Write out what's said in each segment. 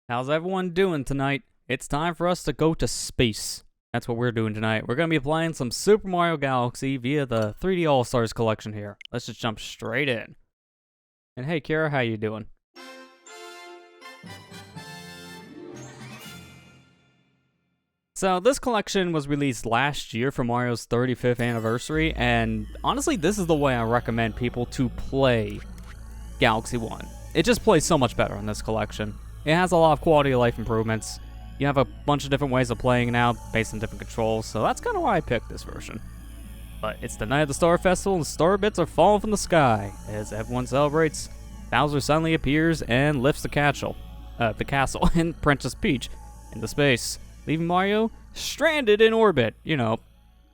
How's everyone doing tonight? It's time for us to go to space. That's what we're doing tonight. We're going to be playing some Super Mario Galaxy via the 3D All-Stars collection here. Let's just jump straight in. And hey, Kira, how you doing? So this collection was released last year for Mario's 35th anniversary, and honestly, this is the way I recommend people to play Galaxy 1. It just plays so much better in this collection. It has a lot of quality of life improvements. You have a bunch of different ways of playing now based on different controls, so that's kind of why I picked this version. But it's the night of the Star Festival and star bits are falling from the sky. As everyone celebrates, Bowser suddenly appears and lifts the castle and Princess Peach into space, leaving Mario stranded in orbit. You know,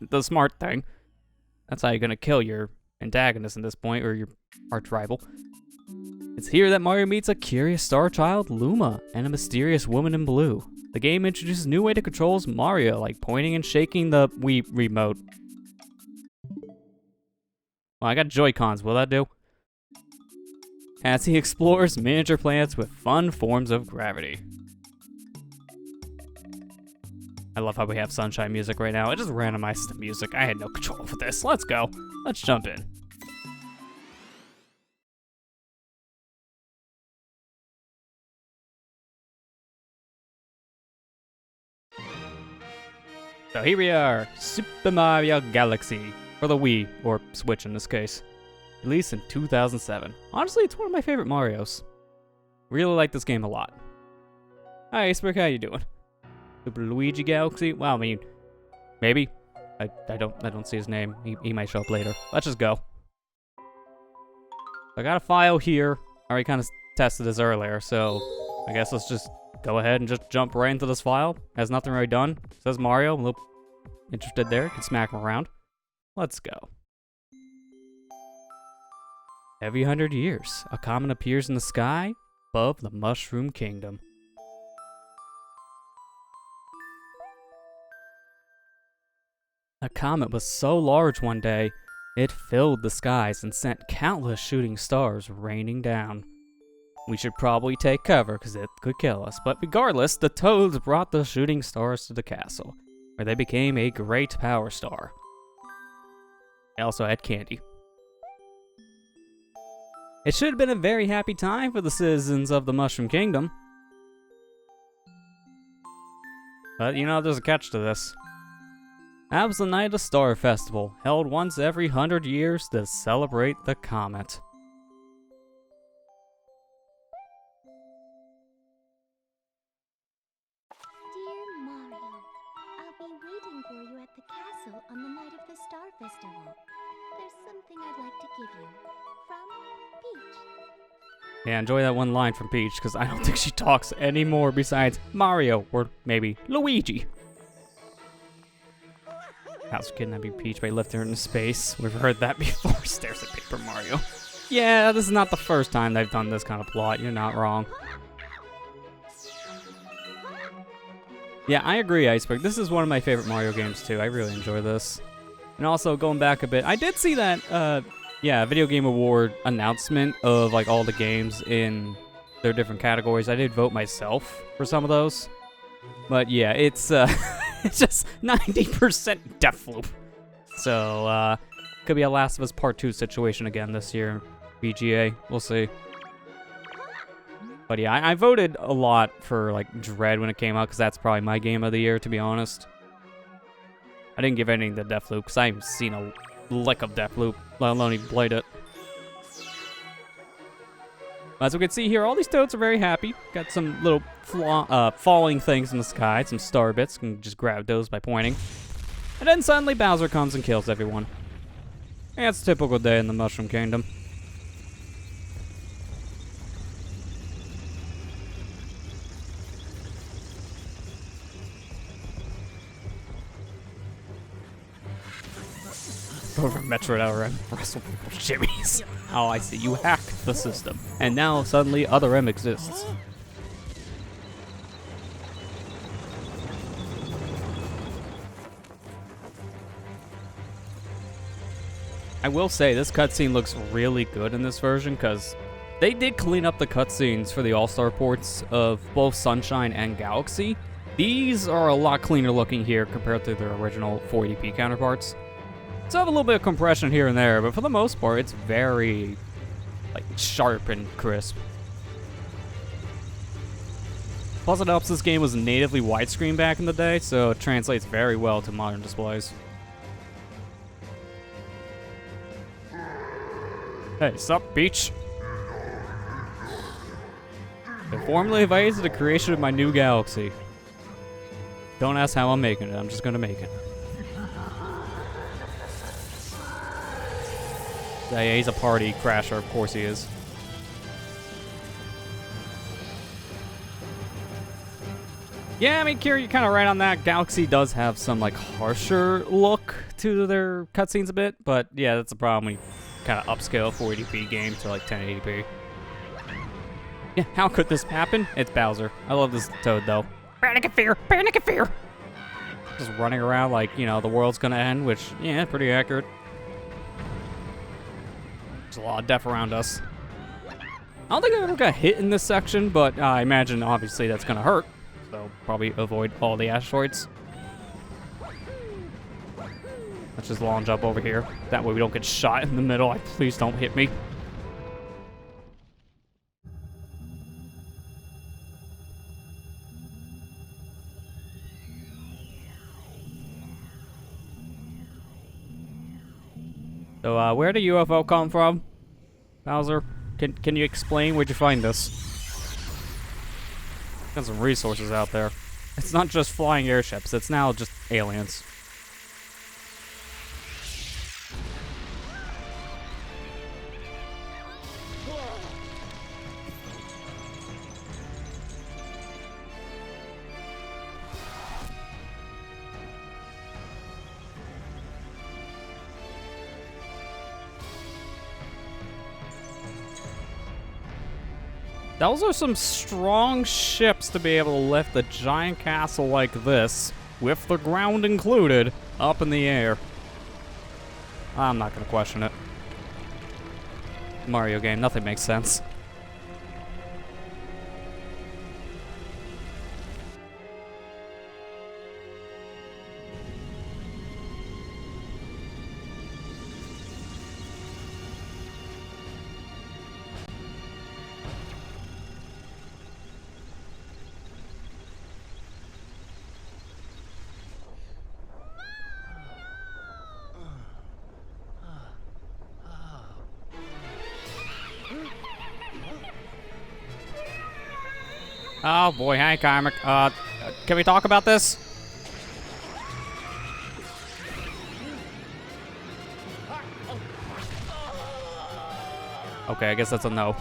the smart thing. That's how you're gonna kill your antagonist at this point, or your arch rival. It's here that Mario meets a curious star child, Luma, and a mysterious woman in blue. The game introduces a new way to control Mario, like pointing and shaking the Wii remote. Well, I got Joy-Cons, will that do? As he explores miniature planets with fun forms of gravity. I love how we have sunshine music right now. It just randomizes the music. I had no control over this. Let's go. Let's jump in. So here we are, Super Mario Galaxy, for the Wii, or Switch in this case. Released in 2007. Honestly, it's one of my favorite Marios. Really like this game a lot. Hi, Iceberg, how you doing? Super Luigi Galaxy? Well, I mean, maybe. I don't see his name. He might show up later. Let's just go. I got a file here. I already kind of tested this earlier, so I guess let's just go ahead and just jump right into this file. Has nothing really done. Says Mario. I'm a little interested there. Can smack him around. Let's go. Every 100 years, a comet appears in the sky above the Mushroom Kingdom. A comet was so large one day, it filled the skies and sent countless shooting stars raining down. We should probably take cover because it could kill us, but regardless, the Toads brought the shooting stars to the castle, where they became a great power star. They also had candy. It should have been a very happy time for the citizens of the Mushroom Kingdom. But you know, there's a catch to this. That was the night of the Star Festival, held once every 100 years to celebrate the comet. Dear Mario, I'll be waiting for you at the castle on the night of the Star Festival. There's something I'd like to give you. From Peach. Yeah, enjoy that one line from Peach, because I don't think she talks anymore besides Mario, or maybe Luigi. Bowser kidnapping Peach by lifting her into space. We've heard that before. Stares at Paper Mario. Yeah, this is not the first time they've done this kind of plot. You're not wrong. Yeah, I agree, Iceberg. This is one of my favorite Mario games, too. I really enjoy this. And also, going back a bit, I did see that, Video Game Award announcement of, like, all the games in their different categories. I did vote myself for some of those. But, yeah, it's, it's just 90% Deathloop. So, could be a Last of Us Part 2 situation again this year. VGA, we'll see. But yeah, I voted a lot for, like, Dread when it came out, because that's probably my game of the year, to be honest. I didn't give anything to Deathloop, because I haven't seen a lick of Deathloop, let alone even played it. As we can see here, all these Toads are very happy. Got some little falling things in the sky, some star bits. Can just grab those by pointing. And then suddenly Bowser comes and kills everyone. And it's a typical day in the Mushroom Kingdom. Over Metroid Hour and wrestle with shimmies. Oh, I see. You hacked the system. And now, suddenly, Other M exists. I will say, this cutscene looks really good in this version, because They did clean up the cutscenes for the All-Star ports of both Sunshine and Galaxy. These are a lot cleaner looking here compared to their original 480p counterparts. So I have a little bit of compression here and there, but for the most part, it's very, like, sharp and crisp. Plus, it helps this game was natively widescreen back in the day, so it translates very well to modern displays. Hey, sup, Peach? I formally invited to the creation of my new galaxy. Don't ask how I'm making it, I'm just gonna make it. Yeah, he's a party crasher, of course he is. Yeah, I mean, Kira, you're kind of right on that. Galaxy does have some, like, harsher look to their cutscenes a bit, but yeah, that's the problem when you kind of upscale a 480p game to, like, 1080p. Yeah, how could this happen? It's Bowser. I love this Toad, though. Panic and fear! Panic and fear! Just running around like, you know, the world's gonna end, which, yeah, pretty accurate. There's a lot of death around us. I don't think I ever got hit in this section, but I imagine, obviously, that's gonna hurt. So, probably avoid all the asteroids. Let's just launch up over here. That way we don't get shot in the middle. Like, please don't hit me. So, where'd the UFO come from? Bowser, can you explain where'd you find this? Got some resources out there. It's not just flying airships, it's now just aliens. Those are some strong ships to be able to lift a giant castle like this, with the ground included, up in the air. I'm not gonna question it. Mario game, nothing makes sense. Oh boy, hi Karmic. Can we talk about this? Okay, I guess that's a no.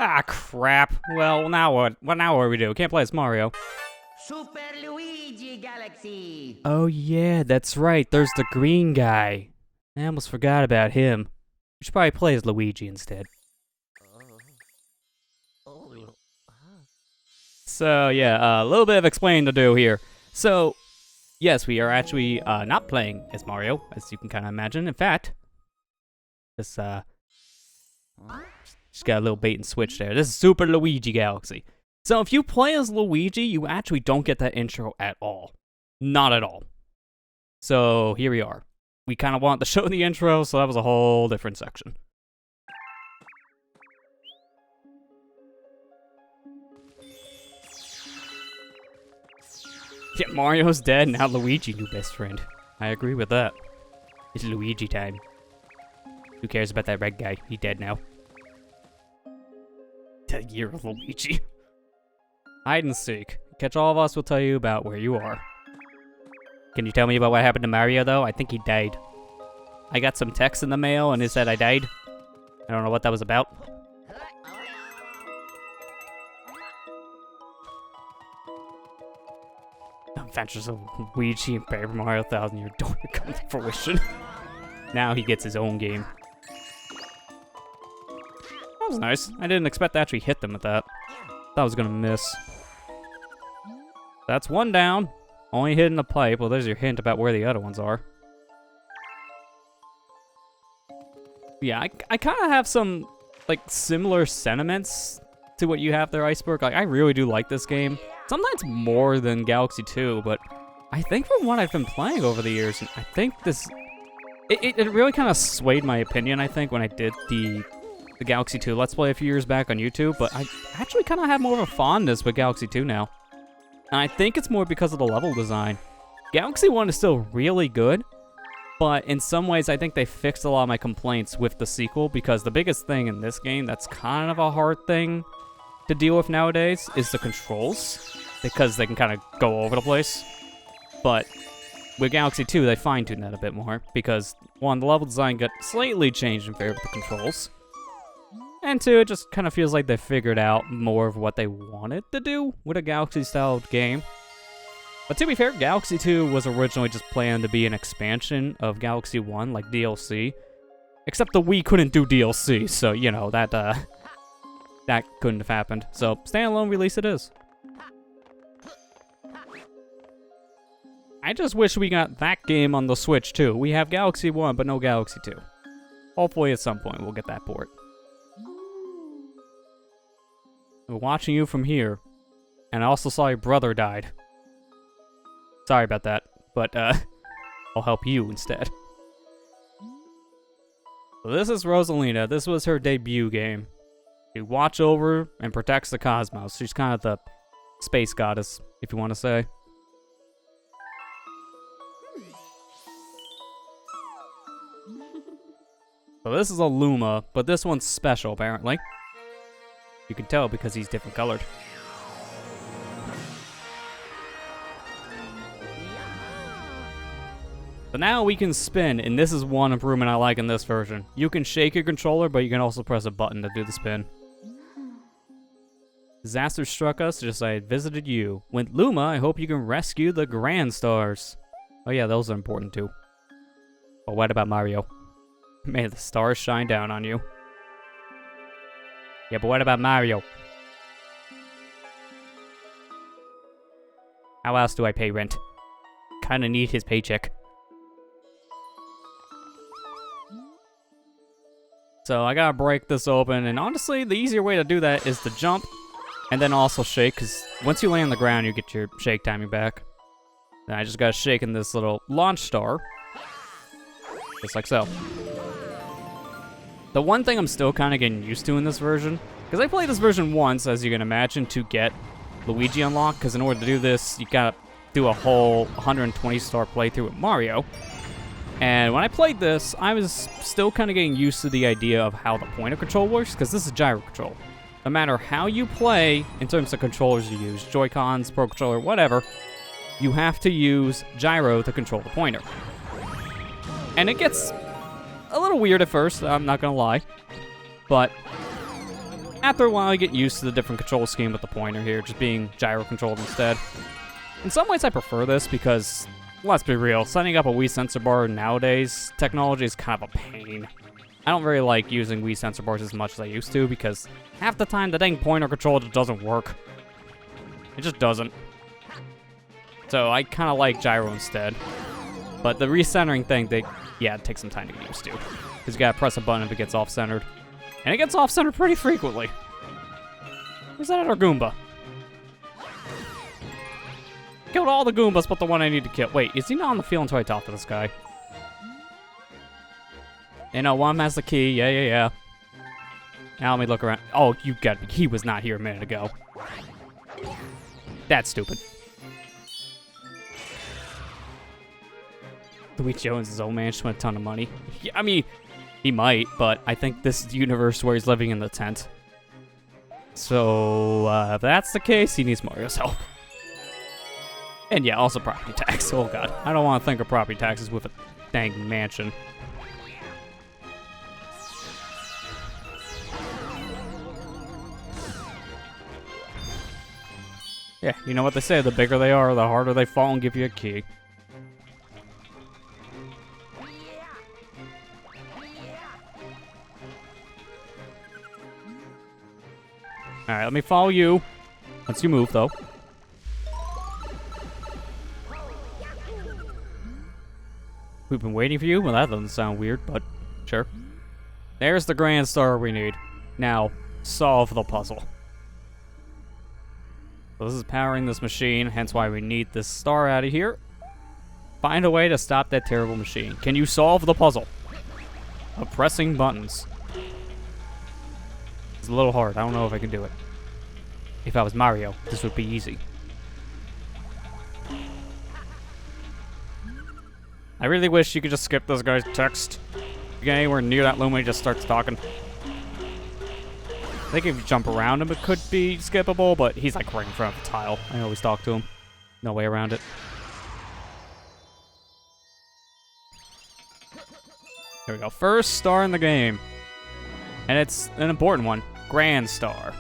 Ah, crap. Well, now what? What now? What do we do? Can't play as Mario. Super Luigi Galaxy. Oh yeah, that's right. There's the green guy. I almost forgot about him. We should probably play as Luigi instead. So yeah, a little bit of explaining to do here. So, yes, we are actually not playing as Mario, as you can kind of imagine. In fact, this just got a little bait and switch there. This is Super Luigi Galaxy. So if you play as Luigi, you actually don't get that intro at all. Not at all. So here we are. We kind of wanted to show the intro, so that was a whole different section. Yeah, Mario's dead, now Luigi, new best friend. I agree with that. It's Luigi time. Who cares about that red guy? He's dead now. The year of Luigi. Hide and seek. Catch all of us will tell you about where you are. Can you tell me about what happened to Mario, though? I think he died. I got some text in the mail, and it said I died. I don't know what that was about. Adventures of Luigi and Paper Mario 1000-Year Door come to fruition. Now he gets his own game. That was nice. I didn't expect to actually hit them with that. Thought I was gonna miss. That's one down. Only hitting the pipe. Well, there's your hint about where the other ones are. Yeah, I kind of have some, like, similar sentiments to what you have there, Iceberg. Like, I really do like this game. Sometimes more than Galaxy 2, but I think from what I've been playing over the years, I think this... It really kind of swayed my opinion, I think, when I did the Galaxy 2 Let's Play a few years back on YouTube, but I actually kind of have more of a fondness with Galaxy 2 now. And I think it's more because of the level design. Galaxy 1 is still really good, but in some ways, I think they fixed a lot of my complaints with the sequel, because the biggest thing in this game that's kind of a hard thing to deal with nowadays is the controls, because they can kind of go over the place. But with Galaxy 2, they fine-tuned that a bit more, because, one, the level design got slightly changed in favor of the controls, and two, it just kind of feels like they figured out more of what they wanted to do with a Galaxy-style game. But to be fair, Galaxy 2 was originally just planned to be an expansion of Galaxy 1, like DLC. Except the Wii couldn't do DLC, so, you know, that couldn't have happened. So, standalone release it is. I just wish we got that game on the Switch, too. We have Galaxy 1, but no Galaxy 2. Hopefully at some point we'll get that port. We're watching you from here. And I also saw your brother died. Sorry about that, but I'll help you instead. So this is Rosalina. This was her debut game. She watches over and protects the cosmos. She's kind of the space goddess, if you want to say. So this is a Luma, but this one's special, apparently. You can tell because he's different colored. So now we can spin, and this is one improvement I like in this version. You can shake your controller, but you can also press a button to do the spin. Disaster struck us just as I had visited you. With Luma, I hope you can rescue the Grand Stars. Oh yeah, those are important too. But what about Mario? May the stars shine down on you. Yeah, but what about Mario? How else do I pay rent? Kinda need his paycheck. So I gotta break this open, and honestly, the easier way to do that is to jump, and then also shake, because once you land on the ground, you get your shake timing back. Then I just gotta shake in this little launch star, just like so. The one thing I'm still kind of getting used to in this version, because I played this version once, as you can imagine, to get Luigi unlocked, because in order to do this, you gotta do a whole 120-star playthrough with Mario. And when I played this, I was still kind of getting used to the idea of how the pointer control works, because this is gyro control. No matter how you play, in terms of controllers you use, Joy-Cons, Pro Controller, whatever, you have to use gyro to control the pointer. And it gets a little weird at first, I'm not gonna lie. But after a while, you get used to the different control scheme with the pointer here, just being gyro controlled instead. In some ways, I prefer this because, let's be real, setting up a Wii sensor bar nowadays, technology is kind of a pain. I don't really like using Wii sensor bars as much as I used to because half the time the dang pointer control just doesn't work. It just doesn't. So I kind of like gyro instead. But the recentering thing, yeah, it takes some time to get used to. Because you gotta press a button if it gets off-centered. And it gets off-centered pretty frequently. Where's that other Goomba? Killed all the Goombas but the one I need to kill. Wait, is he not on the field until I talk to this guy? You know, one of them has the key. Yeah. Now let me look around. Oh, you got me. He was not here a minute ago. That's stupid. Luigi owns his own mansion with a ton of money. Yeah, I mean, he might, but I think this is the universe where he's living in the tent. So, if that's the case, he needs Mario's help. And yeah, also property tax. Oh god, I don't want to think of property taxes with a dang mansion. Yeah, you know what they say, the bigger they are, the harder they fall and give you a key. Alright, let me follow you. Once you move, though. We've been waiting for you? Well, that doesn't sound weird, but sure. There's the grand star we need. Now, solve the puzzle. So this is powering this machine, hence why we need this star out of here. Find a way to stop that terrible machine. Can you solve the puzzle of pressing buttons? It's a little hard. I don't know if I can do it. If I was Mario, this would be easy. I really wish you could just skip this guy's text. If you get anywhere near that Luma, he just starts talking. I think if you jump around him, it could be skippable, but he's like right in front of the tile. I always talk to him. No way around it. There we go. First star in the game. And it's an important one. Grand Star.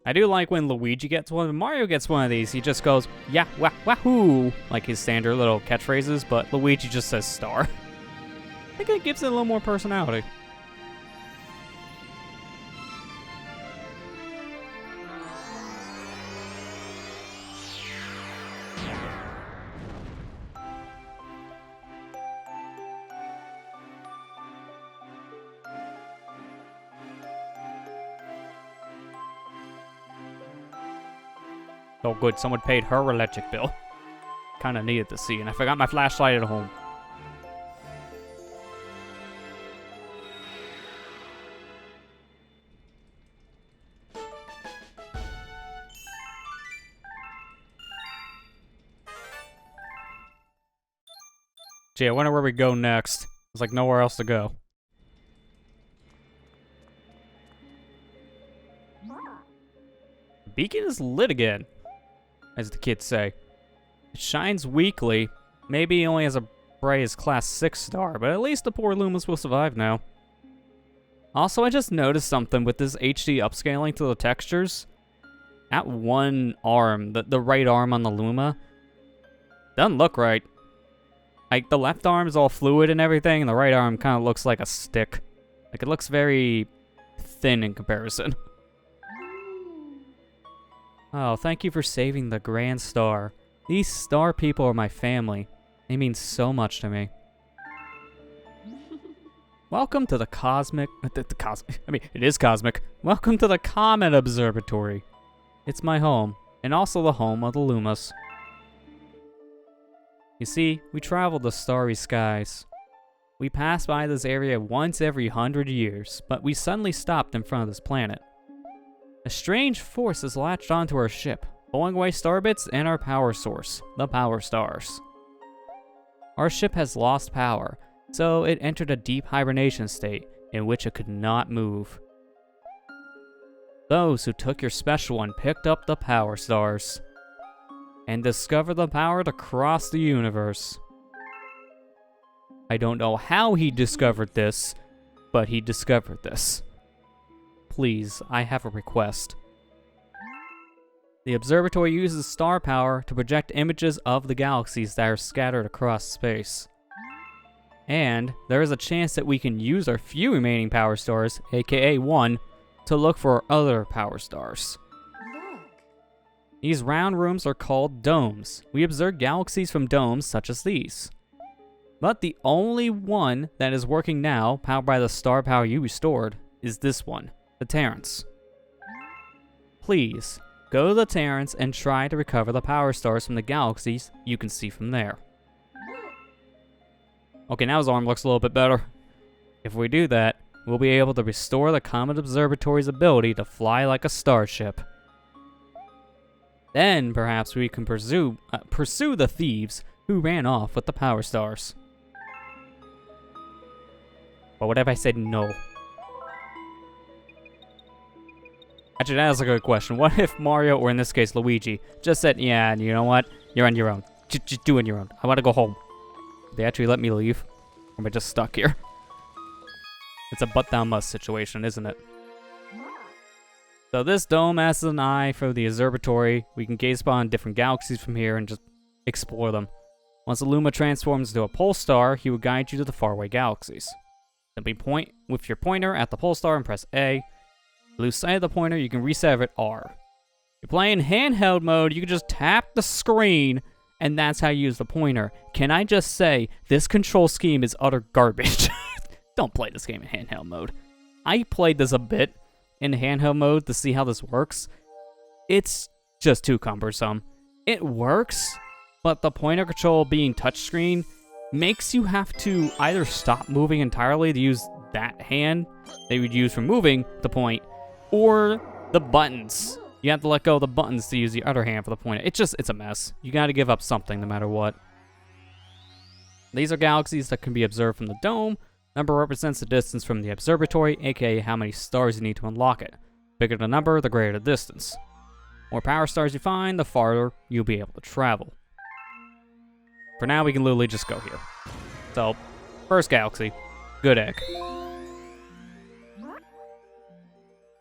I do like when Luigi gets one. When Mario gets one of these, he just goes, yeah, wah, wahoo, like his standard little catchphrases, but Luigi just says star. I think it gives it a little more personality. Oh good, someone paid her electric bill. Kinda needed to see, and I forgot my flashlight at home. Gee, I wonder where we go next. There's like nowhere else to go. The beacon is lit again, as the kids say. It shines weakly. Maybe only as a bright as class 6 star, but at least the poor Lumas will survive now. Also, I just noticed something with this HD upscaling to the textures. That one arm, the right arm on the Luma, doesn't look right. Like, the left arm is all fluid and everything, and the right arm kind of looks like a stick. Like, it looks very thin in comparison. Oh, thank you for saving the Grand Star. These star people are my family. They mean so much to me. Welcome to the cosmic... I mean, it is cosmic. Welcome to the Comet Observatory. It's my home, and also the home of the Lumas. You see, we travel the starry skies. We pass by this area once every 100 years, but we suddenly stopped in front of this planet. A strange force has latched onto our ship, pulling away starbits and our power source, the power stars. Our ship has lost power, so it entered a deep hibernation state in which it could not move. Those who took your special one picked up the power stars and discovered the power to cross the universe. I don't know how he discovered this, but he discovered this. Please, I have a request. The observatory uses star power to project images of the galaxies that are scattered across space. And there is a chance that we can use our few remaining power stars, aka 1, to look for other power stars. Look. These round rooms are called domes. We observe galaxies from domes such as these. But the only one that is working now, powered by the star power you restored, is this one. The Terrace. Please, go to the Terrace and try to recover the power stars from the galaxies you can see from there. Okay, now his arm looks a little bit better. If we do that, we'll be able to restore the Comet Observatory's ability to fly like a starship. Then, perhaps we can pursue the thieves who ran off with the power stars. But what if I said no? Actually, that is a good question. What if Mario, or in this case Luigi, just said, yeah, you know what? You're on your own. Just do it on your own. I want to go home. They actually let me leave? Or am I just stuck here? It's a but-thou-must situation, isn't it? So this dome has an eye for the observatory. We can gaze upon different galaxies from here and just explore them. Once the Luma transforms into a pole star, he will guide you to the faraway galaxies. Simply point with your pointer at the pole star and press A. Lose sight of the pointer, you can reset it at R. If you're playing handheld mode, you can just tap the screen, and that's how you use the pointer. Can I just say, this control scheme is utter garbage. Don't play this game in handheld mode. I played this a bit in handheld mode to see how this works. It's just too cumbersome. It works, but the pointer control being touchscreen makes you have to either stop moving entirely to use that hand that you would use for moving the point, or the buttons. You have to let go of the buttons to use the other hand for the pointer. It's a mess. You gotta give up something no matter what. These are galaxies that can be observed from the dome. Number represents the distance from the observatory, aka how many stars you need to unlock it. Bigger the number, the greater the distance. More power stars you find, the farther you'll be able to travel. For now, we can literally just go here. So, first galaxy, good egg.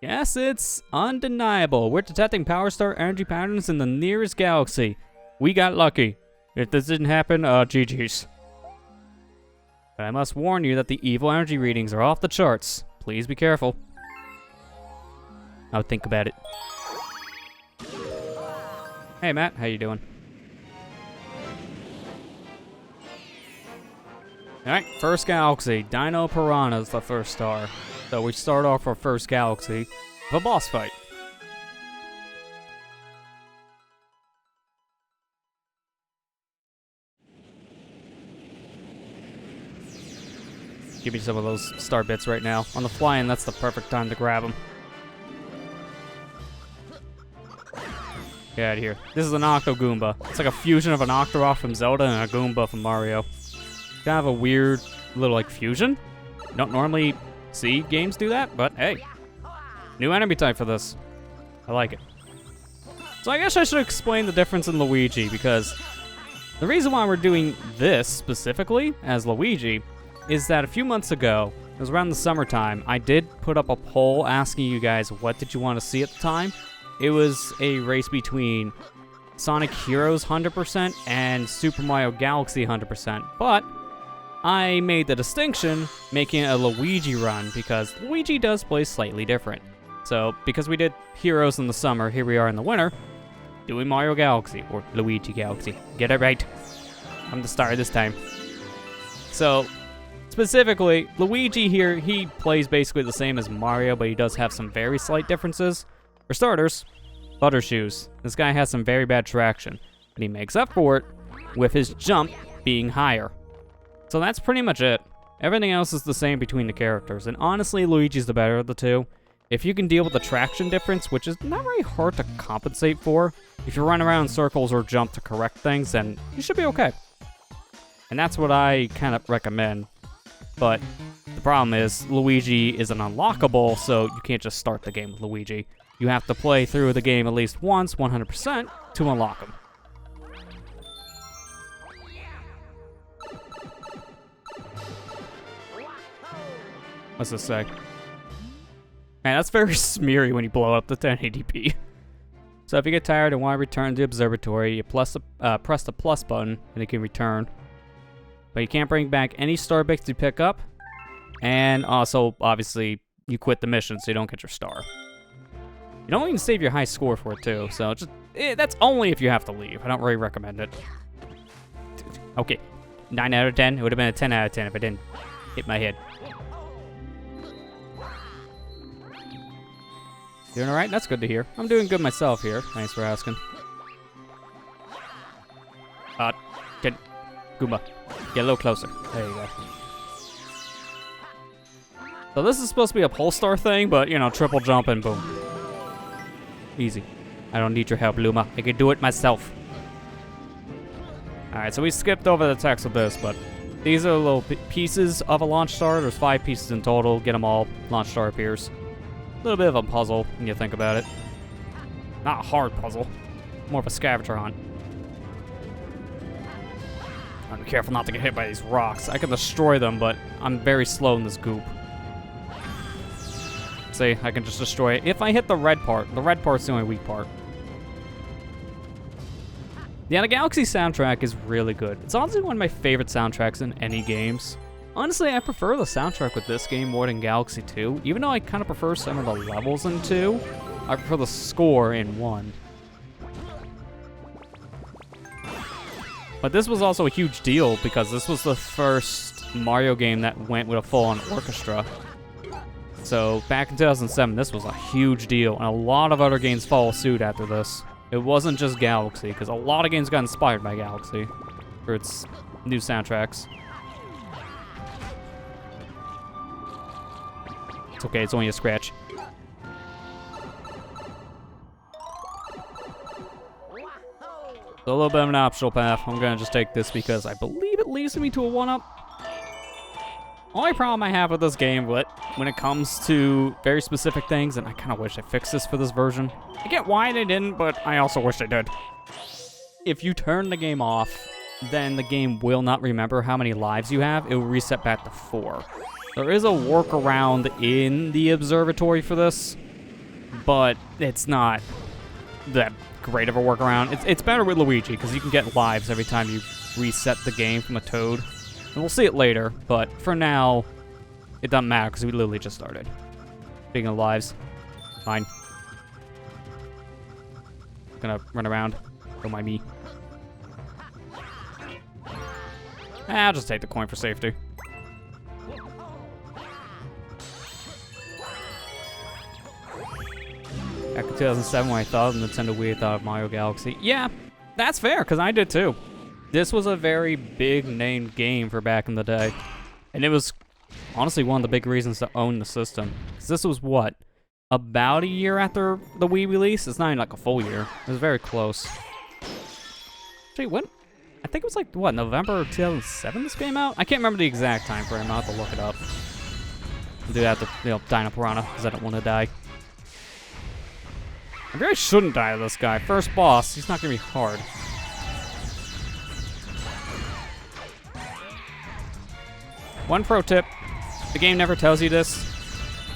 Yes, it's undeniable. We're detecting power star energy patterns in the nearest galaxy. We got lucky. If this didn't happen, GG's. But I must warn you that the evil energy readings are off the charts. Please be careful. I'll think about it. Hey Matt, how you doing? Alright, first galaxy. Dino Piranha is the first star. So we start off our first galaxy with a boss fight. Give me some of those star bits right now. On the fly-in, that's the perfect time to grab them. Get out of here. This is an Octo Goomba. It's like a fusion of an Octorok from Zelda and a Goomba from Mario. Kind of a weird little like fusion. Don't normally see games do that, but hey. New enemy type for this. I like it. So I guess I should explain the difference in Luigi, because the reason why we're doing this specifically as Luigi is that a few months ago, it was around the summertime, I did put up a poll asking you guys what did you want to see at the time. It was a race between Sonic Heroes 100% and Super Mario Galaxy 100%, but I made the distinction making it a Luigi run because Luigi does play slightly different. So because we did Heroes in the summer, here we are in the winter, doing Mario Galaxy, or Luigi Galaxy. Get it right. I'm the star this time. So, specifically, Luigi here, he plays basically the same as Mario, but he does have some very slight differences. For starters, butter shoes. This guy has some very bad traction, and he makes up for it with his jump being higher. So that's pretty much it. Everything else is the same between the characters, and honestly, Luigi's the better of the two. If you can deal with the traction difference, which is not very hard to compensate for, if you run around in circles or jump to correct things, then you should be okay. And that's what I kind of recommend. But the problem is, Luigi isn't unlockable, so you can't just start the game with Luigi. You have to play through the game at least once, 100%, to unlock him. What's this say? Man, that's very smeary when you blow up the 1080p. So if you get tired and want to return to the observatory, you press the plus button and it can return. But you can't bring back any star bits you pick up. And also, obviously, you quit the mission so you don't get your star. You don't even save your high score for it too, so just that's only if you have to leave. I don't really recommend it. Okay, 9 out of 10. It would have been a 10 out of 10 if I didn't hit my head. Doing alright? That's good to hear. I'm doing good myself here. Thanks for asking. Goomba. Get a little closer. There you go. So this is supposed to be a pole star thing, but, you know, triple jump and boom. Easy. I don't need your help, Luma. I can do it myself. Alright, so we skipped over the text of this, but these are little pieces of a launch star. There's 5 pieces in total. Get them all. Launch star appears. A little bit of a puzzle when you think about it. Not a hard puzzle. More of a scavenger hunt. I'm careful not to get hit by these rocks. I can destroy them, but I'm very slow in this goop. See, I can just destroy it. If I hit the red part, the red part's the only weak part. Yeah, the Galaxy soundtrack is really good. It's honestly one of my favorite soundtracks in any games. Honestly, I prefer the soundtrack with this game more than Galaxy 2, even though I kind of prefer some of the levels in 2. I prefer the score in 1. But this was also a huge deal because this was the first Mario game that went with a full-on orchestra. So back in 2007, this was a huge deal, and a lot of other games follow suit after this. It wasn't just Galaxy, because a lot of games got inspired by Galaxy for its new soundtracks. It's okay, it's only a scratch. So a little bit of an optional path. I'm gonna just take this because I believe it leads me to a 1-up. Only problem I have with this game, when it comes to very specific things, and I kind of wish they fixed this for this version. I get why they didn't, but I also wish they did. If you turn the game off, then the game will not remember how many lives you have. It will reset back to 4. There is a workaround in the observatory for this, but it's not that great of a workaround. It's better with Luigi, because you can get lives every time you reset the game from a Toad. And we'll see it later, but for now, it doesn't matter, because we literally just started. Speaking of lives, fine. Gonna run around. Don't mind me. I'll just take the coin for safety. Back in 2007 when I thought of Nintendo Wii, I thought of Mario Galaxy. Yeah, that's fair, because I did too. This was a very big named game for back in the day. And it was honestly one of the big reasons to own the system. Because this was what? About a year after the Wii release? It's not even like a full year. It was very close. Actually, when? I think it was like, what, November 2007 this came out? I can't remember the exact time frame. I'll have to look it up. I'll do that to, Dino Piranha, because I don't want to die. I really shouldn't die to this guy. First boss, he's not going to be hard. One pro tip, the game never tells you this.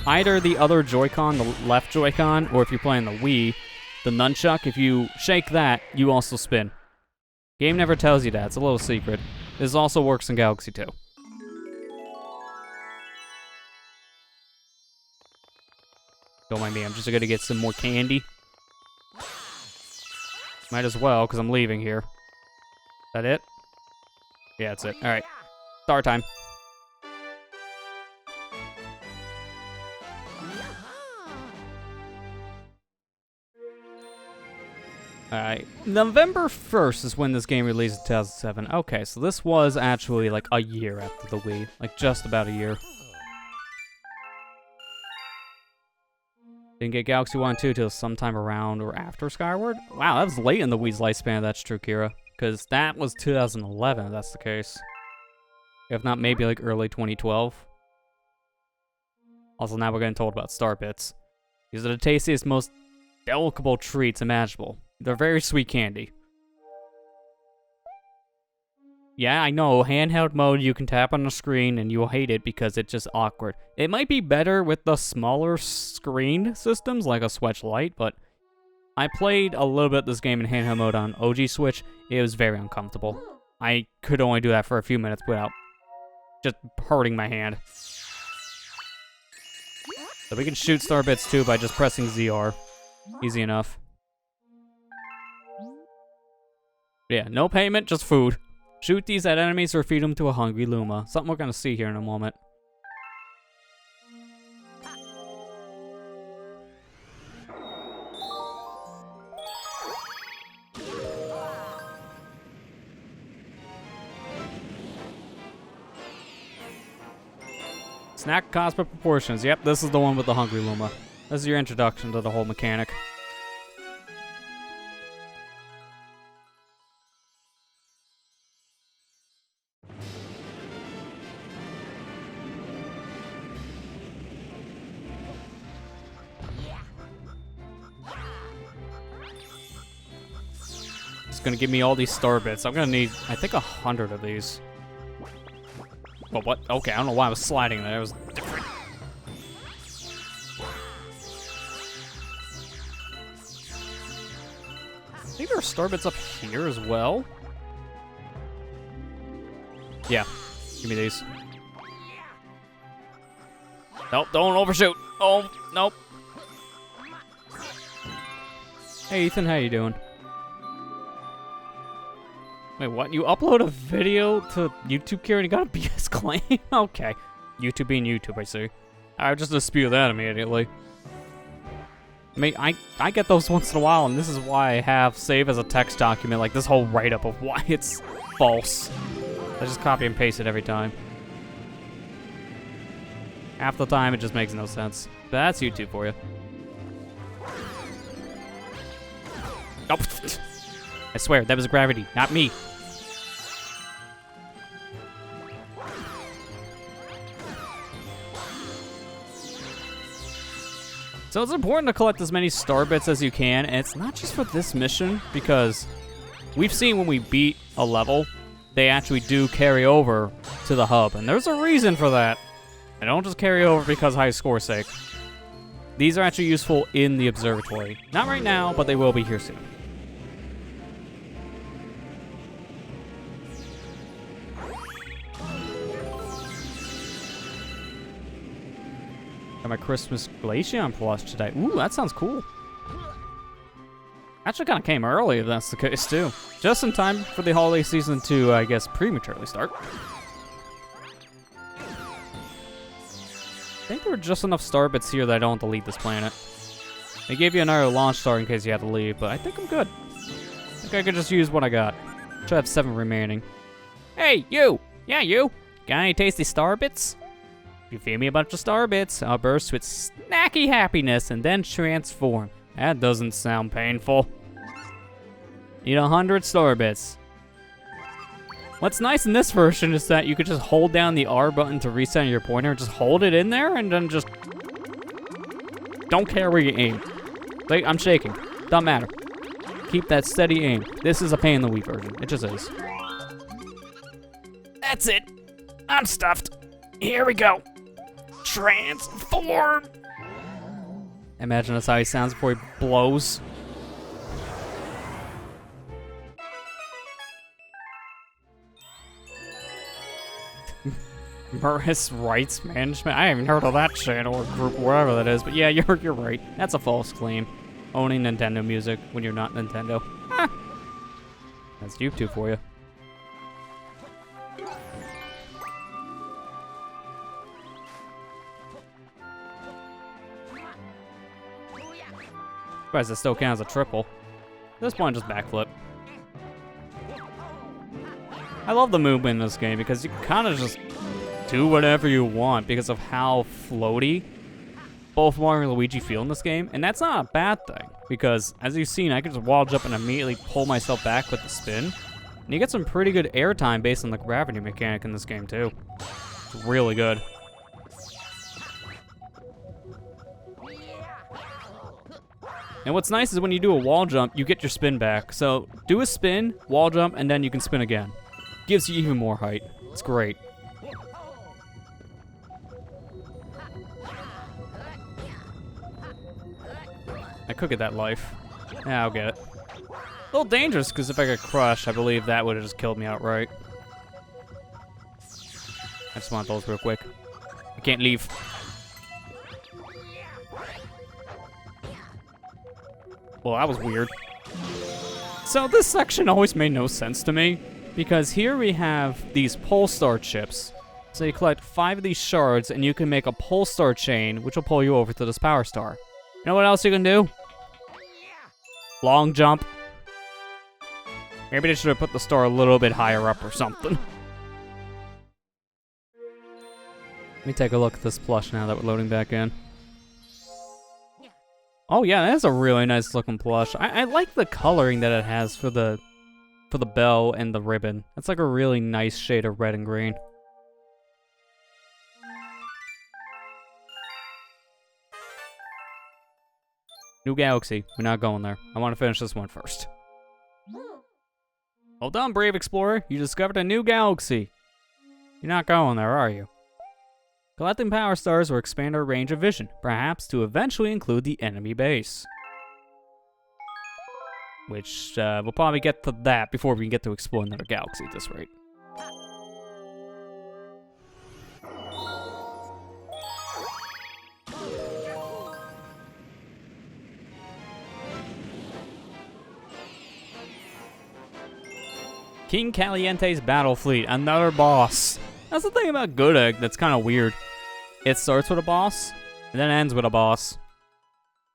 Either the other Joy-Con, the left Joy-Con, or if you're playing the Wii, the nunchuck, if you shake that, you also spin. Game never tells you that. It's a little secret. This also works in Galaxy 2. Don't mind me, I'm just going to get some more candy. Might as well, because I'm leaving here. Is that it? Yeah, that's it. Alright. Start time. Alright. November 1st is when this game released in 2007. Okay, so this was actually like a year after the Wii. Like just about a year. Didn't get Galaxy 1 and 2 till sometime around or after Skyward? Wow, that was late in the Wii's lifespan, that's true, Kira. Because that was 2011, if that's the case. If not, maybe like early 2012. Also, now we're getting told about Star Bits. These are the tastiest, most delectable treats imaginable. They're very sweet candy. Yeah, I know, handheld mode, you can tap on the screen and you'll hate it because it's just awkward. It might be better with the smaller screen systems, like a Switch Lite, but I played a little bit this game in handheld mode on OG Switch. It was very uncomfortable. I could only do that for a few minutes without just hurting my hand. So we can shoot Star Bits too by just pressing ZR. Easy enough. Yeah, no payment, just food. Shoot these at enemies or feed them to a hungry Luma. Something we're gonna see here in a moment. Snack cosmic proportions. Yep, this is the one with the hungry Luma. This is your introduction to the whole mechanic. It's gonna give me all these star bits. I'm gonna need, I think, 100 of these. Well, what? Okay, I don't know why I was sliding there. It was different. think there are star bits up here as well. Yeah, give me these. Nope, don't overshoot. Oh, nope. Hey Ethan, how you doing? Wait, what? You upload a video to YouTube, Kieran? You got a BS claim? Okay. YouTube being YouTube, I see. I just dispute that immediately. I mean, I get those once in a while, and this is why I have save as a text document, like this whole write-up of why it's false. I just copy and paste it every time. Half the time, it just makes no sense. But that's YouTube for you. Oh, I swear, that was gravity, not me. So it's important to collect as many star bits as you can, and it's not just for this mission, because we've seen when we beat a level, they actually do carry over to the hub, and there's a reason for that. They don't just carry over because high score's sake. These are actually useful in the observatory. Not right now, but they will be here soon. Got my Christmas Glaceon plush today. Ooh, that sounds cool. Actually kind of came early if that's the case too. Just in time for the holiday season to, I guess, prematurely start. I think there were just enough star bits here that I don't want to leave this planet. They gave you another launch star in case you had to leave, but I think I'm good. I think I could just use what I got. Should have 7 remaining. Hey, you! Yeah, you! Got any tasty star bits? If you feed me a bunch of star bits, I'll burst with snacky happiness and then transform. That doesn't sound painful. Need 100 star bits. What's nice in this version is that you could just hold down the R button to reset your pointer, just hold it in there, and then just don't care where you aim. Like, I'm shaking. Doesn't matter. Keep that steady aim. This is a pain in the Wii version. It just is. That's it. I'm stuffed. Here we go. Transform. Imagine that's how he sounds before he blows. Morris Rights Management. I haven't heard of that channel or group, wherever that is. But yeah, you're right. That's a false claim. Owning Nintendo music when you're not Nintendo. That's YouTube for you. Surprised it still counts as a triple. At this point, just backflip. I love the movement in this game because you can kind of just do whatever you want because of how floaty both Mario and Luigi feel in this game. And that's not a bad thing because, as you've seen, I can just wall jump and immediately pull myself back with the spin. And you get some pretty good airtime based on the gravity mechanic in this game, too. It's really good. And what's nice is when you do a wall jump, you get your spin back. So do a spin, wall jump, and then you can spin again. Gives you even more height. It's great. I could get that life. Yeah, I'll get it. A little dangerous, because if I get crushed, I believe that would have just killed me outright. I just want those real quick. I can't leave. Well, that was weird. So this section always made no sense to me, because here we have these pole star chips. So you collect 5 of these shards, and you can make a pole star chain, which will pull you over to this power star. You know what else you can do? Long jump. Maybe they should have put the star a little bit higher up or something. Let me take a look at this plush now that we're loading back in. Oh yeah, that's a really nice looking plush. I like the coloring that it has for the bell and the ribbon. It's like a really nice shade of red and green. New galaxy. We're not going there. I want to finish this one first. Well done, brave explorer. You discovered a new galaxy. You're not going there, are you? Collecting power stars will expand our range of vision, perhaps to eventually include the enemy base. which we'll probably get to that before we can get to explore another galaxy at this rate. King Caliente's Battle Fleet, another boss. That's the thing about Good Egg that's kind of weird. It starts with a boss, and then ends with a boss.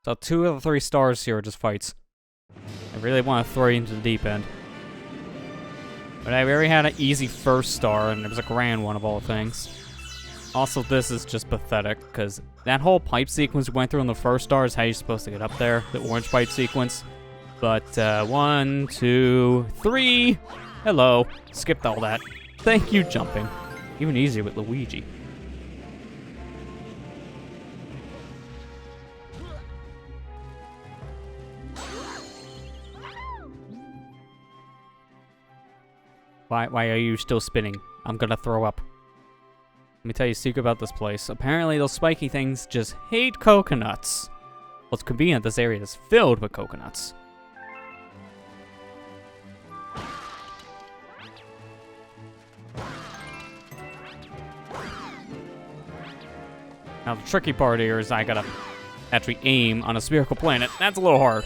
So 2 of the 3 stars here are just fights. I really want to throw you into the deep end. But I already had an easy first star, and it was a grand one of all things. Also, this is just pathetic, because that whole pipe sequence we went through in the first star is how you're supposed to get up there, the orange pipe sequence. But 1, 2, 3... Hello. Skipped all that. Thank you, jumping. Even easier with Luigi. Why are you still spinning? I'm gonna throw up. Let me tell you a secret about this place. Apparently those spiky things just hate coconuts. Well, it's convenient this area is filled with coconuts. Now the tricky part here is I gotta actually aim on a spherical planet. That's a little hard.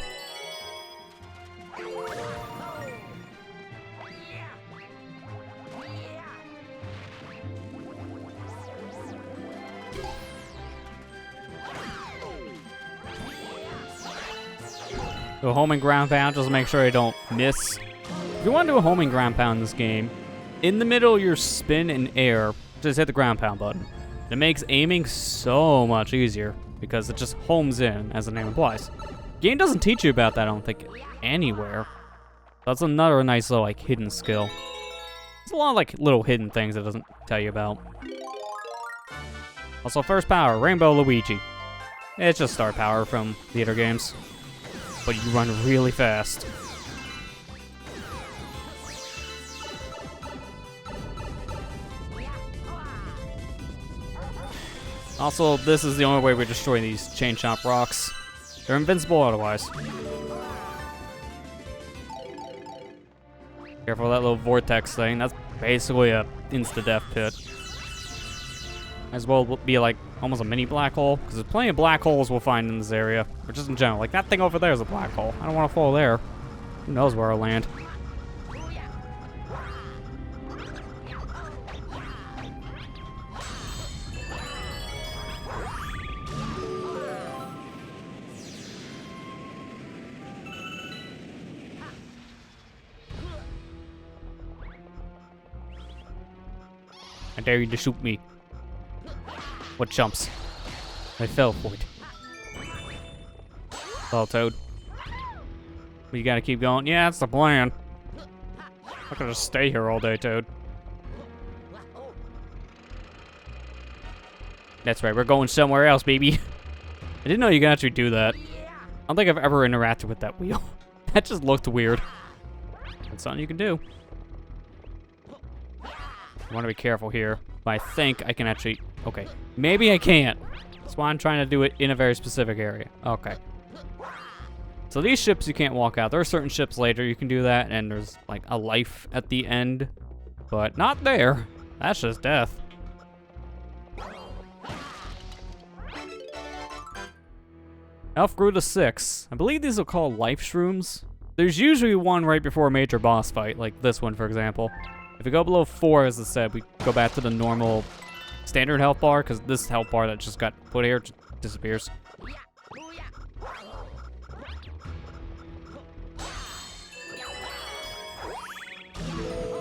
Do a homing ground pound just to make sure I don't miss. If you want to do a homing ground pound in this game, in the middle of your spin and air, just hit the ground pound button. It makes aiming so much easier because it just homes in, as the name implies. Game doesn't teach you about that, I don't think, anywhere. That's another nice little, like, hidden skill. There's a lot of, like, little hidden things it doesn't tell you about. Also, first power, Rainbow Luigi. It's just star power from the other games. But you run really fast. Also, this is the only way we're destroying these chain chomp rocks. They're invincible otherwise. Careful of that little vortex thing. That's basically a insta-death pit. As well be like almost a mini black hole, because there's plenty of black holes we'll find in this area, or just in general. Like that thing over there is a black hole. I don't want to fall there. Who knows where I'll land. I dare you to shoot me. What jumps? I fell for it. Oh, Toad. We gotta keep going. Yeah, that's the plan. I'm not gonna just stay here all day, Toad. That's right, we're going somewhere else, baby. I didn't know you could actually do that. I don't think I've ever interacted with that wheel. That just looked weird. That's something you can do. I want to be careful here, but I think I can actually... Okay, maybe I can't. That's why I'm trying to do it in a very specific area. Okay. So these ships you can't walk out. There are certain ships later you can do that, and there's like a life at the end, but not there. That's just death. Elf grew to 6. I believe these are called life shrooms. There's usually one right before a major boss fight, like this one, for example. If we go below 4, as I said, we go back to the normal standard health bar, because this health bar that just got put here just disappears.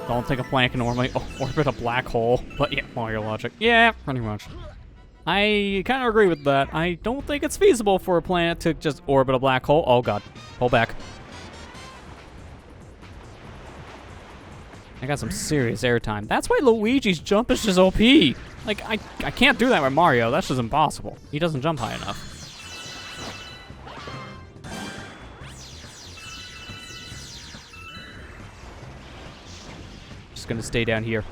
Don't think a planet can normally orbit a black hole, but yeah, Mario logic. Yeah, pretty much. I kind of agree with that. I don't think it's feasible for a planet to just orbit a black hole. Oh god, hold back. I got some serious airtime. That's why Luigi's jump is just OP. Like, I can't do that with Mario. That's just impossible. He doesn't jump high enough. Just gonna stay down here.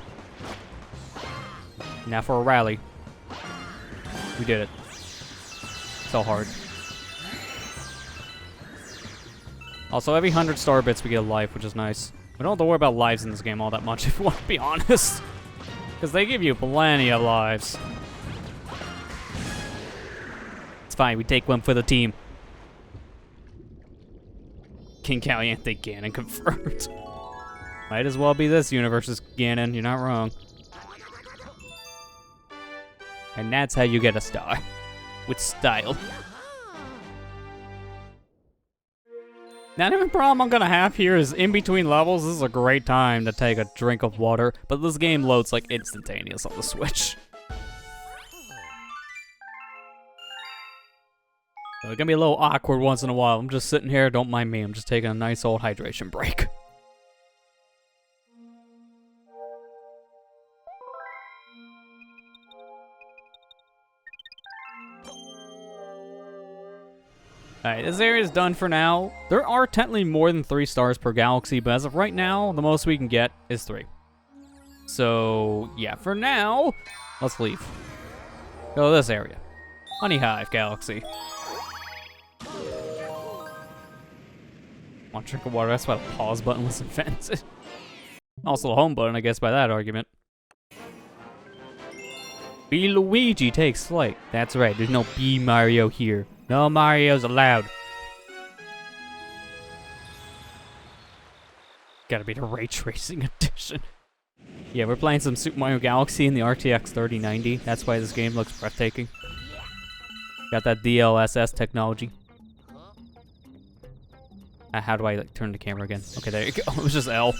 Now for a rally. We did it. So hard. Also, every 100 star bits we get a life, which is nice. We don't have to worry about lives in this game all that much, if you want to be honest. Because they give you plenty of lives. It's fine, we take one for the team. King Caliente Ganon confirmed. Might as well be this universe's Ganon, you're not wrong. And that's how you get a star. With style. Now, the only problem I'm gonna have here is in between levels, this is a great time to take a drink of water, but this game loads like instantaneous on the Switch. So it's gonna be a little awkward once in a while. I'm just sitting here, don't mind me, I'm just taking a nice old hydration break. Alright, this area is done for now. There are technically more than 3 stars per galaxy, but as of right now, the most we can get is 3. So, yeah, for now, let's leave. Go to this area. Honey Hive Galaxy. Want to drink of water? That's why the pause button was invented. Also the home button, I guess, by that argument. B Luigi takes flight. That's right, there's no B Mario here. No Mario's allowed. Gotta be the Ray Tracing edition. Yeah, we're playing some Super Mario Galaxy in the RTX 3090. That's why this game looks breathtaking. Got that DLSS technology. How do I like turn the camera again? Okay, there you go. It was just L.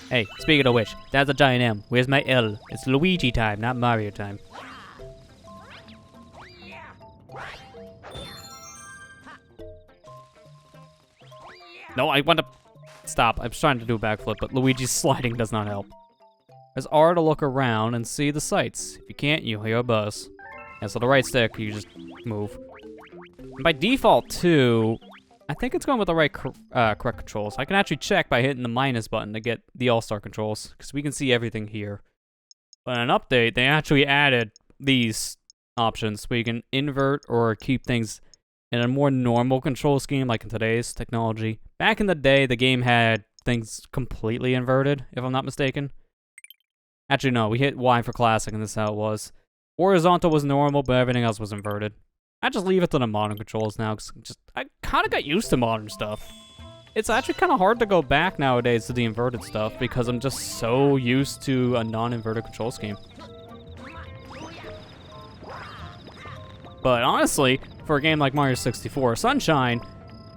Hey, speaking of which, that's a giant M. Where's my L? It's Luigi time, not Mario time. No, I want to stop. I was trying to do a backflip, but Luigi's sliding does not help. There's R to look around and see the sights. If you can't, you'll hear a buzz. Yeah, so the right stick, you just move. And by default, too, I think it's going with the right correct controls. I can actually check by hitting the minus button to get the all-star controls, because we can see everything here. But in an update, they actually added these options, where you can invert or keep things in a more normal control scheme, like in today's technology. Back in the day, the game had things completely inverted, if I'm not mistaken. Actually, no, we hit Y for classic, and this is how it was. Horizontal was normal, but everything else was inverted. I just leave it to the modern controls now, because I kind of got used to modern stuff. It's actually kind of hard to go back nowadays to the inverted stuff, because I'm just so used to a non-inverted control scheme. But honestly, for a game like Mario 64 Sunshine,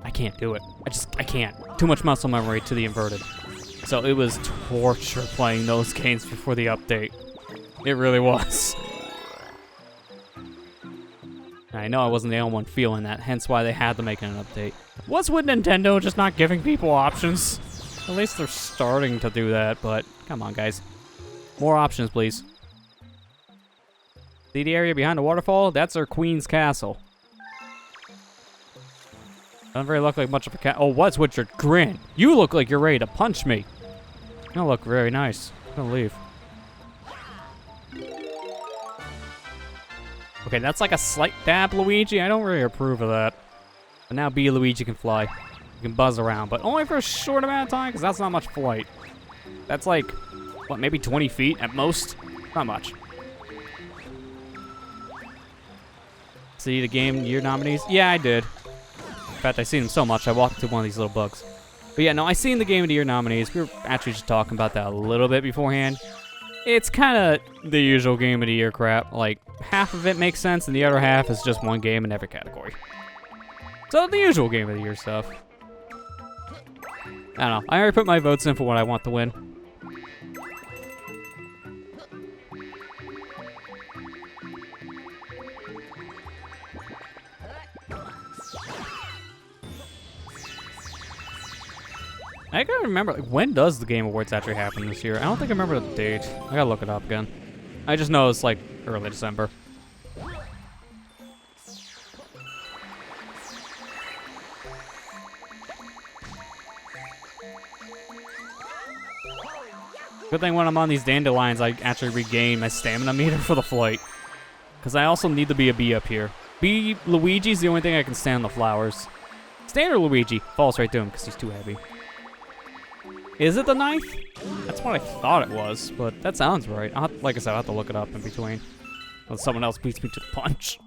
I can't do it. I can't. Too much muscle memory to the inverted. So it was torture playing those games before the update. It really was. I know I wasn't the only one feeling that, hence why they had to make an update. What's with Nintendo just not giving people options? At least they're starting to do that, but come on, guys. More options, please. See the area behind the waterfall? That's our Queen's Castle. Doesn't very look like much of a cat. Oh, what's with your grin? You look like you're ready to punch me. You don't look very nice. I'm gonna leave. Okay, that's like a slight dab, Luigi. I don't really approve of that. But now B Luigi can fly. You can buzz around, but only for a short amount of time, because that's not much flight. That's like, what, maybe 20 feet at most? Not much. See the Game Year nominees? Yeah, I did. In fact, I seen them so much, I walked to one of these little bugs. But yeah, no, I seen the Game of the Year nominees. We were actually just talking about that a little bit beforehand. It's kind of the usual Game of the Year crap. Like, half of it makes sense, and the other half is just one game in every category. So, the usual Game of the Year stuff. I don't know. I already put my votes in for what I want to win. I gotta remember, like, when does the Game Awards actually happen this year? I don't think I remember the date. I gotta look it up again. I just know it's like early December. Good thing when I'm on these dandelions, I actually regain my stamina meter for the flight. Because I also need to be a bee up here. Bee Luigi's the only thing I can stand the flowers. Standard Luigi falls right through him because he's too heavy. Is it the knife? That's what I thought it was, but that sounds right. Like I said, I'll have to look it up in between. Unless someone else beats me to the punch.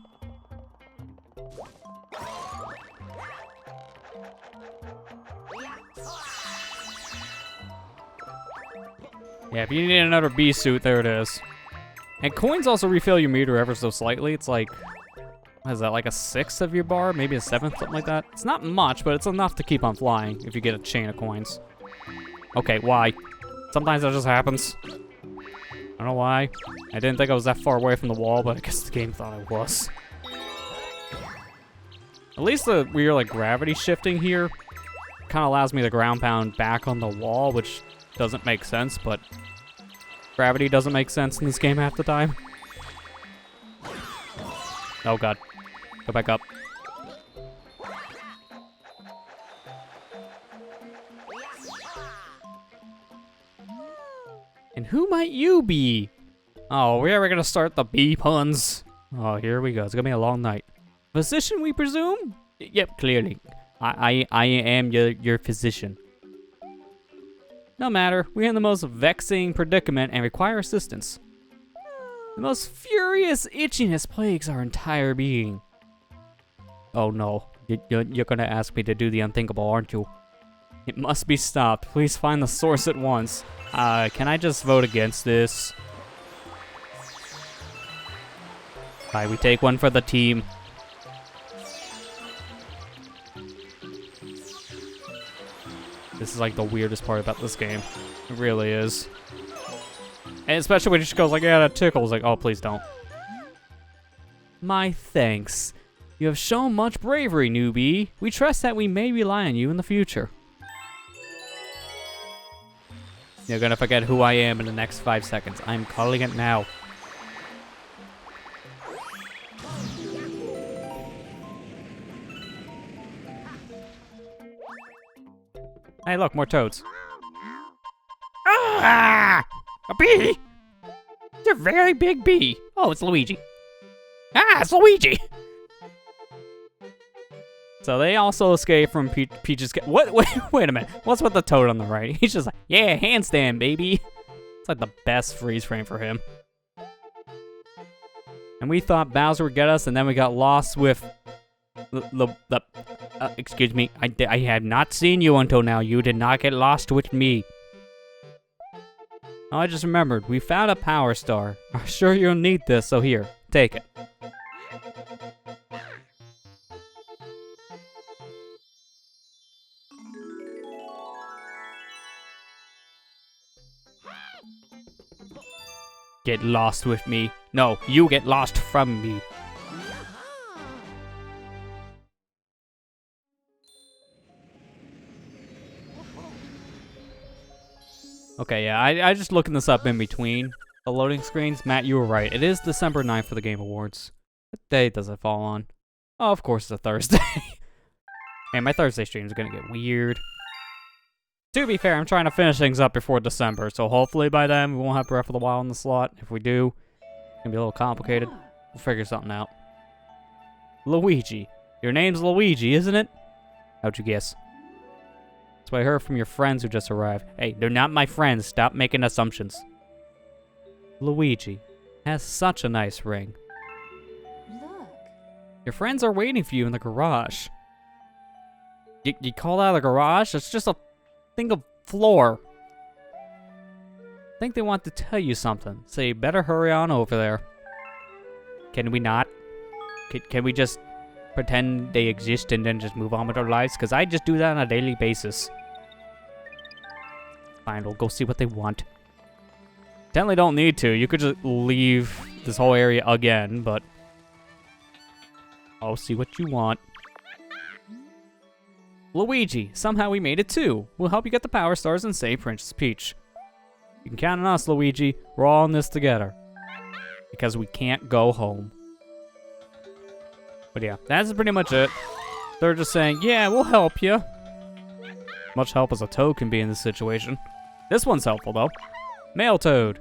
Yeah, if you need another bee suit, there it is. And coins also refill your meter ever so slightly. It's like, what is that, like a 1/6 of your bar? Maybe a 1/7, something like that. It's not much, but it's enough to keep on flying if you get a chain of coins. Okay, why? Sometimes that just happens. I don't know why. I didn't think I was that far away from the wall, but I guess the game thought I was. At least the weird like gravity shifting here kind of allows me to ground pound back on the wall, which doesn't make sense, but gravity doesn't make sense in this game half the time. Oh god. Go back up. And who might you be? Oh, we're gonna start the bee puns. Oh, here we go. It's gonna be a long night. Physician, we presume? Yep, clearly. I am your physician. No matter, we're in the most vexing predicament and require assistance. The most furious itchiness plagues our entire being. Oh no, you're gonna ask me to do the unthinkable, aren't you? It must be stopped. Please find the source at once. Can I just vote against this? Alright, we take one for the team. This is like the weirdest part about this game. It really is. And especially when it just goes like, yeah, that tickles. Like, oh, please don't. My thanks. You have shown much bravery, newbie. We trust that we may rely on you in the future. You're gonna forget who I am in the next 5 seconds. I'm calling it now. Hey, look, more toads. Ah! A bee! It's a very big bee. Oh, it's Luigi. Ah, it's Luigi! So they also escape from Peach's... What? Wait a minute. What's with the toad on the right? He's just like, yeah, handstand, baby. It's like the best freeze frame for him. And we thought Bowser would get us, and then we got lost with... excuse me, I had not seen you until now. You did not get lost with me. Oh, I just remembered. We found a power star. I'm sure you'll need this, so here, take it. Get lost with me. No, you get lost from me. Okay, yeah, I just looking this up in between the loading screens. Matt, you were right. It is December 9th for the Game Awards. What day does it fall on? Oh, of course it's a Thursday. Man, my Thursday stream is gonna get weird. To be fair, I'm trying to finish things up before December, so hopefully by then we won't have Breath of the Wild in the slot. If we do, it's gonna be a little complicated. We'll figure something out. Luigi. Your name's Luigi, isn't it? How'd you guess? That's what I heard from your friends who just arrived. Hey, they're not my friends. Stop making assumptions. Luigi has such a nice ring. Look. Your friends are waiting for you in the garage. You call out of the garage? It's just a thing of floor. I think they want to tell you something, so you better hurry on over there. Can we not? Can we just pretend they exist and then just move on with our lives? Because I just do that on a daily basis. Fine, we'll go see what they want. Definitely don't need to. You could just leave this whole area again, but I'll see what you want. Luigi, somehow we made it too. We'll help you get the power stars and save Princess Peach. You can count on us, Luigi. We're all in this together. Because we can't go home. But yeah, that's pretty much it. They're just saying, yeah, we'll help you. Much help as a toad can be in this situation. This one's helpful, though. Male toad.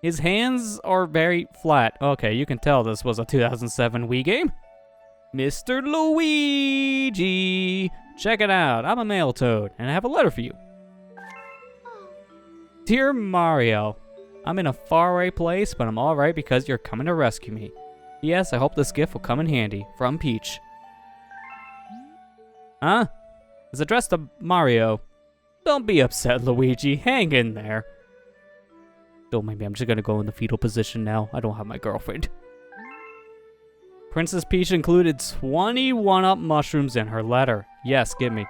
His hands are very flat. Okay, you can tell this was a 2007 Wii game. Mr. Luigi! Check it out, I'm a mail toad, and I have a letter for you. Dear Mario, I'm in a faraway place, but I'm alright because you're coming to rescue me. Yes, I hope this gift will come in handy. From Peach. Huh? It's addressed to Mario. Don't be upset, Luigi. Hang in there. Oh, maybe I'm just gonna go in the fetal position now. I don't have my girlfriend. Princess Peach included 21-up mushrooms in her letter. Yes, give me.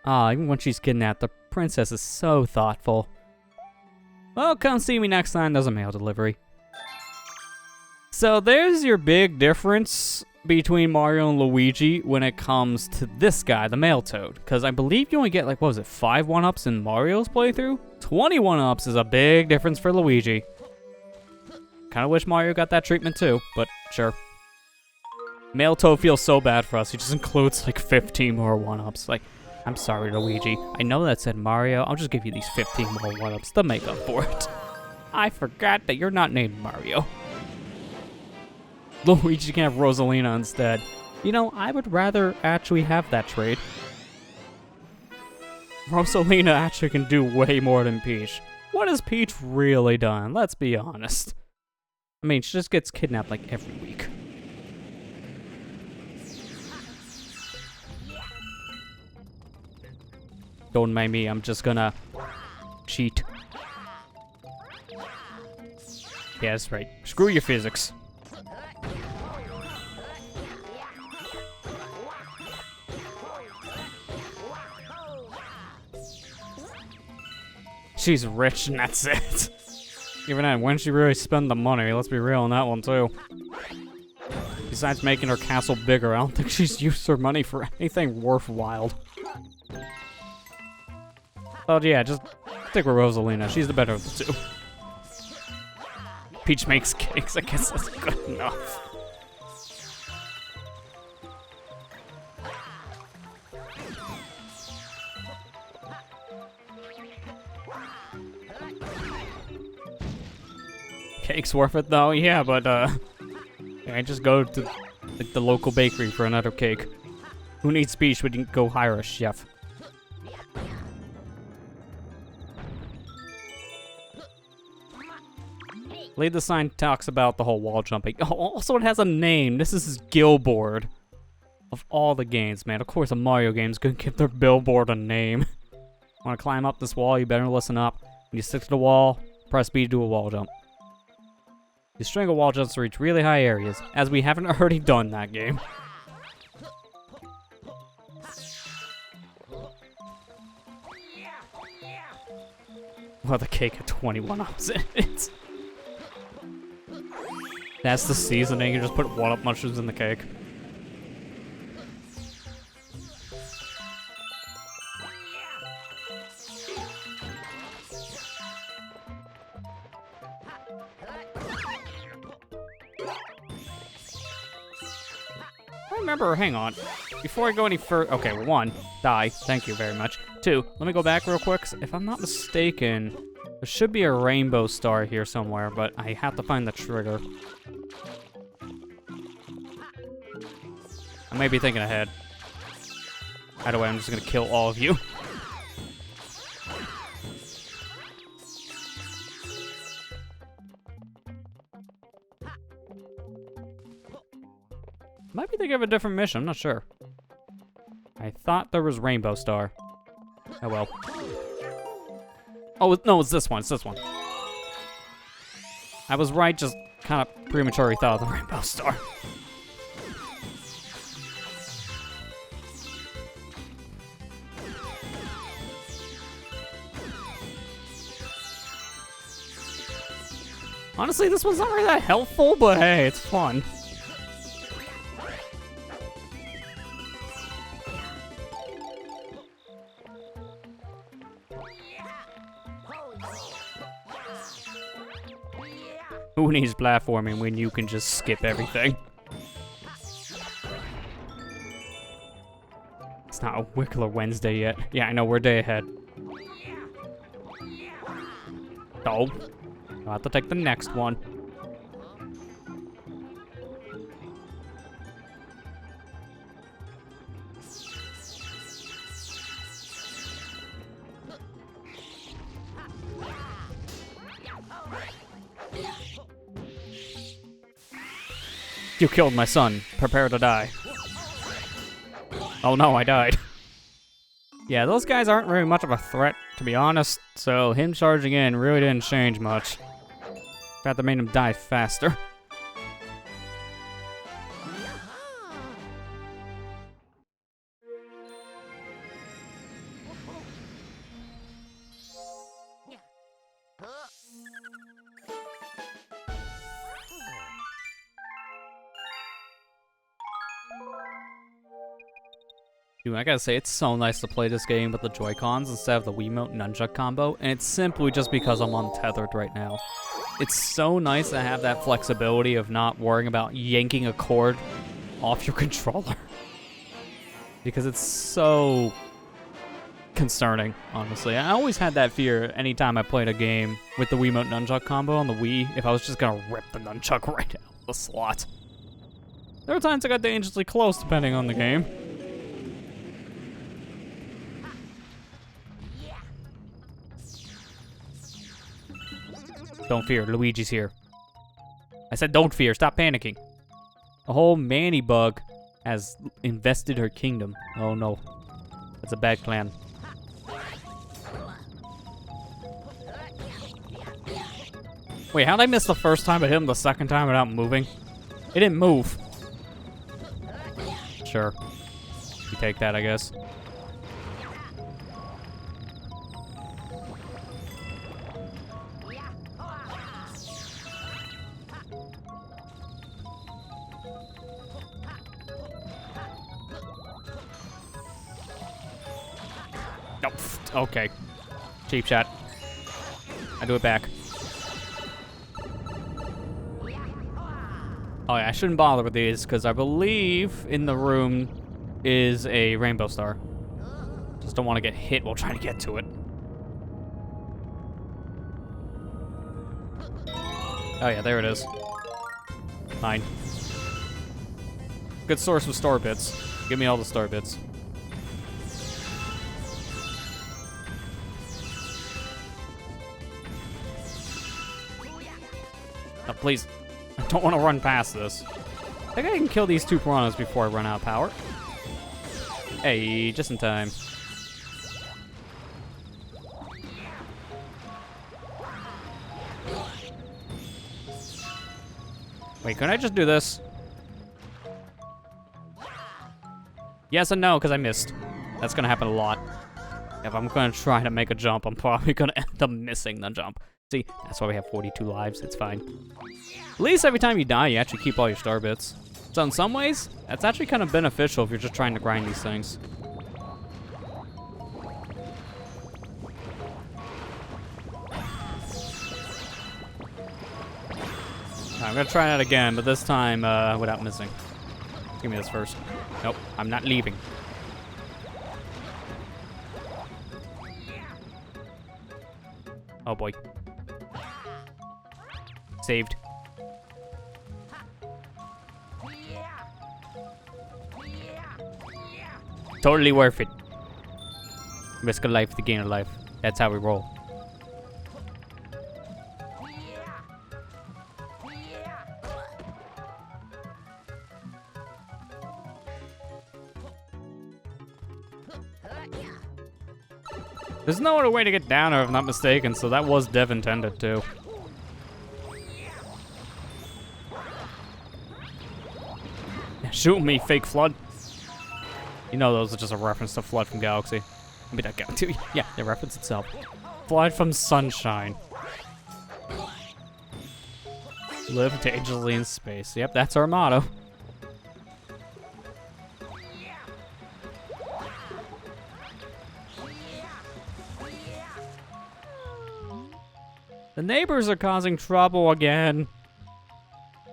Ah, even when she's kidnapped, the princess is so thoughtful. Well, come see me next time there's a mail delivery. So there's your big difference between Mario and Luigi when it comes to this guy, the mail toad. Because I believe you only get, like, what was it, 5 1-ups in Mario's playthrough? 20 1-ups is a big difference for Luigi. Kind of wish Mario got that treatment too, but sure. Mail toad feels so bad for us. He just includes, like, 15 more 1-ups. Like, I'm sorry, Luigi. I know that said Mario. I'll just give you these 15 more 1-ups to make up for it. I forgot that you're not named Mario. Luigi can have Rosalina instead. You know, I would rather actually have that trade. Rosalina actually can do way more than Peach. What has Peach really done? Let's be honest. I mean, she just gets kidnapped like every week. Don't mind me, I'm just gonna cheat. Yeah, that's right. Screw your physics. She's rich and that's it. Even then, when she really spend the money? Let's be real on that one too. Besides making her castle bigger, I don't think she's used her money for anything worthwhile. Oh yeah, just stick with Rosalina. She's the better of the two. Peach makes cakes. I guess that's good enough. Cake's worth it though, yeah, but I just go to like, the local bakery for another cake. Who needs Peach when you can go hire a chef? Later the sign talks about the whole wall jumping. Oh, also it has a name. This is his billboard. Of all the games, man. Of course a Mario game's gonna give their billboard a name. Wanna climb up this wall, you better listen up. When you stick to the wall, press B to do a wall jump. You string of wall jumps to reach really high areas, as we haven't already done that game. Well, the cake had 21 ups in it. That's the seasoning, you just put 1-up mushrooms in the cake. Remember, hang on. Before I go any further, okay, 1, die. Thank you very much. 2, let me go back real quick. If I'm not mistaken, there should be a rainbow star here somewhere, but I have to find the trigger. I may be thinking ahead. Either way, I'm just gonna kill all of you. Might be thinking of a different mission, I'm not sure. I thought there was Rainbow Star. Oh well. Oh, no, it's this one, it's this one. I was right, just kind of prematurely thought of the Rainbow Star. Honestly, this one's not really that helpful, but hey, it's fun. Who needs platforming when you can just skip everything? It's not a Wickler Wednesday yet. Yeah, I know, we're a day ahead. Oh. I'll have to take the next one. You killed my son. Prepare to die. Oh no, I died. Yeah, those guys aren't really much of a threat, to be honest, so him charging in really didn't change much. In fact, that made him die faster. Dude, I gotta say, it's so nice to play this game with the Joy-Cons instead of the Wiimote nunchuck combo, and it's simply just because I'm untethered right now. It's so nice to have that flexibility of not worrying about yanking a cord off your controller. Because it's so concerning, honestly. I always had that fear anytime I played a game with the Wiimote nunchuck combo on the Wii, if I was just gonna rip the nunchuck right out of the slot. There were times I got dangerously close, depending on the game. Don't fear, Luigi's here. I said don't fear, stop panicking. A whole Manny bug has invested her kingdom. Oh no, that's a bad plan. Wait, how'd I miss the first time but hit him the second time without moving? It didn't move. Sure. You take that, I guess. Nope. Okay. Cheap shot. I do it back. Oh yeah, I shouldn't bother with these, because I believe in the room is a rainbow star. Just don't want to get hit while trying to get to it. Oh yeah, there it is. Mine. Good source with star bits. Give me all the star bits. Oh, please. I don't want to run past this. I think I can kill these two piranhas before I run out of power. Hey, just in time. Wait, can I just do this? Yes and no, because I missed. That's going to happen a lot. If I'm going to try to make a jump, I'm probably going to end up missing the jump. See, that's why we have 42 lives. It's fine. At least every time you die, you actually keep all your star bits. So in some ways, that's actually kind of beneficial if you're just trying to grind these things. I'm gonna try that again, but this time without missing. Give me this first. Nope, I'm not leaving. Oh boy. Saved. Totally worth it. Risk a life to gain a life. That's how we roll. There's no other way to get down there if I'm not mistaken, so that was dev intended too. Shoot me, fake flood. You know those are just a reference to Flood from Galaxy. I mean, not Galaxy. Yeah, the reference itself. Flood from Sunshine. Live dangerously in space. Yep, that's our motto. The neighbors are causing trouble again.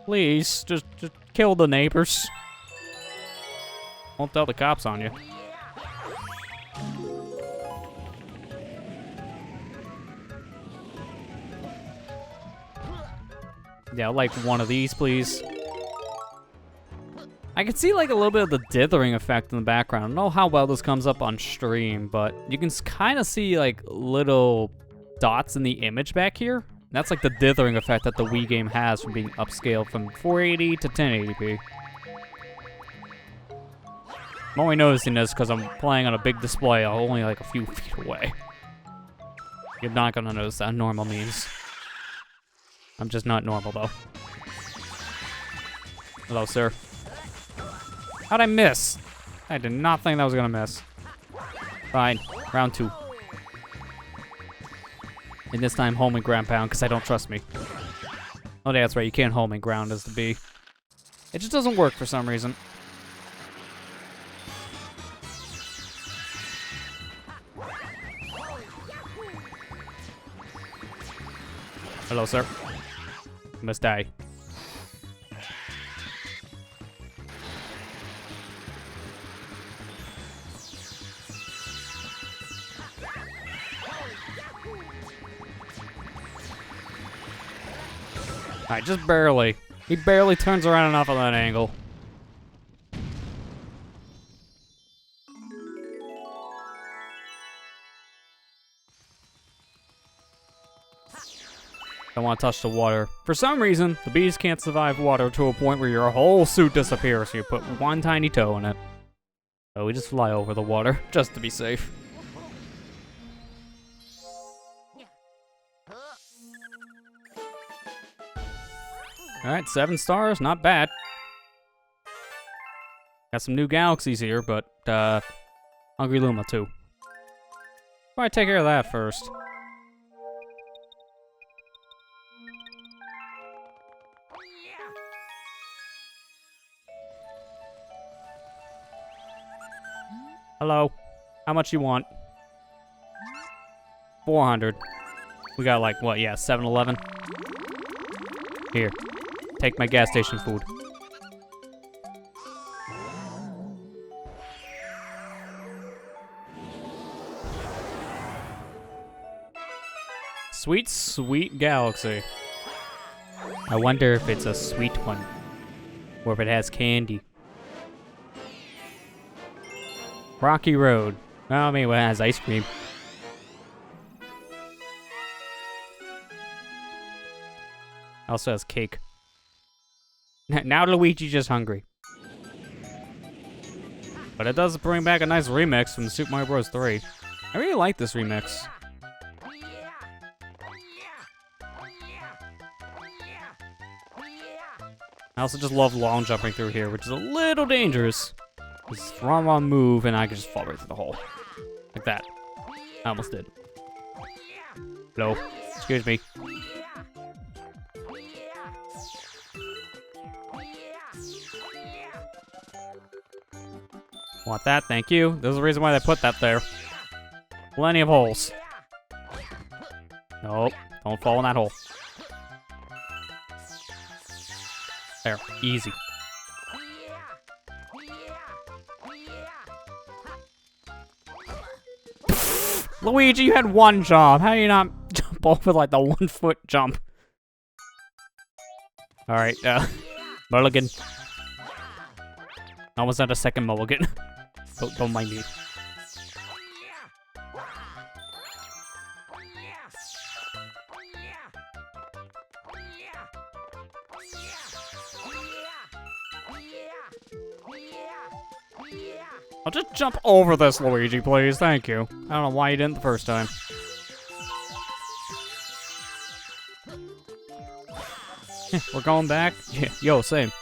Please, just kill the neighbors. Won't tell the cops on you. Yeah, like one of these, please. I can see like a little bit of the dithering effect in the background. I don't know how well this comes up on stream, but you can kind of see like little dots in the image back here. That's like the dithering effect that the Wii game has from being upscaled from 480 to 1080p. I'm only noticing this because I'm playing on a big display only like a few feet away. You're not gonna notice that normal means. I'm just not normal though. Hello, sir. How'd I miss? I did not think that was gonna miss. Fine, round 2. And this time, home and ground pound, because I don't trust me. Oh, yeah, that's right, you can't home and ground as the B. It just doesn't work for some reason. Hello, sir. You must die. Alright, just barely. He barely turns around enough on that angle. Don't want to touch the water. For some reason, the bees can't survive water to a point where your whole suit disappears, so you put one tiny toe in it. So we just fly over the water, just to be safe. Alright, 7 stars, not bad. Got some new galaxies here, but, Hungry Luma too. Probably take care of that first. Hello. How much you want? 400. We got like, what, yeah, 7-Eleven? Here. Take my gas station food. Sweet, sweet galaxy. I wonder if it's a sweet one. Or if it has candy. Rocky Road. Well, I mean, it has ice cream. Also has cake. Now Luigi's just hungry. But it does bring back a nice remix from Super Mario Bros. 3. I really like this remix. I also just love long jumping through here, which is a little dangerous. It's the wrong move, and I can just fall right through the hole. Like that. I almost did. Hello. Excuse me. Want that? Thank you. There's a reason why they put that there. Plenty of holes. Nope. Don't fall in that hole. There. Easy. Luigi, you had one job. How do you not jump over like the 1 foot jump? Alright, mulligan. Almost at a second mulligan. Don't mind me. I'll just jump over this, Luigi, please. Thank you. I don't know why you didn't the first time. We're going back? Yeah, yo, same.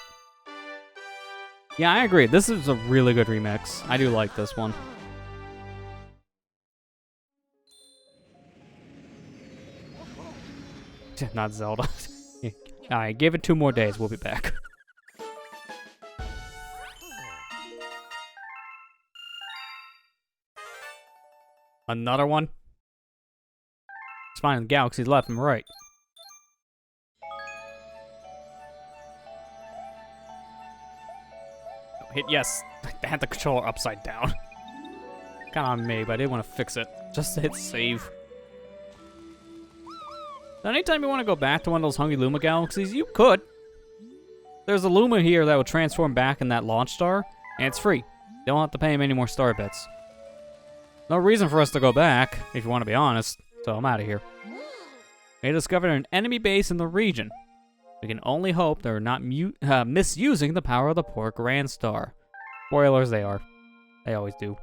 Yeah, I agree. This is a really good remix. I do like this one. Not Zelda. Alright, give it 2 more days. We'll be back. Another one? It's fine. Galaxies left and right. Hit yes. I had the controller upside down. Kinda on me, but I didn't want to fix it. Just to hit save. So anytime you want to go back to one of those Hungry Luma galaxies, you could. There's a Luma here that will transform back in that launch star, and it's free. You don't have to pay him any more star bits. No reason for us to go back, if you want to be honest, so I'm out of here. They discovered an enemy base in the region. We can only hope they're not misusing the power of the poor Grand Star. Spoilers, they are. They always do.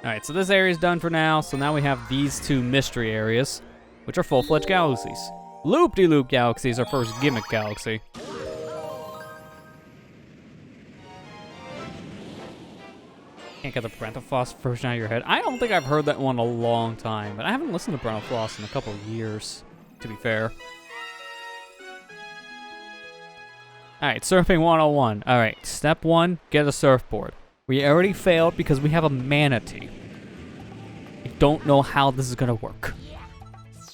Alright, so this area's done for now, so now we have these two mystery areas, which are full-fledged galaxies. Loop-de-loop galaxies are first gimmick galaxy. Can't get the Parental Floss version out of your head. I don't think I've heard that one in a long time, but I haven't listened to Parental Floss in a couple of years, to be fair. Alright, surfing 101. Alright, step 1, get a surfboard. We already failed because we have a manatee. I don't know how this is gonna work.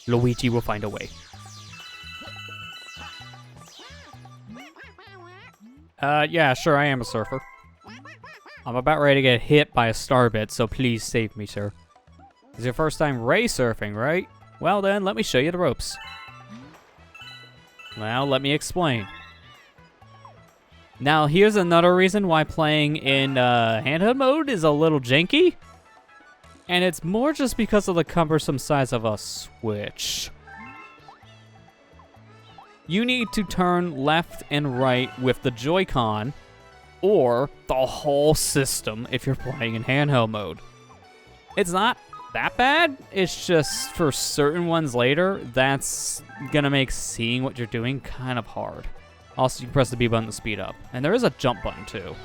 Luigi will find a way. Yeah, sure, I am a surfer. I'm about ready to get hit by a starbit, so please save me, sir. It's your first time ray surfing, right? Well then, let me show you the ropes. Well, let me explain. Now, here's another reason why playing in handheld mode is a little janky. And it's more just because of the cumbersome size of a Switch. You need to turn left and right with the Joy-Con, or the whole system if you're playing in handheld mode. It's not that bad, it's just for certain ones later, that's gonna make seeing what you're doing kind of hard. Also, you can press the B button to speed up. And there is a jump button, too.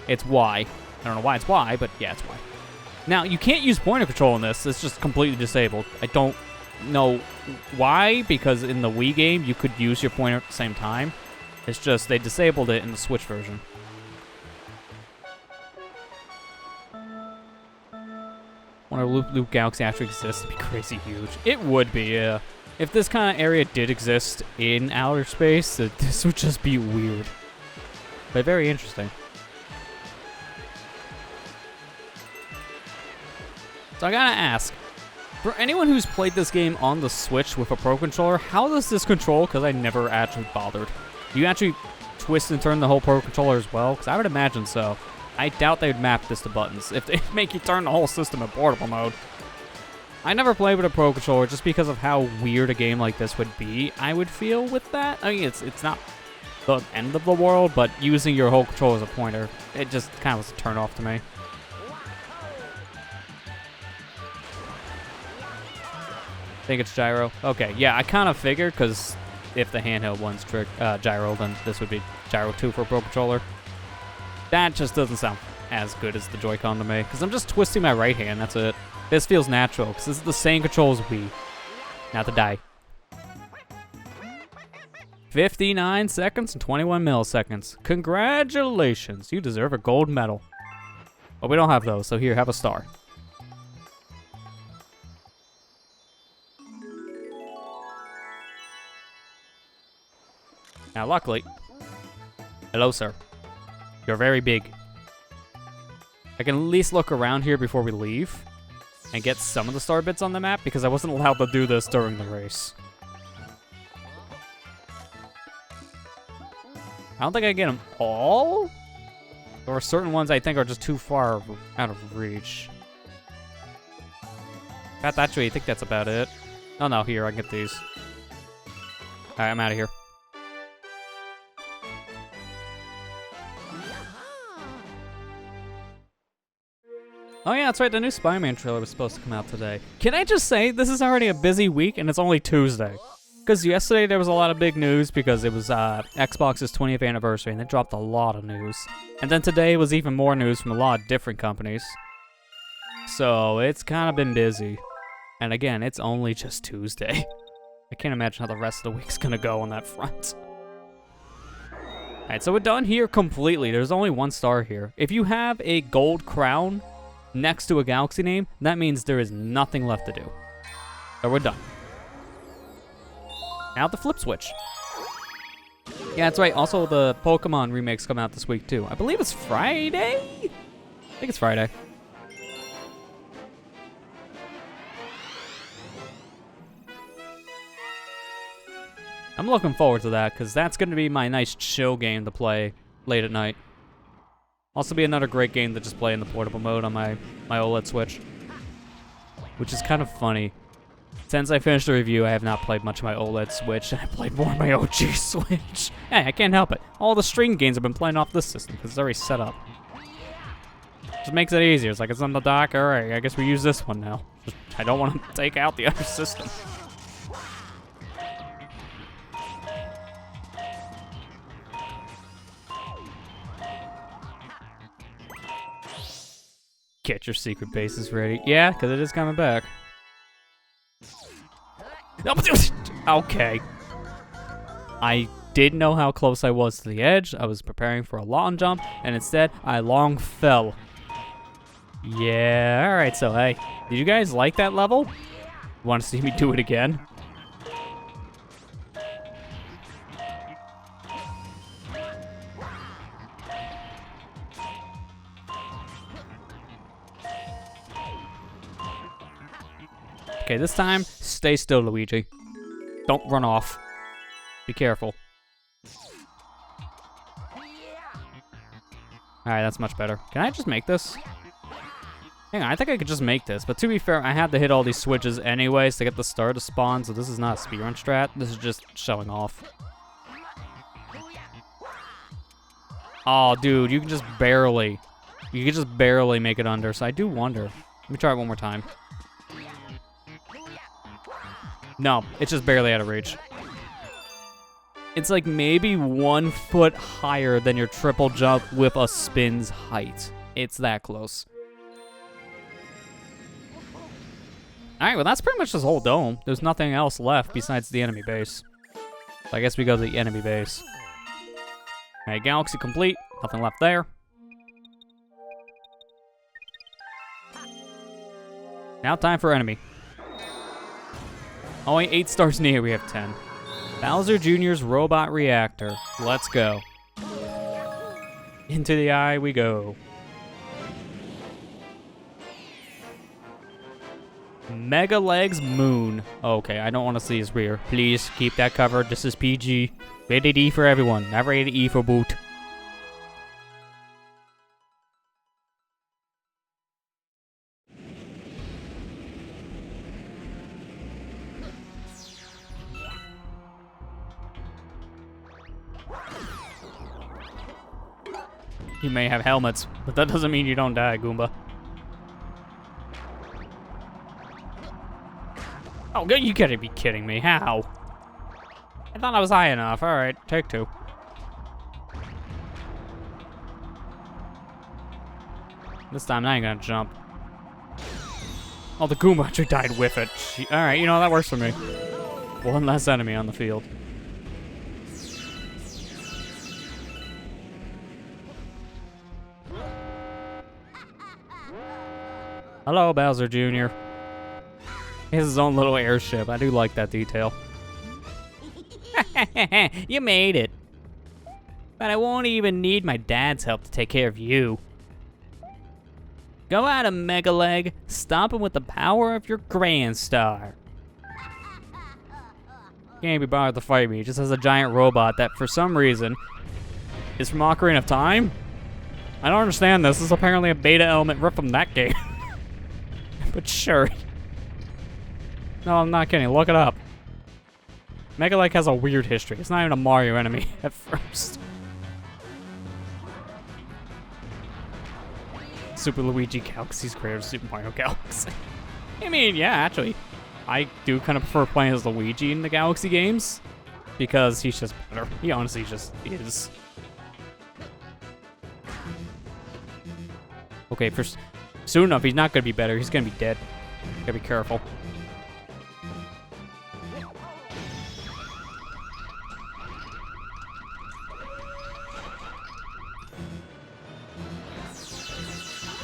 It's Y. I don't know why it's Y, but yeah, it's Y. Now, you can't use pointer control in this. It's just completely disabled. I don't know why, because in the Wii game, you could use your pointer at the same time. It's just they disabled it in the Switch version. Wonder if Loop Loop Galaxy actually exists. It'd be crazy huge. It would be, yeah. If this kind of area did exist in outer space, this would just be weird. But very interesting. So I gotta ask, for anyone who's played this game on the Switch with a Pro Controller, how does this control? Because I never actually bothered. Do you actually twist and turn the whole Pro Controller as well? Because I would imagine so. I doubt they'd map this to buttons if they make you turn the whole system in portable mode. I never played with a Pro Controller just because of how weird a game like this would be, I would feel with that. I mean, it's not the end of the world, but using your whole controller as a pointer, it just kind of was a turn off to me. Think it's gyro? Okay, yeah, I kind of figured, because if the handheld one's gyro, then this would be gyro 2 for a Pro Controller. That just doesn't sound as good as the Joy-Con to me, because I'm just twisting my right hand, that's it. This feels natural, because this is the same control as Wii. Now to die. 59 seconds and 21 milliseconds. Congratulations, you deserve a gold medal. But we don't have those, so here, have a star. Now luckily, hello sir, you're very big. I can at least look around here before we leave and get some of the star bits on the map because I wasn't allowed to do this during the race. I don't think I get them all. There are certain ones I think are just too far out of reach. Actually, I think that's about it. Oh no, here, I can get these. Alright, I'm out of here. Oh yeah, that's right, the new Spider-Man trailer was supposed to come out today. Can I just say, this is already a busy week and it's only Tuesday. Because yesterday there was a lot of big news because it was Xbox's 20th anniversary and they dropped a lot of news. And then today was even more news from a lot of different companies. So it's kind of been busy. And again, it's only just Tuesday. I can't imagine how the rest of the week's gonna go on that front. Alright, so we're done here completely. There's only one star here. If you have a gold crown next to a galaxy name, that means there is nothing left to do. So we're done. Now the flip switch. Yeah, that's right. Also, the Pokemon remakes come out this week, too. I believe it's Friday? I think it's Friday. I'm looking forward to that, because that's going to be my nice chill game to play late at night. Also be another great game to just play in the portable mode on my OLED Switch. which is kind of funny. Since I finished the review, I have not played much of my OLED Switch, and I played more of my OG Switch. Hey, I can't help it. All the stream games have been playing off this system, because it's already set up. Just makes it easier. It's like, it's on the dock, alright, I guess we use this one now. I don't want to take out the other system. Get your secret bases ready. Yeah, because it is coming back. Okay. I didn't know how close I was to the edge. I was preparing for a long jump, and instead, I long fell. Yeah, alright, so hey. Did you guys like that level? Want to see me do it again? Okay, this time, stay still, Luigi. Don't run off. Be careful. Alright, that's much better. Can I just make this? Hang on, I think I could just make this. But to be fair, I had to hit all these switches anyways to get the star to spawn, so this is not a speedrun strat. This is just showing off. Oh, dude, you can just barely. You can just barely make it under, so I do wonder. Let me try it one more time. No, it's just barely out of reach. It's like maybe 1 foot higher than your triple jump with a spin's height. It's that close. Alright, well that's pretty much this whole dome. There's nothing else left besides the enemy base. So I guess we go to the enemy base. Alright, galaxy complete. Nothing left there. Now time for enemy. Only 8 stars near, we have 10. Bowser Jr.'s robot reactor. Let's go. Into the eye we go. Mega Legs Moon. Okay, I don't want to see his rear. Please keep that covered. This is PG. Rated E for everyone. Not rated E for boot. You may have helmets, but that doesn't mean you don't die, Goomba. Oh, you gotta be kidding me. How? I thought I was high enough. Alright, take 2. This time, I ain't gonna jump. Oh, the Goomba actually died with it. Alright, you know, that works for me. One less enemy on the field. Hello, Bowser Jr. He has his own little airship. I do like that detail. You made it. But I won't even need my dad's help to take care of you. Go at him, Mega Leg. Stop him with the power of your Grand Star. Can't be bothered to fight me. He just has a giant robot that, for some reason, is from Ocarina of Time. I don't understand this. This is apparently a beta element ripped from that game. But sure. No, I'm not kidding. Look it up. Mega Leg has a weird history. It's not even a Mario enemy at first. Super Luigi Galaxy's greater than Super Mario Galaxy. I mean, yeah, actually. I do kind of prefer playing as Luigi in the Galaxy games. Because he's just better. He honestly just is. Okay, soon enough, he's not going to be better. He's going to be dead. Gotta be careful.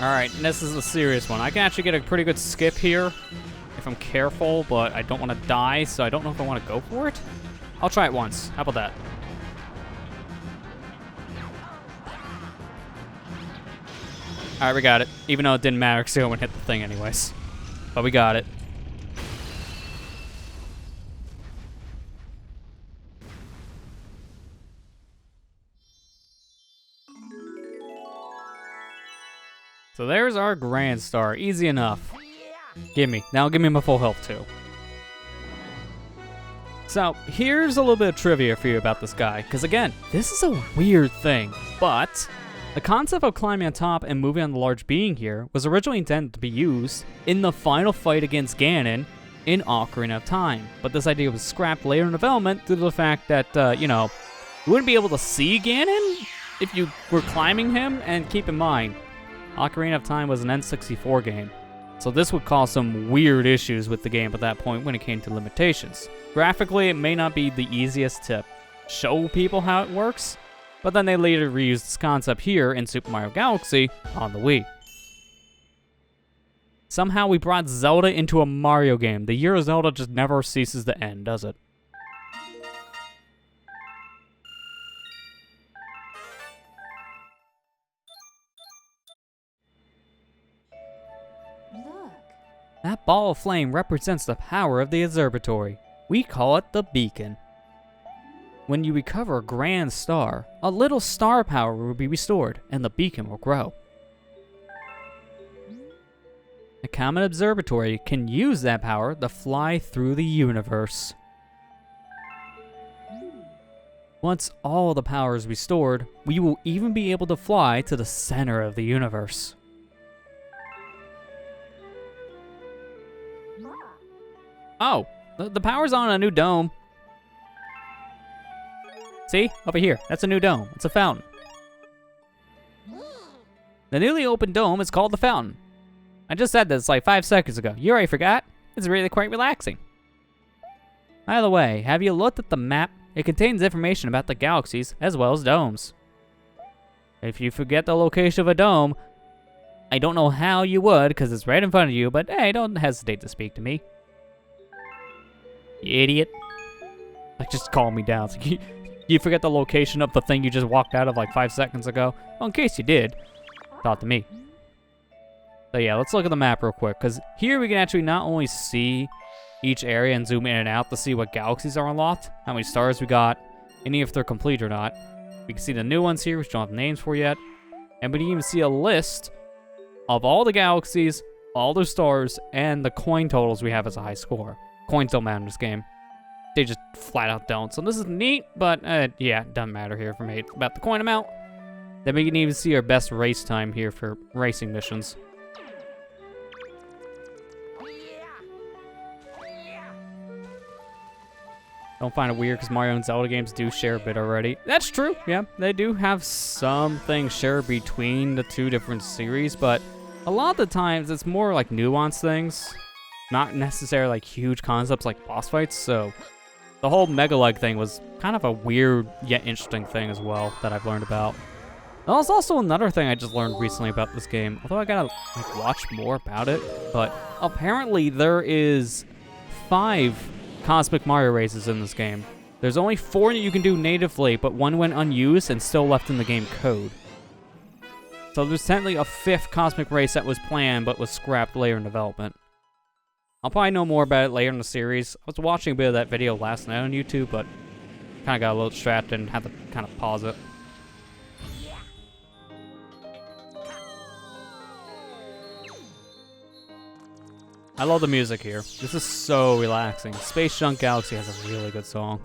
Alright, this is a serious one. I can actually get a pretty good skip here if I'm careful, but I don't want to die, so I don't know if I want to go for it. I'll try it once. How about that? Alright, we got it. Even though it didn't matter, because I wouldn't hit the thing anyways. But we got it. So there's our Grand Star. Easy enough. Gimme. Now give me my full health too. So, here's a little bit of trivia for you about this guy, because again, this is a weird thing, but the concept of climbing on top and moving on the large being here was originally intended to be used in the final fight against Ganon in Ocarina of Time, but this idea was scrapped later in development due to the fact that, you wouldn't be able to see Ganon if you were climbing him, and keep in mind, Ocarina of Time was an N64 game, so this would cause some weird issues with the game at that point when it came to limitations. Graphically, it may not be the easiest to show people how it works, but then they later reused this concept here in Super Mario Galaxy on the Wii. Somehow we brought Zelda into a Mario game. The year of Zelda just never ceases to end, does it? Look. That ball of flame represents the power of the observatory. We call it the beacon. When you recover a grand star, a little star power will be restored, and the beacon will grow. A common observatory can use that power to fly through the universe. Once all the power is restored, we will even be able to fly to the center of the universe. Oh, the power's on a new dome. See? Over here. That's a new dome. It's a fountain. The newly opened dome is called the fountain. I just said this like 5 seconds ago. You already forgot? It's really quite relaxing. By the way, have you looked at the map? It contains information about the galaxies as well as domes. If you forget the location of a dome, I don't know how you would because it's right in front of you, but hey, don't hesitate to speak to me. You idiot. Like, just calm me down. It's like, you forget the location of the thing you just walked out of like 5 seconds ago? Well, in case you did, talk to me. So yeah, let's look at the map real quick, because here we can actually not only see each area and zoom in and out to see what galaxies are unlocked, how many stars we got, any if they're complete or not. We can see the new ones here, which don't have names for yet. And we can even see a list of all the galaxies, all their stars, and the coin totals we have as a high score. Coins don't matter in this game. They just flat out don't. So this is neat, but yeah, it doesn't matter here for me. It's about the coin amount. Then we can even see our best race time here for racing missions. Don't find it weird because Mario and Zelda games do share a bit already. That's true, yeah. They do have some things shared between the two different series, but a lot of the times it's more like nuanced things. Not necessarily like huge concepts like boss fights, so the whole Mega Leg thing was kind of a weird yet interesting thing as well that I've learned about. That was also another thing I just learned recently about this game, although I gotta like watch more about it, but apparently there is 5 Cosmic Mario races in this game. There's only 4 that you can do natively, but 1 went unused and still left in the game code. So there's technically a 5th Cosmic race that was planned but was scrapped later in development. I'll probably know more about it later in the series. I was watching a bit of that video last night on YouTube, but kind of got a little distracted and had to kind of pause it. I love the music here. This is so relaxing. Space Junk Galaxy has a really good song.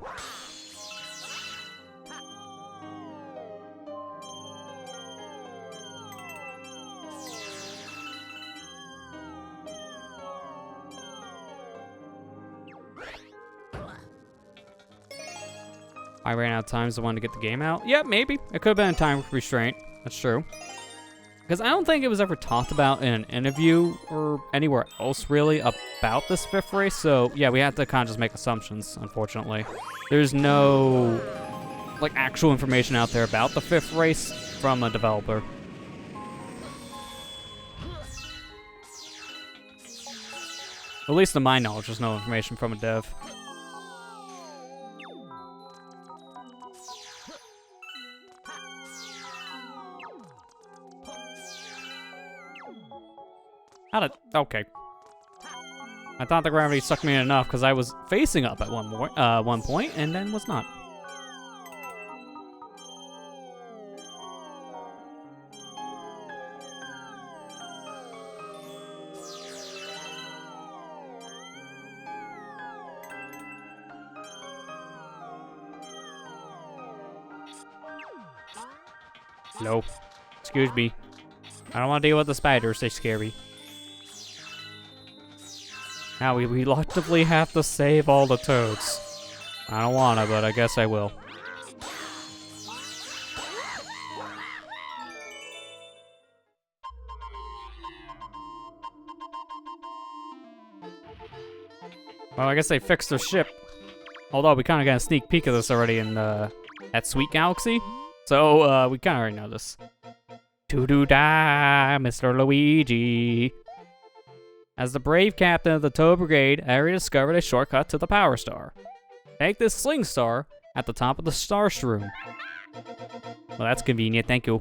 I ran out of time, so I wanted to get the game out. Yeah, maybe. It could have been a time restraint. That's true. Because I don't think it was ever talked about in an interview or anywhere else, really, about this 5th race. So, yeah, we have to kind of just make assumptions, unfortunately. There's no, like, actual information out there about the 5th race from a developer. At least to my knowledge, there's no information from a dev. Okay. I thought the gravity sucked me in enough because I was facing up at one point and then was not. Hello. Excuse me. I don't want to deal with the spiders. They're scary. Now we reluctantly have to save all the toads. I don't wanna, but I guess I will. Well, I guess they fixed their ship. Although we kind of got a sneak peek of this already in at Sweet Galaxy. So, we kind of already know this. To-do-da, Mr. Luigi. As the brave captain of the Toad Brigade, Harry discovered a shortcut to the Power Star. Take this Sling Star at the top of the Star Shroom. Well, that's convenient, thank you.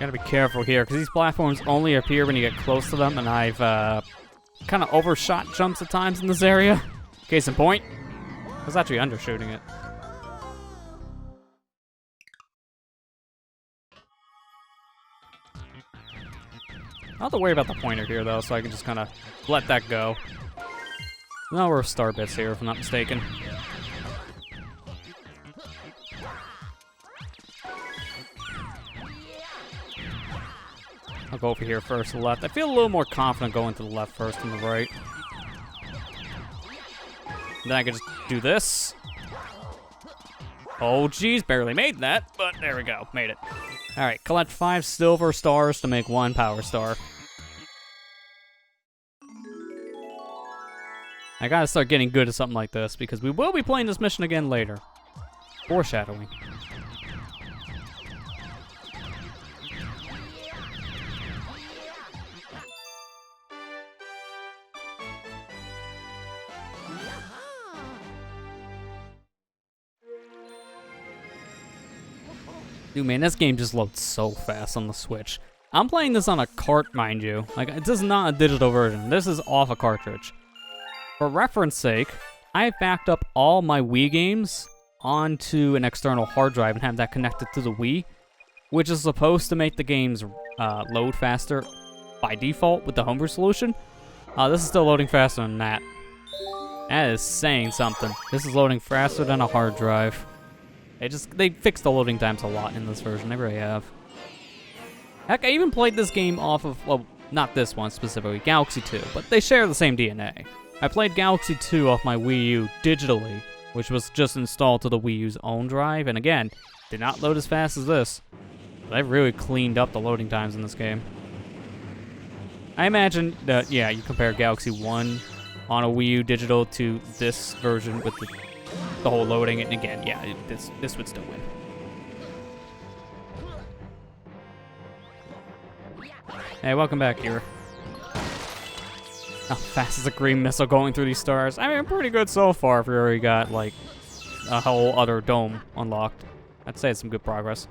Gotta be careful here, because these platforms only appear when you get close to them, and I've kind of overshot jumps at times in this area. Case in point, I was actually undershooting it. I don't have to worry about the pointer here, though, so I can just kind of let that go. No, we're star bits here, if I'm not mistaken. I'll go over here first, left. I feel a little more confident going to the left first than the right. Then I can just do this. Oh, geez, barely made that, but there we go, made it. All right, collect 5 silver stars to make 1 power star. I gotta start getting good at something like this, because we will be playing this mission again later. Foreshadowing. Dude, man, this game just loads so fast on the Switch. I'm playing this on a cart, mind you. Like, this is not a digital version. This is off a cartridge. For reference sake, I have backed up all my Wii games onto an external hard drive and have that connected to the Wii, which is supposed to make the games load faster by default with the homebrew solution. This is still loading faster than that. That is saying something. This is loading faster than a hard drive. They fixed the loading times a lot in this version, they really have. Heck, I even played this game off of, well, not this one specifically, Galaxy 2, but they share the same DNA. I played Galaxy 2 off my Wii U digitally, which was just installed to the Wii U's own drive, and again, did not load as fast as this. But I've really cleaned up the loading times in this game. I imagine that, yeah, you compare Galaxy 1 on a Wii U digital to this version with the whole loading, and again, yeah, this would still win. Hey, welcome back here. How fast is a green missile going through these stars? I mean, pretty good so far if you already got, like, a whole other dome unlocked. I'd say it's some good progress.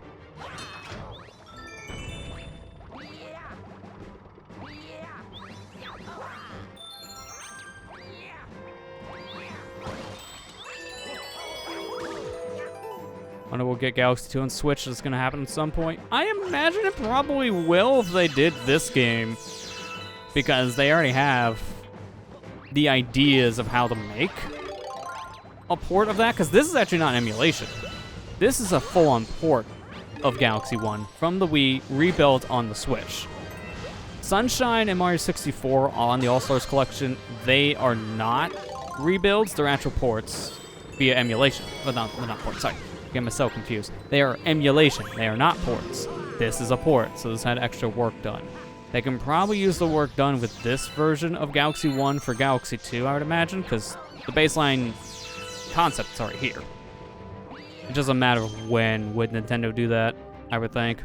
I know we'll get Galaxy 2 on Switch. It's going to happen at some point. I imagine it probably will if they did this game, because they already have the ideas of how to make a port of that, because this is actually not an emulation. This is a full-on port of Galaxy 1 from the Wii, rebuilt on the Switch. Sunshine and Mario 64 on the All-Stars collection, they are not rebuilds, they're actual ports via emulation. Well, not ports, sorry. Get myself confused. They are emulation. They are not ports. This is a port, so this had extra work done. They can probably use the work done with this version of Galaxy 1 for Galaxy 2, I would imagine, because the baseline concept's already here. It's just a matter of when would Nintendo do that, I would think.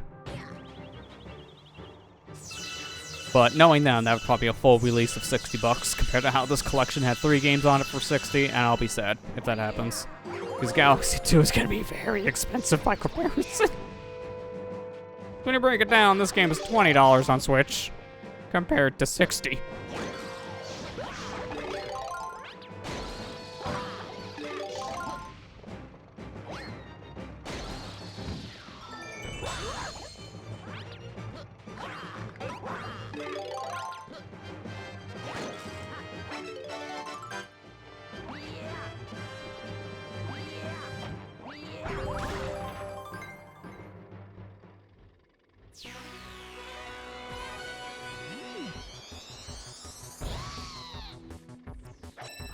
But knowing them, that would probably be a full release of $60 compared to how this collection had 3 games on it for $60, and I'll be sad if that happens. Because Galaxy 2 is going to be very expensive by comparison. When you break it down, this game is $20 on Switch compared to $60.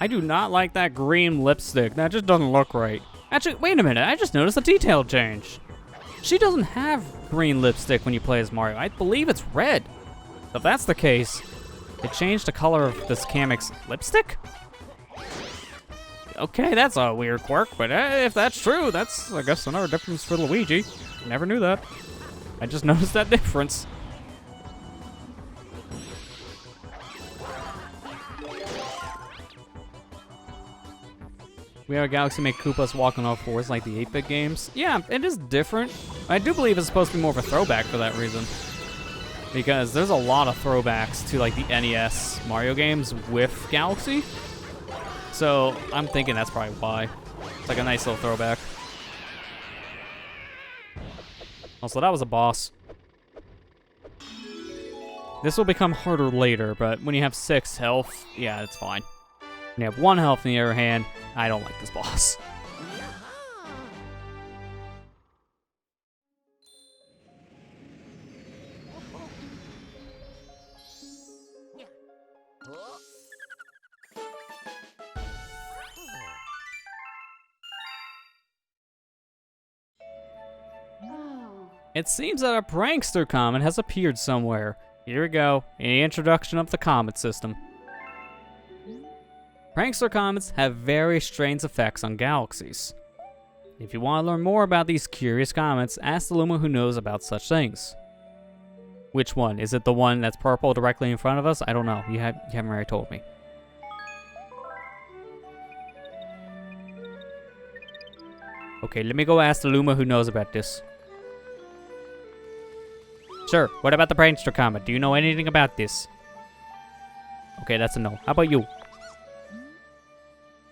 I do not like that green lipstick. That just doesn't look right. Actually, wait a minute. I just noticed a detail change. She doesn't have green lipstick when you play as Mario. I believe it's red. If that's the case, it changed the color of this Kamek's lipstick? Okay, that's a weird quirk, but if that's true, that's, I guess, another difference for Luigi. Never knew that. I just noticed that difference. We have a galaxy make Koopas walk on all fours like the 8-bit games. Yeah, it is different. I do believe it's supposed to be more of a throwback for that reason. Because there's a lot of throwbacks to like the NES Mario games with Galaxy. So I'm thinking that's probably why. It's like a nice little throwback. Also, that was a boss. This will become harder later, but when you have 6 health, yeah, it's fine. When you have 1 health on the other hand, I don't like this boss. It seems that a prankster comet has appeared somewhere. Here we go, the introduction of the comet system. Prankster comets have very strange effects on galaxies. If you want to learn more about these curious comets, ask the Luma who knows about such things. Which one? Is it the one that's purple directly in front of us? I don't know. You haven't already told me. Okay, let me go ask the Luma who knows about this. Sure, what about the prankster comet? Do you know anything about this? Okay, that's a no. How about you?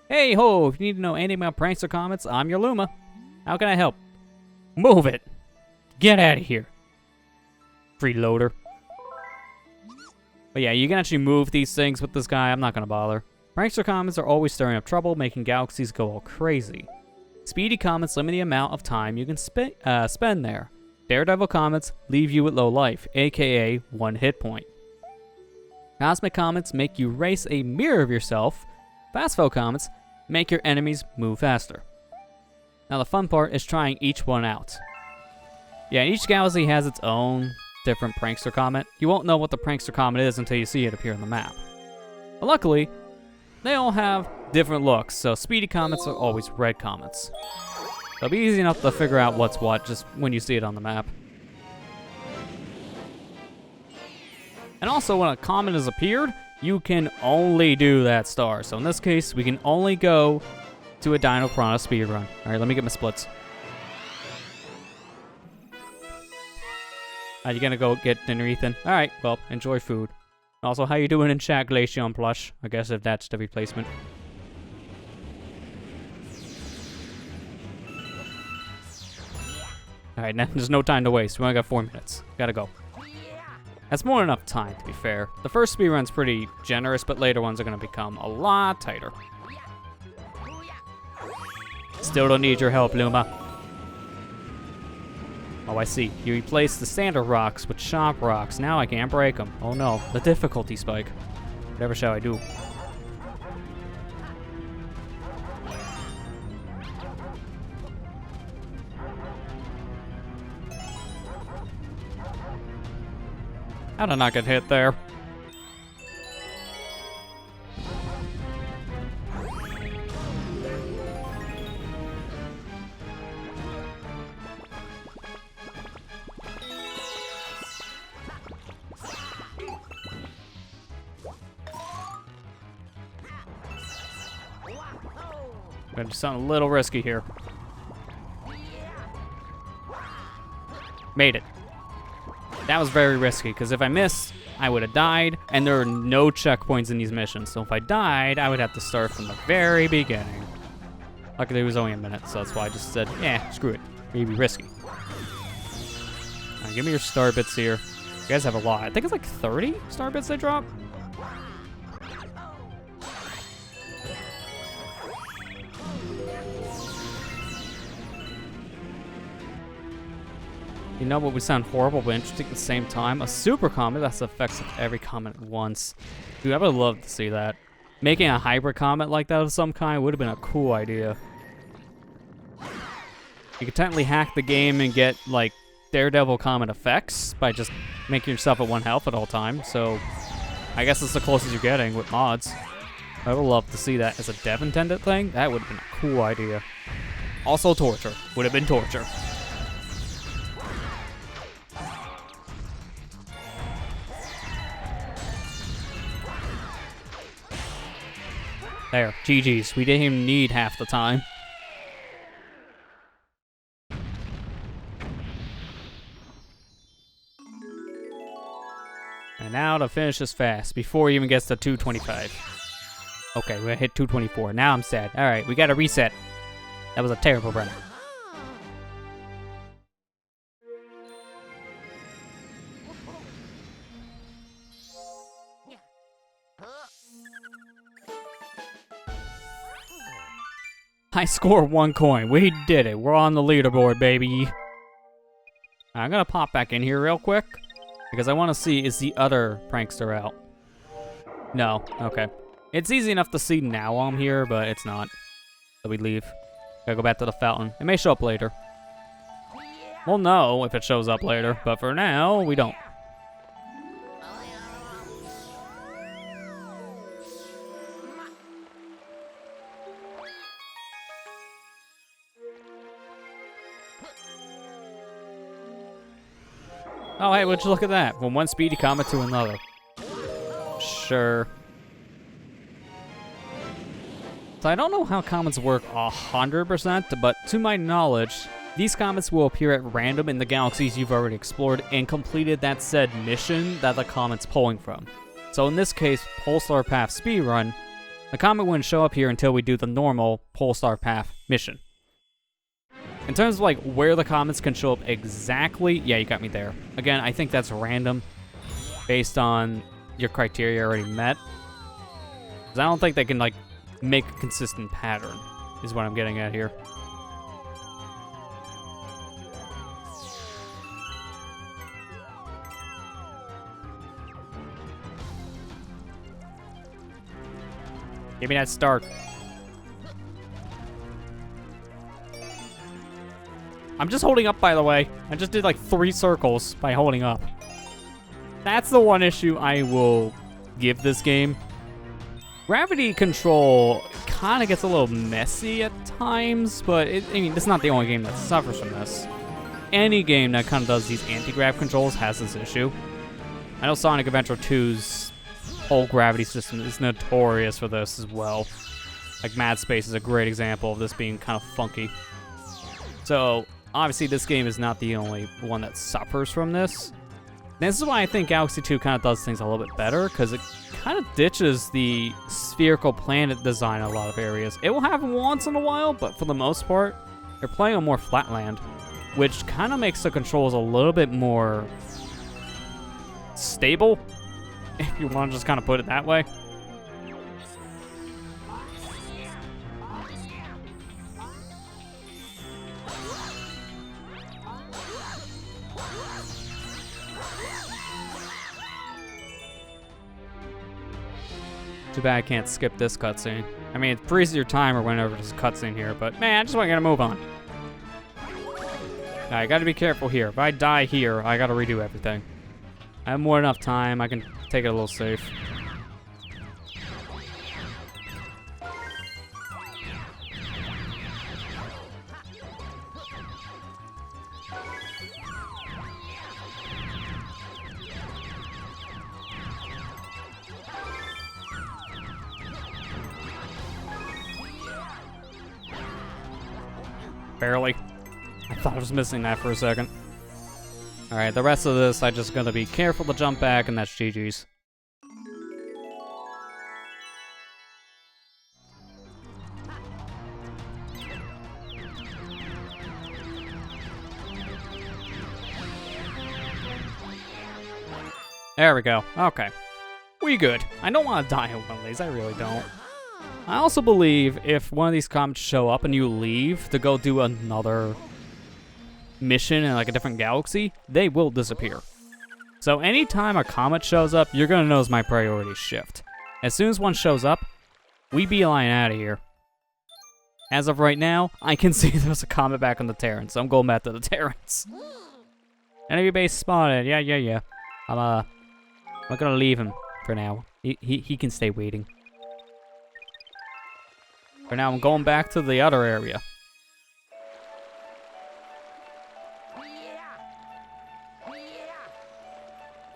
Hey ho, if you need to know anything about prankster comets, I'm your Luma. How can I help? Move it! Get out of here. Freeloader. But yeah, you can actually move these things with this guy. I'm not gonna bother. Prankster comets are always stirring up trouble, making galaxies go all crazy. Speedy comets limit the amount of time you can spend there. Daredevil comets leave you with low life, aka 1 hit point. Cosmic comets make you race a mirror of yourself. Fast flow comets make your enemies move faster. Now the fun part is trying each one out. Yeah, each galaxy has its own different prankster comet. You won't know what the prankster comet is until you see it appear on the map. But luckily, they all have different looks, so speedy comets are always red comets. It'll be easy enough to figure out what's what just when you see it on the map. And also, when a comet has appeared, you can only do that star. So in this case, we can only go to a Dino Piranha speedrun. Alright, let me get my splits. You gonna go get dinner, Ethan? Alright, well, enjoy food. Also, how you doing in chat, Glaceon Plush? I guess if that's the replacement. Alright, now there's no time to waste. We only got 4 minutes. Gotta go. That's more than enough time, to be fair. The first speedrun's pretty generous, but later ones are gonna become a lot tighter. Still don't need your help, Luma. Oh, I see. You replaced the standard rocks with shock rocks. Now I can't break them. Oh no, the difficulty spike. Whatever shall I do? How did I not get hit there? Gonna do something a little risky here. Made it. That was very risky, because if I missed, I would have died, and there are no checkpoints in these missions. So if I died, I would have to start from the very beginning. Luckily, it was only a minute, so that's why I just said, yeah, screw it. Maybe risky. Alright, give me your star bits here. You guys have a lot. I think it's like 30 star bits they drop. You know what would sound horrible but interesting at the same time? A super comet that's the effects of every comet at once. Dude, I would love to see that. Making a hybrid comet like that of some kind would have been a cool idea. You could technically hack the game and get, like, Daredevil comet effects by just making yourself at 1 health at all times, so I guess it's the closest you're getting with mods. I would love to see that as a dev intended thing. That would have been a cool idea. Also torture. Would have been torture. There, GG's. We didn't even need half the time. And now to finish this fast, before he even gets to 225. Okay, we're gonna hit 224. Now I'm sad. Alright, we gotta reset. That was a terrible run. I score 1 coin. We did it. We're on the leaderboard, baby. I'm gonna pop back in here real quick because I want to see, is the other prankster out? No. Okay. It's easy enough to see now while I'm here, but it's not. So we leave. Gotta go back to the fountain. It may show up later. We'll know if it shows up later, but for now, we don't. Oh, hey, would you look at that? From one speedy comet to another. Sure. So I don't know how comets work 100%, but to my knowledge, these comets will appear at random in the galaxies you've already explored and completed that said mission that the comet's pulling from. So in this case, Polestar Path speedrun, the comet wouldn't show up here until we do the normal Polestar Path mission. In terms of like where the comets can show up exactly, yeah, you got me there. Again, I think that's random based on your criteria already met. Because I don't think they can like make a consistent pattern, is what I'm getting at here. Give me that start. I'm just holding up, by the way. I just did like 3 circles by holding up. That's the one issue I will give this game. Gravity control kind of gets a little messy at times, but I mean, it's not the only game that suffers from this. Any game that kind of does these anti-grav controls has this issue. I know Sonic Adventure 2's whole gravity system is notorious for this as well. Like Mad Space is a great example of this being kind of funky. So obviously this game is not the only one that suffers from this. This is why I think Galaxy 2 kind of does things a little bit better, because it kind of ditches the spherical planet design in a lot of areas. It will happen once in a while, but for the most part, you're playing on more flat land, which kind of makes the controls a little bit more stable, if you want to just kind of put it that way. Too bad I can't skip this cutscene. I mean, it freezes your timer whenever there's a cutscene here, but man, I just want to move on. I gotta be careful here. If I die here, I gotta redo everything. I have more than enough time. I can take it a little safe. Barely. I thought I was missing that for a second. Alright, the rest of this, I just gotta be careful to jump back, and that's GG's. There we go. Okay. We good. I don't want to die in one of these. I really don't. I also believe if one of these comets show up and you leave to go do another mission in like a different galaxy, they will disappear. So anytime a comet shows up, you're gonna notice my priorities shift. As soon as one shows up, we beeline out of here. As of right now, I can see there's a comet back on the Terrace, so I'm going back to the Terrace. Enemy base spotted. Yeah. I'm not gonna leave him for now. He can stay waiting. For now, I'm going back to the other area.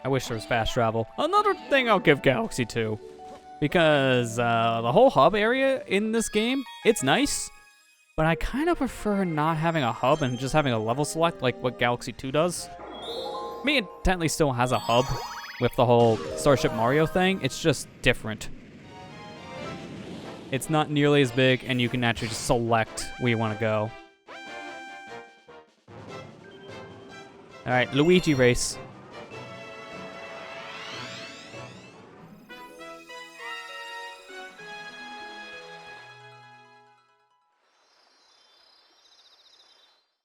I wish there was fast travel. Another thing I'll give Galaxy 2. Because the whole hub area in this game, it's nice. But I kind of prefer not having a hub and just having a level select like what Galaxy 2 does. I mean, it technically still has a hub with the whole Starship Mario thing. It's just different. It's not nearly as big, and you can actually just select where you want to go. Alright, Luigi race.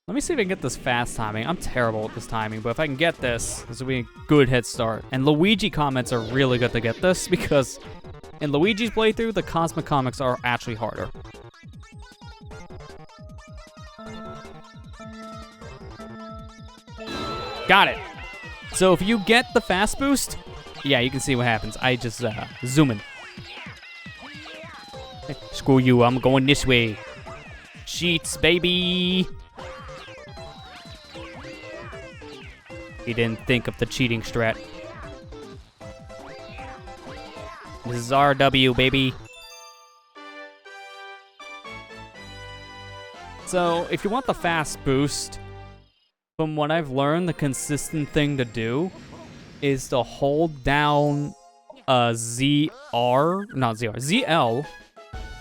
Let me see if I can get this fast timing. I'm terrible at this timing, but if I can get this, this will be a good head start. And Luigi comments are really good to get this, because in Luigi's playthrough, the Cosmic Comics are actually harder. Got it. So if you get the fast boost, yeah, you can see what happens. I just zoom in. Screw you, I'm going this way. Cheats, baby. He didn't think of the cheating strat. This is RW, baby. So, if you want the fast boost, from what I've learned, the consistent thing to do is to hold down ZL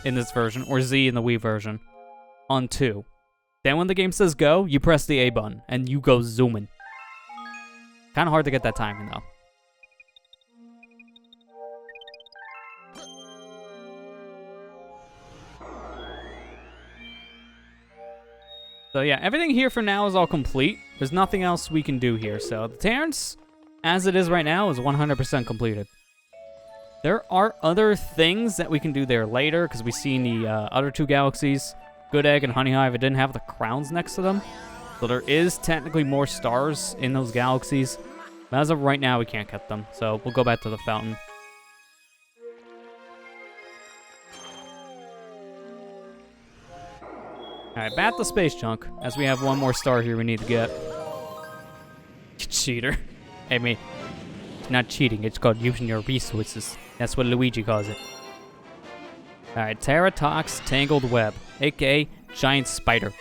in this version, or Z in the Wii version, on 2. Then when the game says go, you press the A button, and you go zooming. Kind of hard to get that timing, though. So yeah, everything here for now is all complete. There's nothing else we can do here. So the Terrace, as it is right now, is 100% completed. There are other things that we can do there later, because we've seen the other two galaxies, Good Egg and Honey Hive. It didn't have the crowns next to them. So there is technically more stars in those galaxies. But as of right now, we can't get them. So we'll go back to the fountain. Alright, back to Space Junk, as we have one more star here we need to get. Cheater. I mean, it's not cheating, it's called using your resources. That's what Luigi calls it. Alright, Terratox Tangled Web, aka Giant Spider.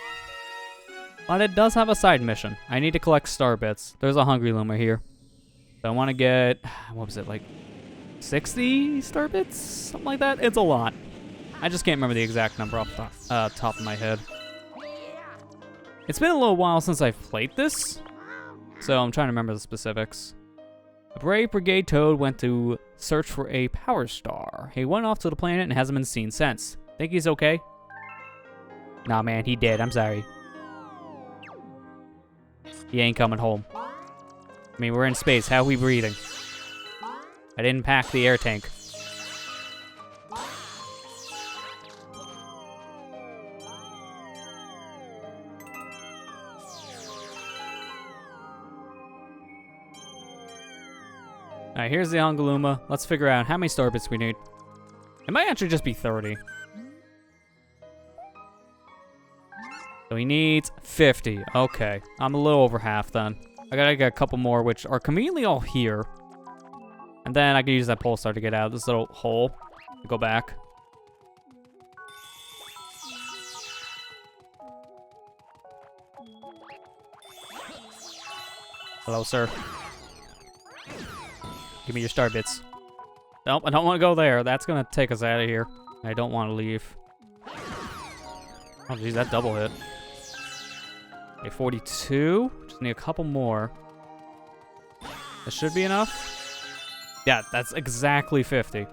But it does have a side mission. I need to collect star bits. There's a Hungry Luma here. So I want to get, what was it, like 60 star bits? Something like that? It's a lot. I just can't remember the exact number off the top of my head. It's been a little while since I've played this, so I'm trying to remember the specifics. A brave Brigade Toad went to search for a power star. He went off to the planet and hasn't been seen since. Think he's okay? Nah, man, he dead. I'm sorry. He ain't coming home. I mean, we're in space. How are we breathing? I didn't pack the air tank. Alright, here's the Angaluma. Let's figure out how many star bits we need. It might actually just be 30. So he needs 50. Okay, I'm a little over half then. I gotta get a couple more, which are conveniently all here. And then I can use that pulsar to get out of this little hole. Go back. Hello, sir. Give me your star bits. Nope, I don't want to go there. That's gonna take us out of here. I don't want to leave. Oh, geez, that double hit. Okay, 42. Just need a couple more. That should be enough. Yeah, that's exactly 50.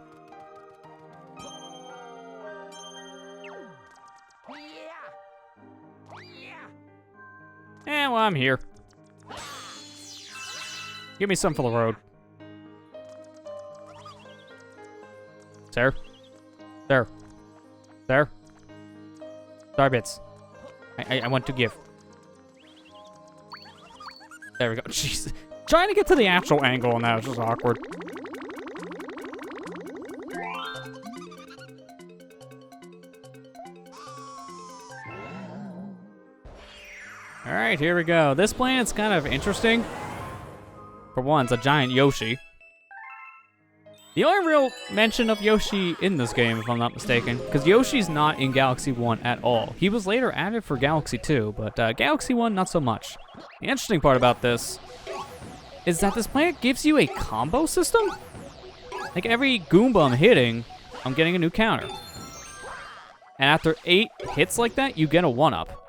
well, I'm here. Give me some for the road. Sir? Sir? Sir? Sorry, bits. I want to give. There we go. Jeez. Trying to get to the actual angle on that was just awkward. Alright, here we go. This planet's kind of interesting. For one, it's a giant Yoshi. The only real mention of Yoshi in this game, if I'm not mistaken, because Yoshi's not in Galaxy 1 at all. He was later added for Galaxy 2, but Galaxy 1, not so much. The interesting part about this is that this planet gives you a combo system? Like every Goomba I'm hitting, I'm getting a new counter. And after 8 hits like that, you get a 1-up.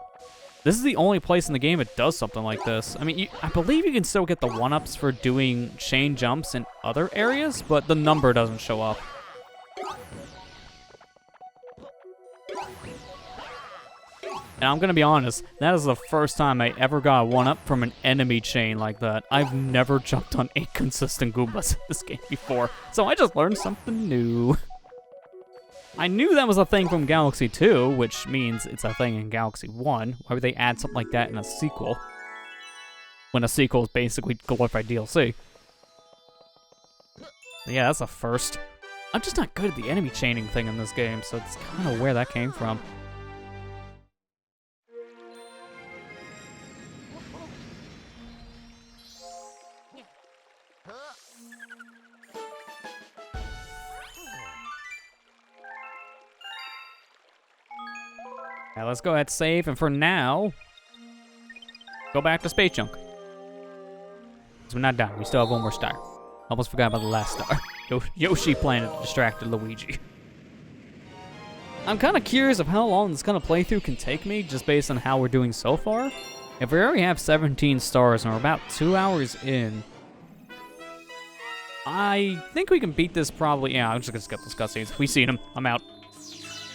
This is the only place in the game it does something like this. I mean, I believe you can still get the 1-ups for doing chain jumps in other areas, but the number doesn't show up. And I'm gonna be honest, that is the first time I ever got a 1-up from an enemy chain like that. I've never jumped on 8 consistent Goombas in this game before, so I just learned something new. I knew that was a thing from Galaxy 2, which means it's a thing in Galaxy 1. Why would they add something like that in a sequel? When a sequel is basically glorified DLC. But yeah, that's a first. I'm just not good at the enemy chaining thing in this game, so it's kind of where that came from. Let's go ahead and save, and for now, go back to Space Junk. Because we're not done. We still have one more star. Almost forgot about the last star. Yoshi Planet distracted Luigi. I'm kind of curious of how long this kind of playthrough can take me, just based on how we're doing so far. If we already have 17 stars and we're about 2 hours in, I think we can beat this probably. Yeah, I'm just gonna skip those cutscenes. We've seen them. I'm out.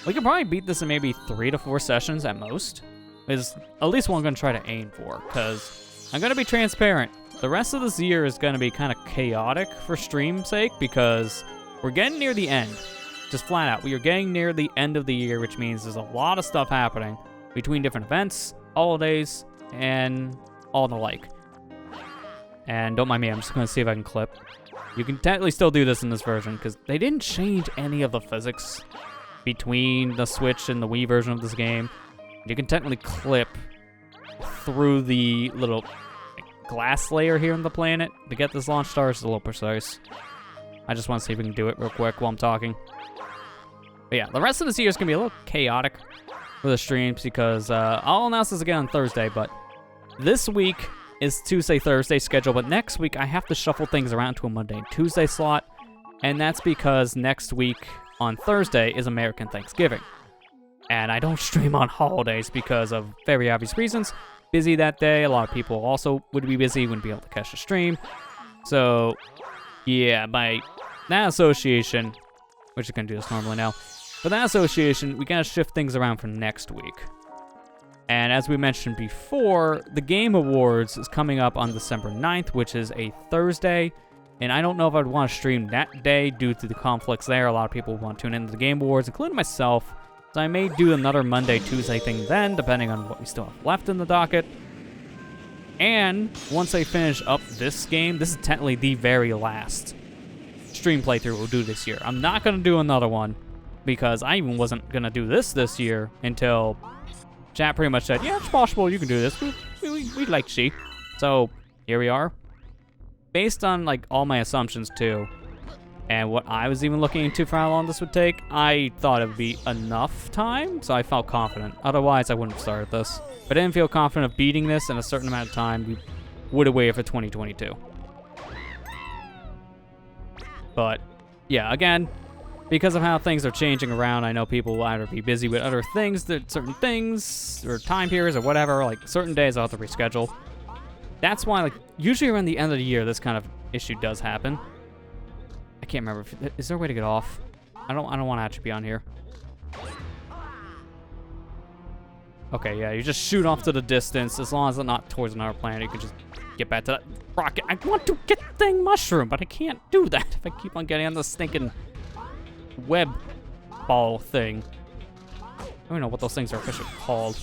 We could probably beat this in maybe 3 to 4 sessions at most. Is at least what I'm going to try to aim for, because I'm going to be transparent. The rest of this year is going to be kind of chaotic for stream's sake, because we're getting near the end. Just flat out, we are getting near the end of the year, which means there's a lot of stuff happening between different events, holidays, and all the like. And don't mind me, I'm just going to see if I can clip. You can technically still do this in this version, because they didn't change any of the physics between the Switch and the Wii version of this game. You can technically clip through the little glass layer here on the planet to get this launch star. It's a little precise. I just want to see if we can do it real quick while I'm talking. But yeah, the rest of this year is going to be a little chaotic for the streams because I'll announce this again on Thursday, but this week is Tuesday, Thursday schedule, but next week I have to shuffle things around to a Monday and Tuesday slot, and that's because next week on Thursday is American Thanksgiving. And I don't stream on holidays because of very obvious reasons. Busy that day. A lot of people also would be busy, wouldn't be able to catch the stream. So, yeah, by that association, we're just going to do this normally now. But that association, we got to shift things around for next week. And as we mentioned before, the Game Awards is coming up on December 9th, which is a Thursday. And I don't know if I'd want to stream that day due to the conflicts there. A lot of people want to tune into the Game Awards, including myself. So I may do another Monday, Tuesday thing then, depending on what we still have left in the docket. And once I finish up this game, this is technically the very last stream playthrough we'll do this year. I'm not going to do another one because I even wasn't going to do this year until chat pretty much said, yeah, it's possible you can do this. We'd like to see. So here we are. Based on like all my assumptions too, and what I was even looking into for how long this would take, I thought it would be enough time, so I felt confident. Otherwise, I wouldn't have started this. If I didn't feel confident of beating this in a certain amount of time, we would have waited for 2022. But, yeah, again, because of how things are changing around, I know people will either be busy with other things, certain things, or time periods, or whatever. Like, certain days I'll have to reschedule. That's why, like, usually around the end of the year, this kind of issue does happen. I can't remember. Is there a way to get off? I don't want to actually be on here. Okay, yeah, you just shoot off to the distance. As long as it's not towards another planet, you can just get back to that rocket. I want to get the thing mushroom, but I can't do that if I keep on getting on the stinking web ball thing. I don't know what those things are officially called.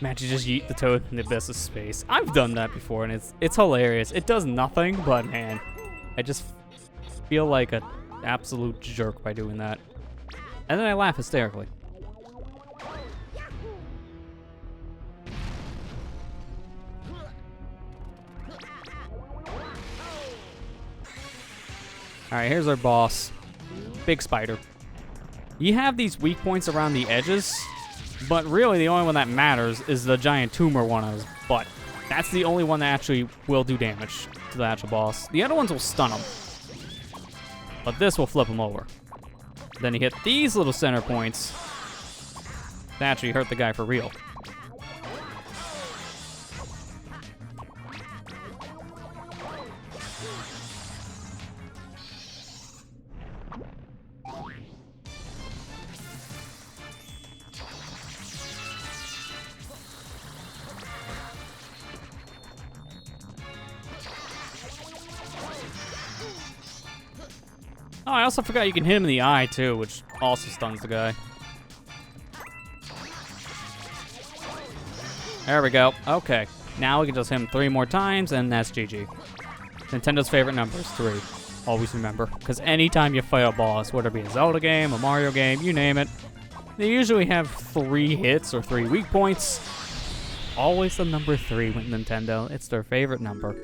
Imagine just yeet the toad in the abyss of space. I've done that before, and it's hilarious. It does nothing, but man, I just feel like an absolute jerk by doing that. And then I laugh hysterically. Alright, here's our boss. Big spider. You have these weak points around the edges, but really the only one that matters is the giant tumor one on his butt. That's the only one that actually will do damage to the actual boss. The other ones will stun him, but this will flip him over. Then you hit these little center points to actually hurt the guy for real. Oh, I also forgot you can hit him in the eye, too, which also stuns the guy. There we go. Okay. Now we can just hit him 3 more times, and that's GG. Nintendo's favorite number is 3. Always remember. Because anytime you fight a boss, whether it be a Zelda game, a Mario game, you name it, they usually have 3 hits or 3 weak points. Always the number 3 with Nintendo. It's their favorite number.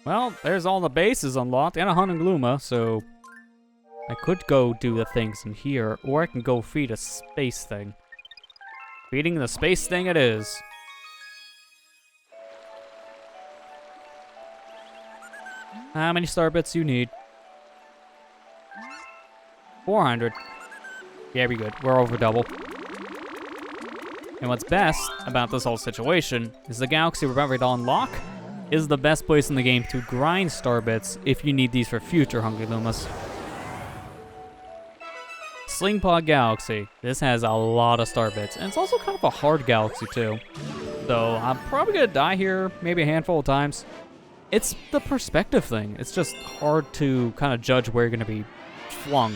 Well, there's all the bases unlocked and a Hunting Luma, so I could go do the things in here, or I can go feed a space thing. Feeding the space thing it is. How many star bits you need? 400. Yeah, we good. We're over double. And what's best about this whole situation is the galaxy we're about to unlock is the best place in the game to grind star bits if you need these for future Hungry Lumas. Slingpod Galaxy. This has a lot of star bits, and it's also kind of a hard galaxy too. So I'm probably gonna die here maybe a handful of times. It's the perspective thing. It's just hard to kind of judge where you're gonna be flung.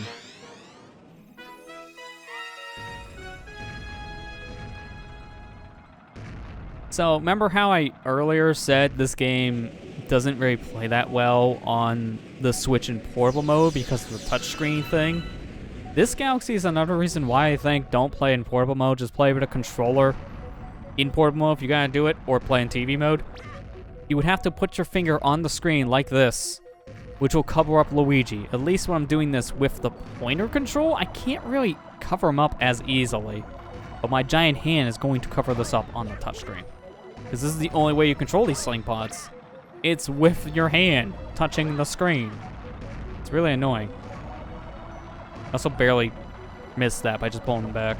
So, remember how I earlier said this game doesn't really play that well on the Switch in portable mode because of the touchscreen thing? This Galaxy is another reason why I think don't play in portable mode, just play with a controller in portable mode if you gotta do it, or play in TV mode. You would have to put your finger on the screen like this, which will cover up Luigi. At least when I'm doing this with the pointer control, I can't really cover him up as easily. But my giant hand is going to cover this up on the touchscreen. Because this is the only way you control these sling pods. It's with your hand touching the screen. It's really annoying. I also barely missed that by just pulling them back.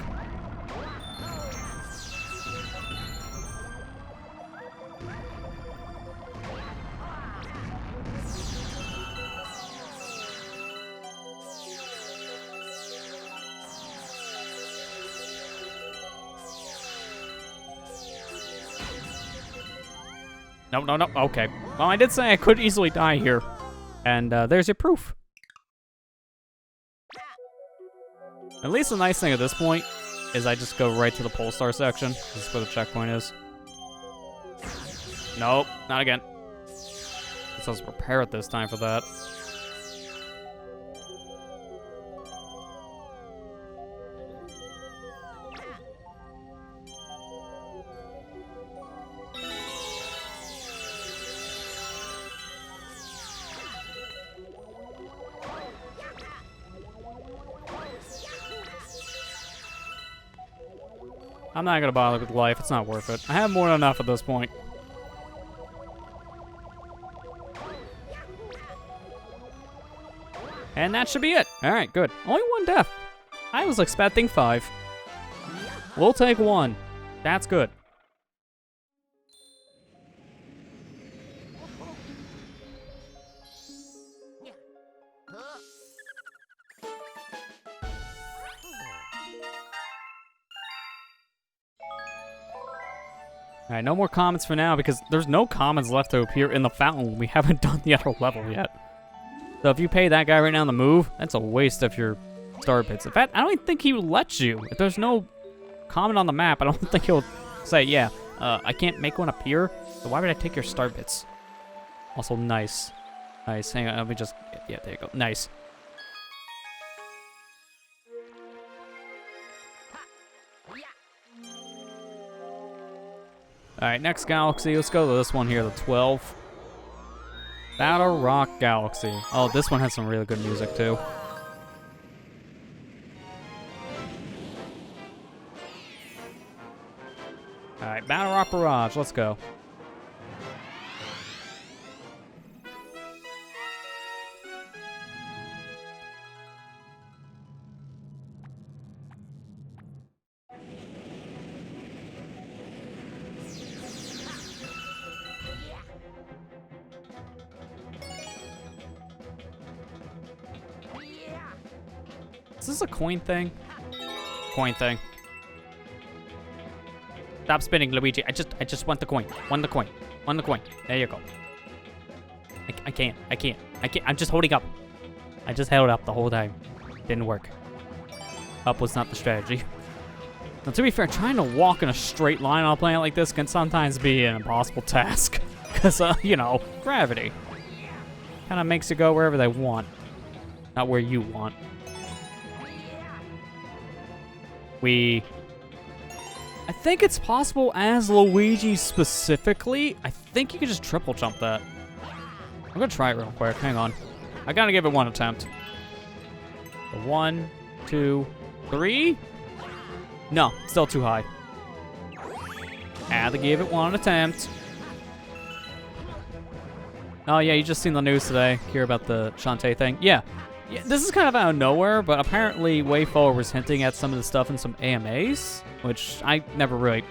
No. Okay. Well, I did say I could easily die here. And there's your proof. At least the nice thing at this point is I just go right to the Polestar section. This is where the checkpoint is. Nope, not again. Guess I was prepared this time for that. I'm not gonna bother with life. It's not worth it. I have more than enough at this point. And that should be it. All right, good. Only 1 death. I was expecting 5. We'll take 1. That's good. Alright, no more comments for now because there's no comments left to appear in the fountain. We haven't done the other level yet. So if you pay that guy right now to move, that's a waste of your star bits. In fact, I don't even think he will let you. If there's no comment on the map, I don't think he'll say, yeah, I can't make one appear, so why would I take your star bits? Also, nice. Nice. Hang on, let me just, yeah, there you go. Nice. Alright, next galaxy. Let's go to this one here, the 12. Battle Rock Galaxy. Oh, this one has some really good music, too. Alright, Battle Rock Barrage. Let's go. Is this a coin thing? Coin thing. Stop spinning, Luigi. I just want the coin. Want the coin. Want the coin. There you go. I can't. I'm just holding up. I just held up the whole time. Didn't work. Up was not the strategy. Now, to be fair, trying to walk in a straight line on a planet like this can sometimes be an impossible task. Because, you know, gravity. Kind of makes you go wherever they want. Not where you want. I think it's possible as Luigi specifically. I think you can just triple jump that. I'm gonna try it real quick. Hang on. I gotta give it 1 attempt. 1, 2, 3. No, still too high. Had to give it 1 attempt. Oh yeah, you just seen the news today. Hear about the Shantae thing? Yeah, this is kind of out of nowhere, but apparently WayForward was hinting at some of the stuff in some AMAs, which I never really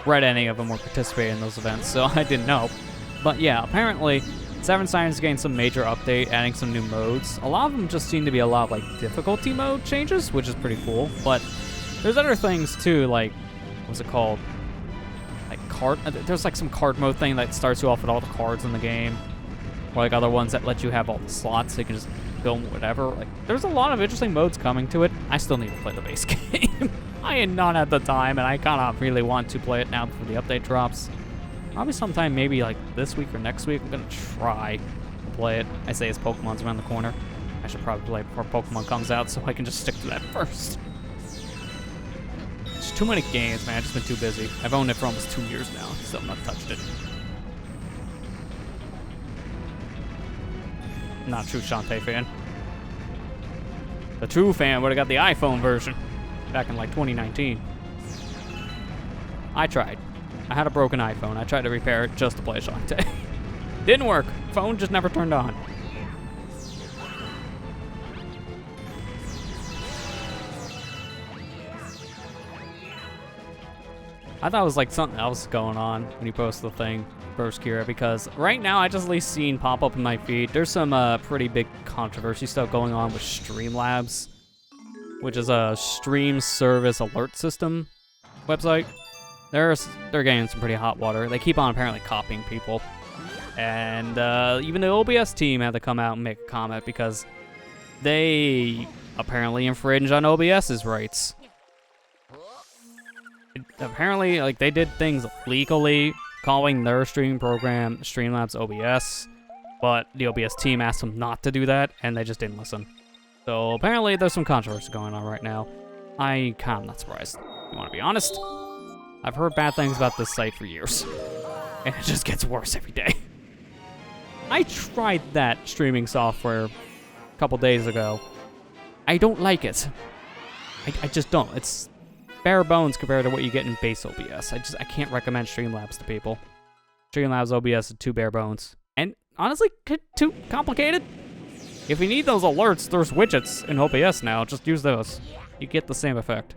read any of them or participated in those events, so I didn't know. But yeah, apparently Seven Sirens gained some major update, adding some new modes. A lot of them just seem to be a lot of like difficulty mode changes, which is pretty cool. But there's other things too, like, what's it called? Like card. There's like some card mode thing that starts you off with all the cards in the game, or like other ones that let you have all the slots, so you can just go whatever. Like, there's a lot of interesting modes coming to it. I still need to play the base game. I had none at the time, and I kind of really want to play it now before the update drops. Probably sometime maybe like this week or next week. I'm gonna try to play it. I say as Pokemon's around the corner. I should probably play it before Pokemon comes out so I can just stick to that first. There's too many games, man. I've just been too busy. I've owned it for almost 2 years now. Still not touched it. Not a true Shantae fan. The true fan would have got the iPhone version back in like 2019. I tried. I had a broken iPhone. I tried to repair it just to play Shantae. Didn't work. Phone just never turned on. I thought it was like something else going on when you posted the thing, Hurry-Scurry, because right now I just at least seen pop up in my feed. There's some pretty big controversy stuff going on with Streamlabs, which is a stream service alert system website. They're getting some pretty hot water. They keep on apparently copying people. And even the OBS team had to come out and make a comment because they apparently infringe on OBS's rights. Apparently, like, they did things legally, calling their streaming program Streamlabs OBS, but the OBS team asked them not to do that, and they just didn't listen. So apparently there's some controversy going on right now. I kind of not surprised. You want to be honest? I've heard bad things about this site for years, and it just gets worse every day. I tried that streaming software a couple days ago. I don't like it. I just don't. bare bones compared to what you get in base OBS. I can't recommend Streamlabs to people. Streamlabs OBS is too bare bones. And honestly, too complicated. If you need those alerts, there's widgets in OBS now. Just use those. You get the same effect.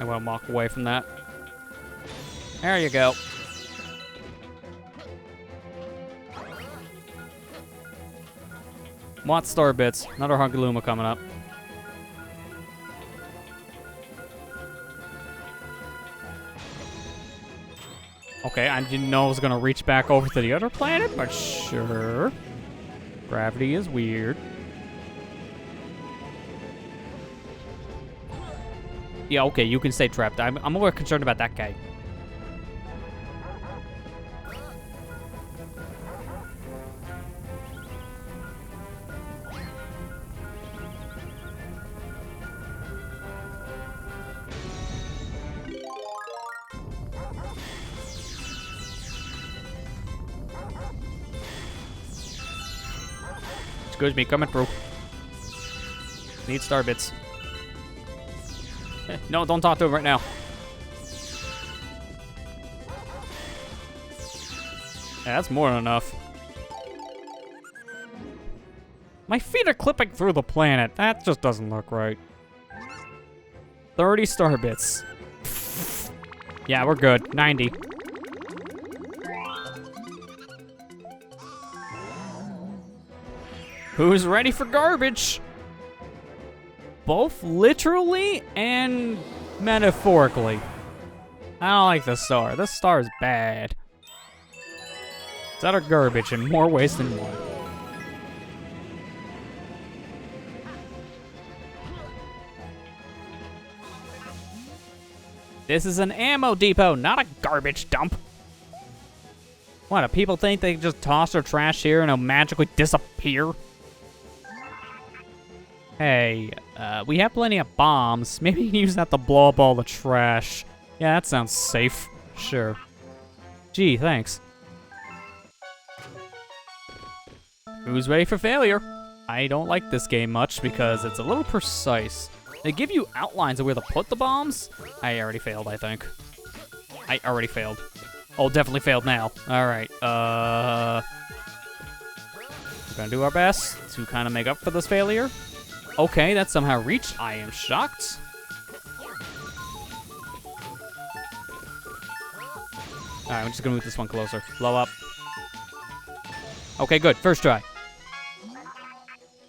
I want to walk away from that. There you go. Want star bits. Another Hungry Luma coming up. Okay, I didn't know I was going to reach back over to the other planet, but sure. Gravity is weird. Yeah, okay, you can stay trapped. I'm more concerned about that guy. Excuse me, coming through. Need star bits. No, don't talk to him right now. Yeah, that's more than enough. My feet are clipping through the planet. That just doesn't look right. 30 star bits. Yeah, we're good. 90. Who's ready for garbage? Both literally and metaphorically. I don't like this star. This star is bad. It's utter garbage in more ways than one. This is an ammo depot, not a garbage dump. What, do people think they can just toss their trash here and it'll magically disappear? Hey, we have plenty of bombs. Maybe you can use that to blow up all the trash. Yeah, that sounds safe. Sure. Gee, thanks. Who's ready for failure? I don't like this game much because it's a little precise. They give you outlines of where to put the bombs. I already failed, I think. I already failed. Oh, definitely failed now. Alright, we're gonna do our best to kind of make up for this failure. Okay, that somehow reached. I am shocked. Alright, I'm just gonna move this one closer. Blow up. Okay, good. First try.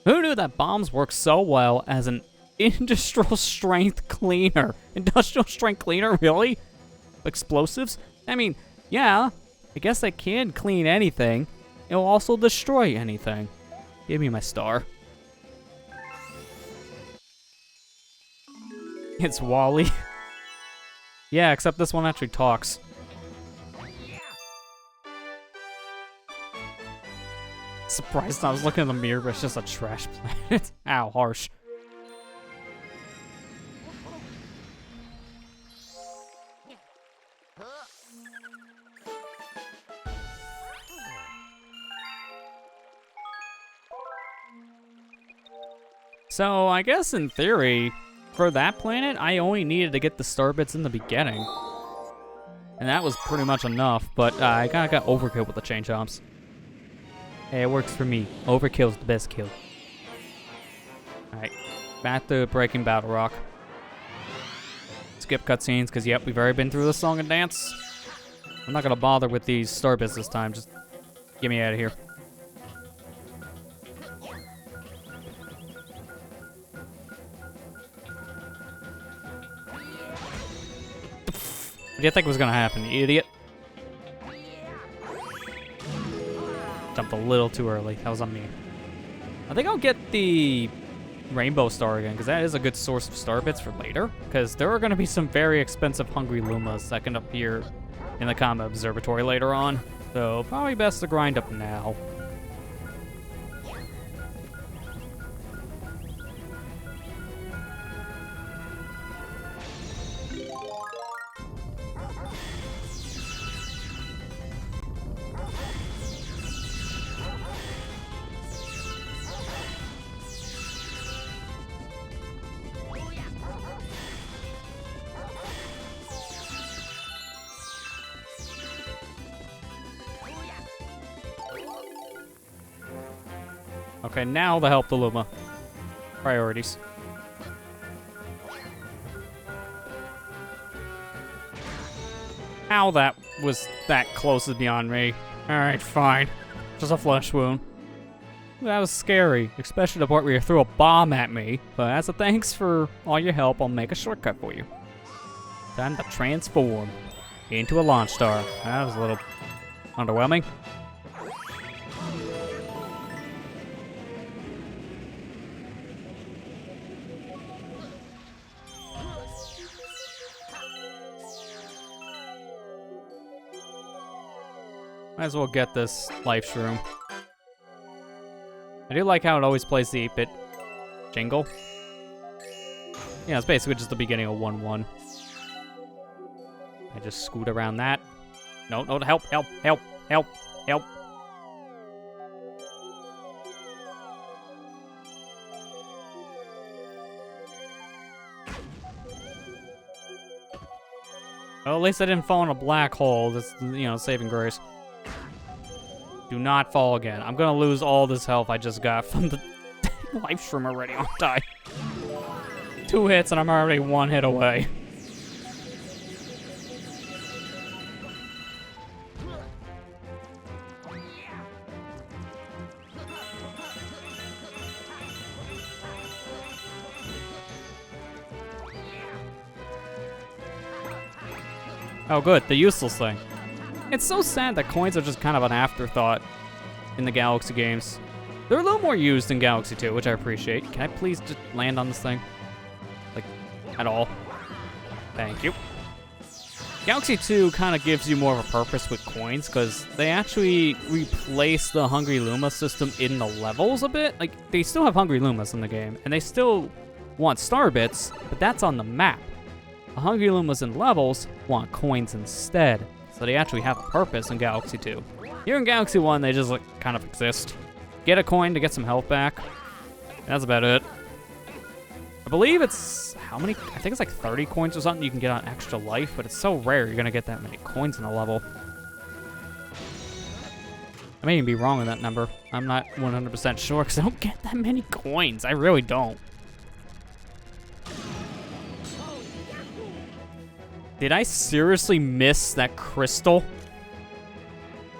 Who knew that bombs work so well as an industrial strength cleaner? Industrial strength cleaner, really? Explosives? I mean, yeah, I guess I can clean anything. It'll also destroy anything. Give me my star. It's Wally. Yeah, except this one actually talks. Surprised I was looking in the mirror, but it's just a trash planet. Ow, harsh. So, I guess in theory, for that planet, I only needed to get the star bits in the beginning. And that was pretty much enough, but I kinda got overkill with the chain chomps. Hey, it works for me. Overkill's the best kill. Alright, back to Breaking Battle Rock. Skip cutscenes, because yep, we've already been through the song and dance. I'm not gonna bother with these star bits this time, just get me out of here. What do you think was gonna happen, you idiot? Jumped a little too early. That was on me. I think I'll get the Rainbow Star again, because that is a good source of star bits for later. Because there are going to be some very expensive Hungry Lumas that can appear in the Comet Observatory later on. So probably best to grind up now. Okay, now the help the Luma. Priorities. How that was that close is beyond me. Alright, fine. Just a flesh wound. That was scary, especially the part where you threw a bomb at me. But as a thanks for all your help, I'll make a shortcut for you. Time to transform into a launch star. That was a little underwhelming. Might as well get this life shroom. I do like how it always plays the 8-bit jingle. Yeah, it's basically just the beginning of 1-1. I just scoot around that. No, no, help, help, help, help, help. Well, at least I didn't fall in a black hole. That's, you know, saving grace. Do not fall again. I'm gonna lose all this health I just got from the life shroom already, aren't I? 2 hits and I'm already 1 hit away. Oh good, the useless thing. It's so sad that coins are just kind of an afterthought in the Galaxy games. They're a little more used in Galaxy 2, which I appreciate. Can I please just land on this thing? Like, at all? Thank you. Galaxy 2 kind of gives you more of a purpose with coins, because they actually replace the Hungry Luma system in the levels a bit. Like, they still have Hungry Lumas in the game, and they still want star bits, but that's on the map. The Hungry Lumas in levels want coins instead. So they actually have a purpose in Galaxy 2. Here in Galaxy 1, they just like kind of exist. Get a coin to get some health back. That's about it. I believe it's, how many? I think it's like 30 coins or something you can get on extra life, but it's so rare you're gonna get that many coins in a level. I may even be wrong on that number. I'm not 100% sure because I don't get that many coins. I really don't. Did I seriously miss that crystal?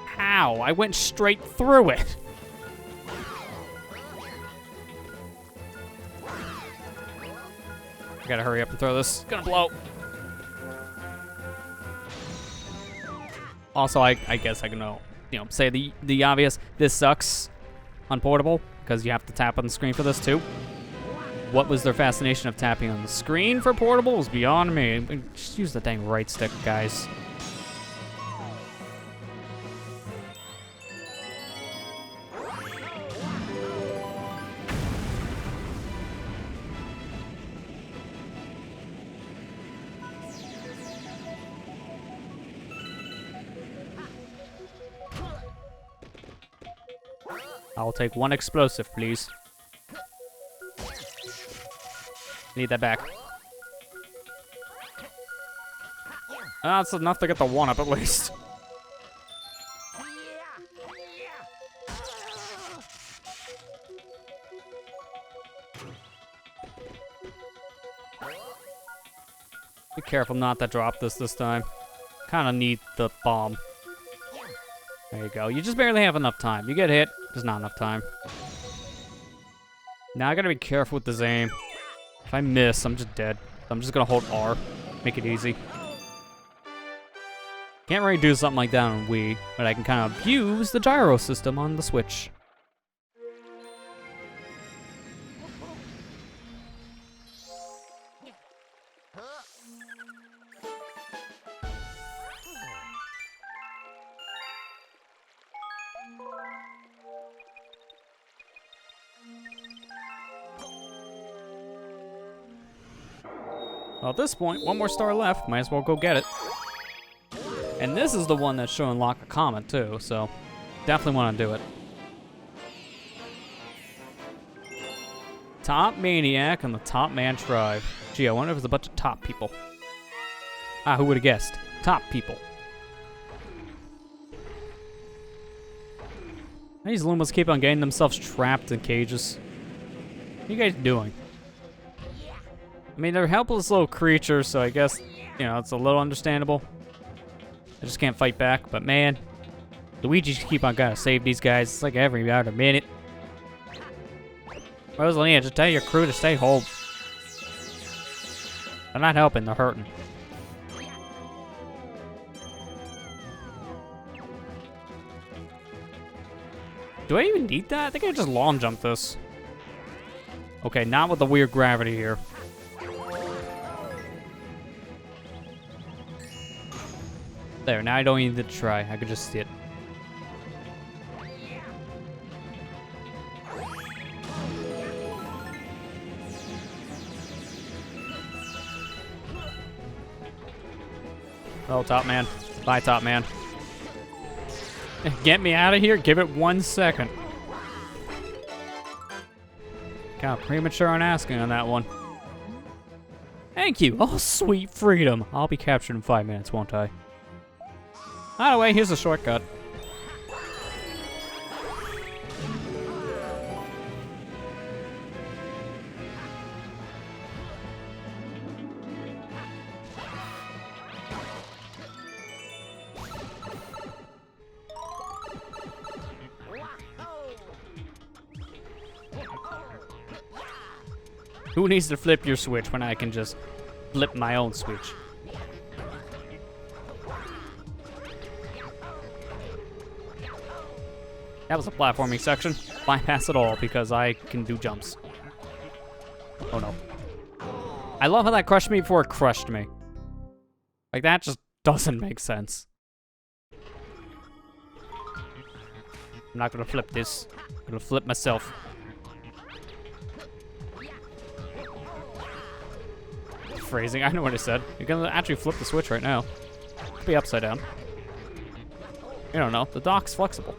How? I went straight through it. I gotta hurry up and throw this. It's gonna blow. Also, I guess I can, you know, say the obvious. This sucks on portable because you have to tap on the screen for this too. What was their fascination of tapping on the screen for portable was beyond me. Just use the dang right stick, guys. I'll take 1 explosive, please. Need that back. That's enough to get the 1-up at least. Be careful not to drop this time. Kinda need the bomb. There you go. You just barely have enough time. You get hit, there's not enough time. Now I gotta be careful with this aim. If I miss, I'm just dead. I'm just gonna hold R. Make it easy. Can't really do something like that on Wii, but I can kind of use the gyro system on the Switch. Well, at this point, 1 more star left. Might as well go get it. And this is the one that should unlock a comet, too, so definitely want to do it. Top Maniac and the Top Man Tribe. Gee, I wonder if it's a bunch of top people. Ah, who would have guessed? Top people. These Lumas keep on getting themselves trapped in cages. What are you guys doing? I mean, they're helpless little creatures, so I guess, you know, it's a little understandable. I just can't fight back, but man, Luigi keep on gotta save these guys. It's like every other minute. Rosalina, just tell your crew to stay home. They're not helping, they're hurting. Do I even need that? I think I just long jump this. Okay, not with the weird gravity here. There, now I don't need to try. I could just sit. Oh, Top Man. Bye, Top Man. Get me out of here. Give it 1 second. Kind of premature on asking on that one. Thank you. Oh, sweet freedom. I'll be captured in 5 minutes, won't I? By the way, here's a shortcut. Who needs to flip your switch when I can just flip my own switch? That was a platforming section. Bypass it all because I can do jumps. Oh no. I love how that crushed me before it crushed me. Like, that just doesn't make sense. I'm not gonna flip this. I'm gonna flip myself. Phrasing, I know what I said. You're gonna actually flip the switch right now. Could be upside down. You don't know. The dock's flexible.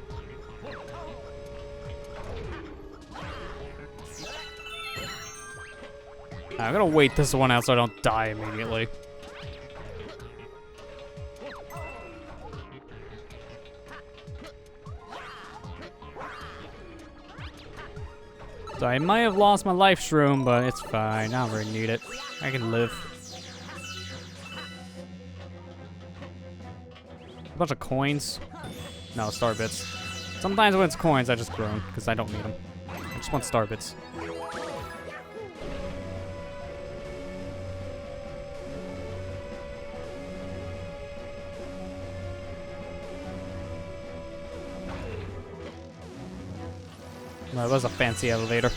I'm gonna wait this one out so I don't die immediately. So I might have lost my life shroom, but it's fine. I don't really need it. I can live. A bunch of coins. No, star bits. Sometimes when it's coins, I just groan because I don't need them. I just want star bits. No, it was a fancy elevator.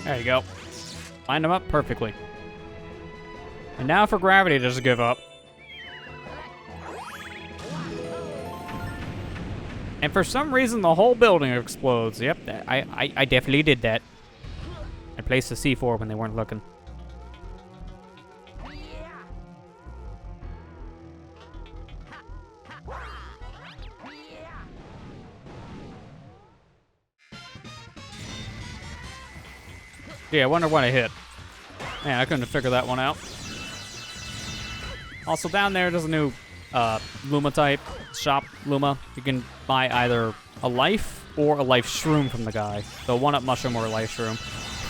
There you go. Lined them up perfectly. And now for gravity to just give up. And for some reason, the whole building explodes. Yep, I definitely did that. I placed the C4 when they weren't looking. Yeah, I wonder what I hit. Man, I couldn't figure that one out. Also, down there's a new Luma type shop, Luma. You can buy either a life or a life shroom from the guy. So 1-up mushroom or a life shroom.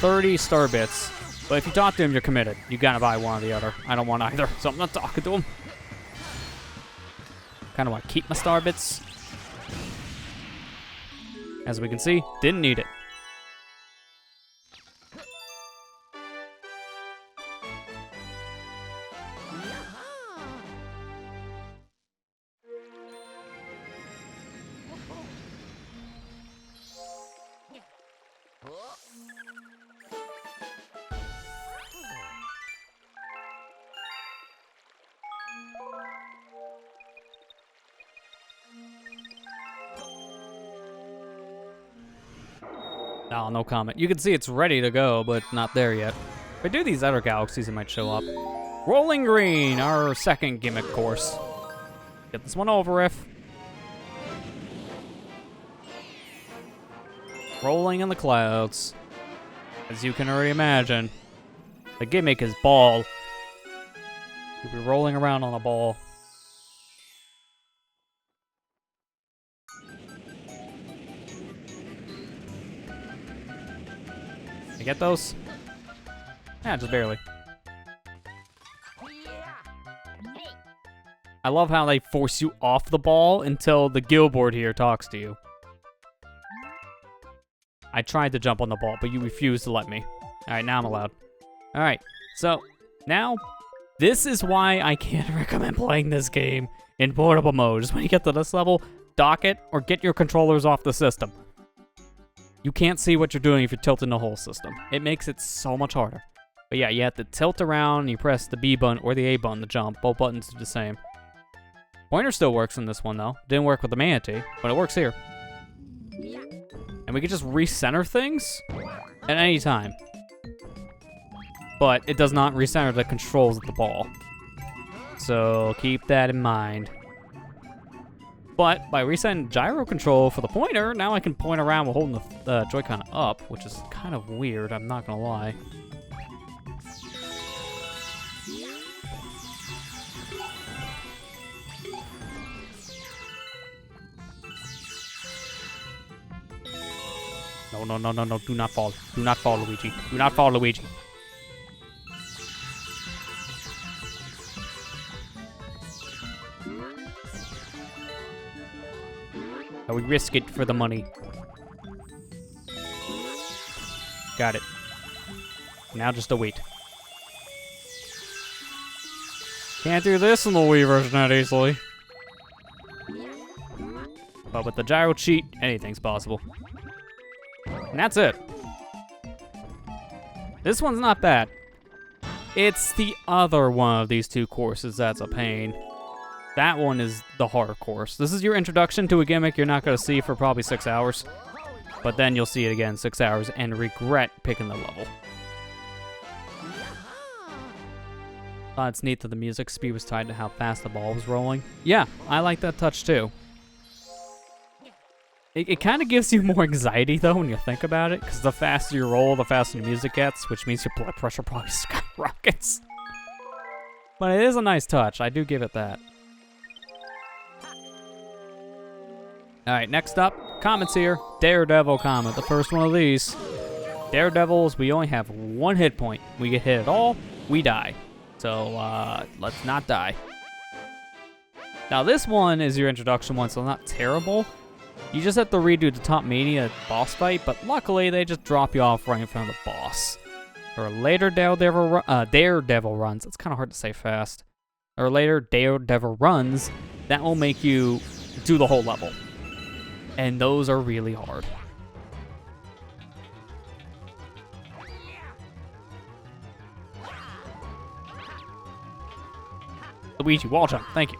30 star bits. But if you talk to him, you're committed. You gotta buy one or the other. I don't want either, so I'm not talking to him. Kinda want to keep my star bits. As we can see, didn't need it. No, no comment. You can see it's ready to go, but not there yet. If I do these other galaxies, it might show up. Rolling Green, our second gimmick course. Get this one over with. Rolling in the clouds. As you can already imagine, The gimmick is ball. You'll be rolling around on a ball. You get those? Yeah, just barely. I love how they force you off the ball until the Gilboard here talks to you. I tried to jump on the ball, but you refused to let me. Alright, now I'm allowed. Alright, so now, this is why I can't recommend playing this game in portable mode. Just when you get to this level, dock it or get your controllers off the system. You can't see what you're doing if you're tilting the whole system. It makes it so much harder. But yeah, you have to tilt around and you press the B button or the A button to jump. Both buttons are the same. Pointer still works in this one though. Didn't work with the manatee, but it works here. And we can just recenter things at any time. But it does not recenter the controls of the ball. So keep that in mind. But by resetting gyro control for the pointer, now I can point around while holding the Joy-Con up, which is kind of weird, I'm not gonna lie. No, no, no, no, no, do not fall. Do not fall, Luigi. Do not fall, Luigi. We risk it for the money. Got it. Now just a wait. Can't do this in the Wii version that easily. But with the gyro cheat, anything's possible. And that's it. This one's not bad. It's the other one of these two courses that's a pain. That one is the hard course. This is your introduction to a gimmick you're not going to see for probably 6 hours. But then you'll see it again 6 hours and regret picking the level. It's neat that the music speed was tied to how fast the ball was rolling. Yeah, I like that touch too. It kind of gives you more anxiety though when you think about it, because the faster you roll, the faster the music gets, which means your blood pressure probably skyrockets. But it is a nice touch, I do give it that. Alright, next up, comments here. Daredevil comment, the first one of these. Daredevils, we only have 1 hit point. We get hit at all, we die. So, let's not die. Now this one is your introduction one, so not terrible. You just have to redo the Top Mania boss fight, but luckily they just drop you off right in front of the boss. Or later Daredevil runs, it's kind of hard to say fast. Or later Daredevil runs, that will make you do the whole level. And those are really hard. Luigi, wall jump, thank you.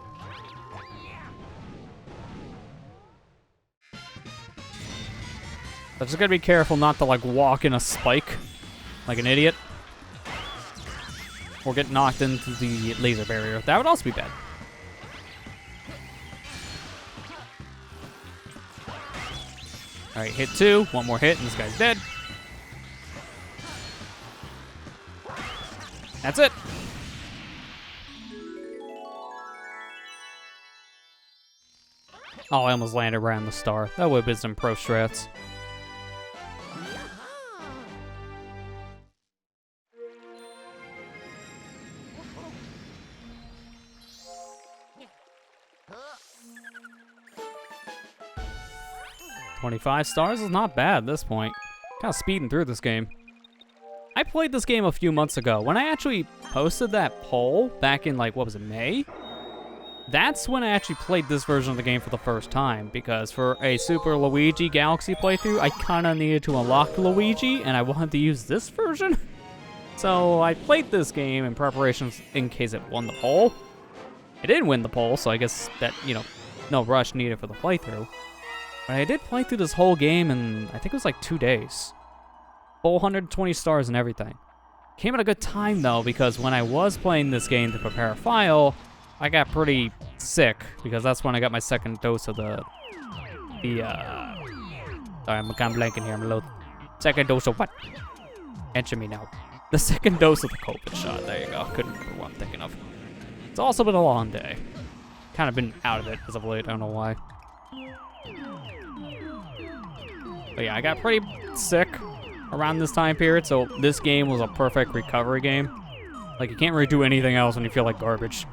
I just gotta be careful not to like walk in a spike like an idiot. Or get knocked into the laser barrier. That would also be bad. Alright, hit 2. One more hit and this guy's dead. That's it. Oh, I almost landed right on the star. That would have been some pro strats. $25 stars is not bad at this point. Kind of speeding through this game. I played this game a few months ago. When I actually posted that poll back in, like, what was it, May? That's when I actually played this version of the game for the first time, because for a Super Luigi Galaxy playthrough, I kind of needed to unlock Luigi, and I wanted to use this version. So I played this game in preparation in case it won the poll. It didn't win the poll, so I guess that, you know, no rush needed for the playthrough. But I did play through this whole game in, I think it was like 2 days. Full 120 stars and everything. Came at a good time though, because when I was playing this game to prepare a file, I got pretty sick, because that's when I got my second dose of sorry, I'm kind of blanking here, I'm a little... Second dose of what? Answer me now. The second dose of the COVID shot. There you go. Couldn't remember what I'm thinking of. It's also been a long day. Kind of been out of it as of late. I don't know why. But yeah, I got pretty sick around this time period, so this game was a perfect recovery game. Like, you can't really do anything else when you feel like garbage.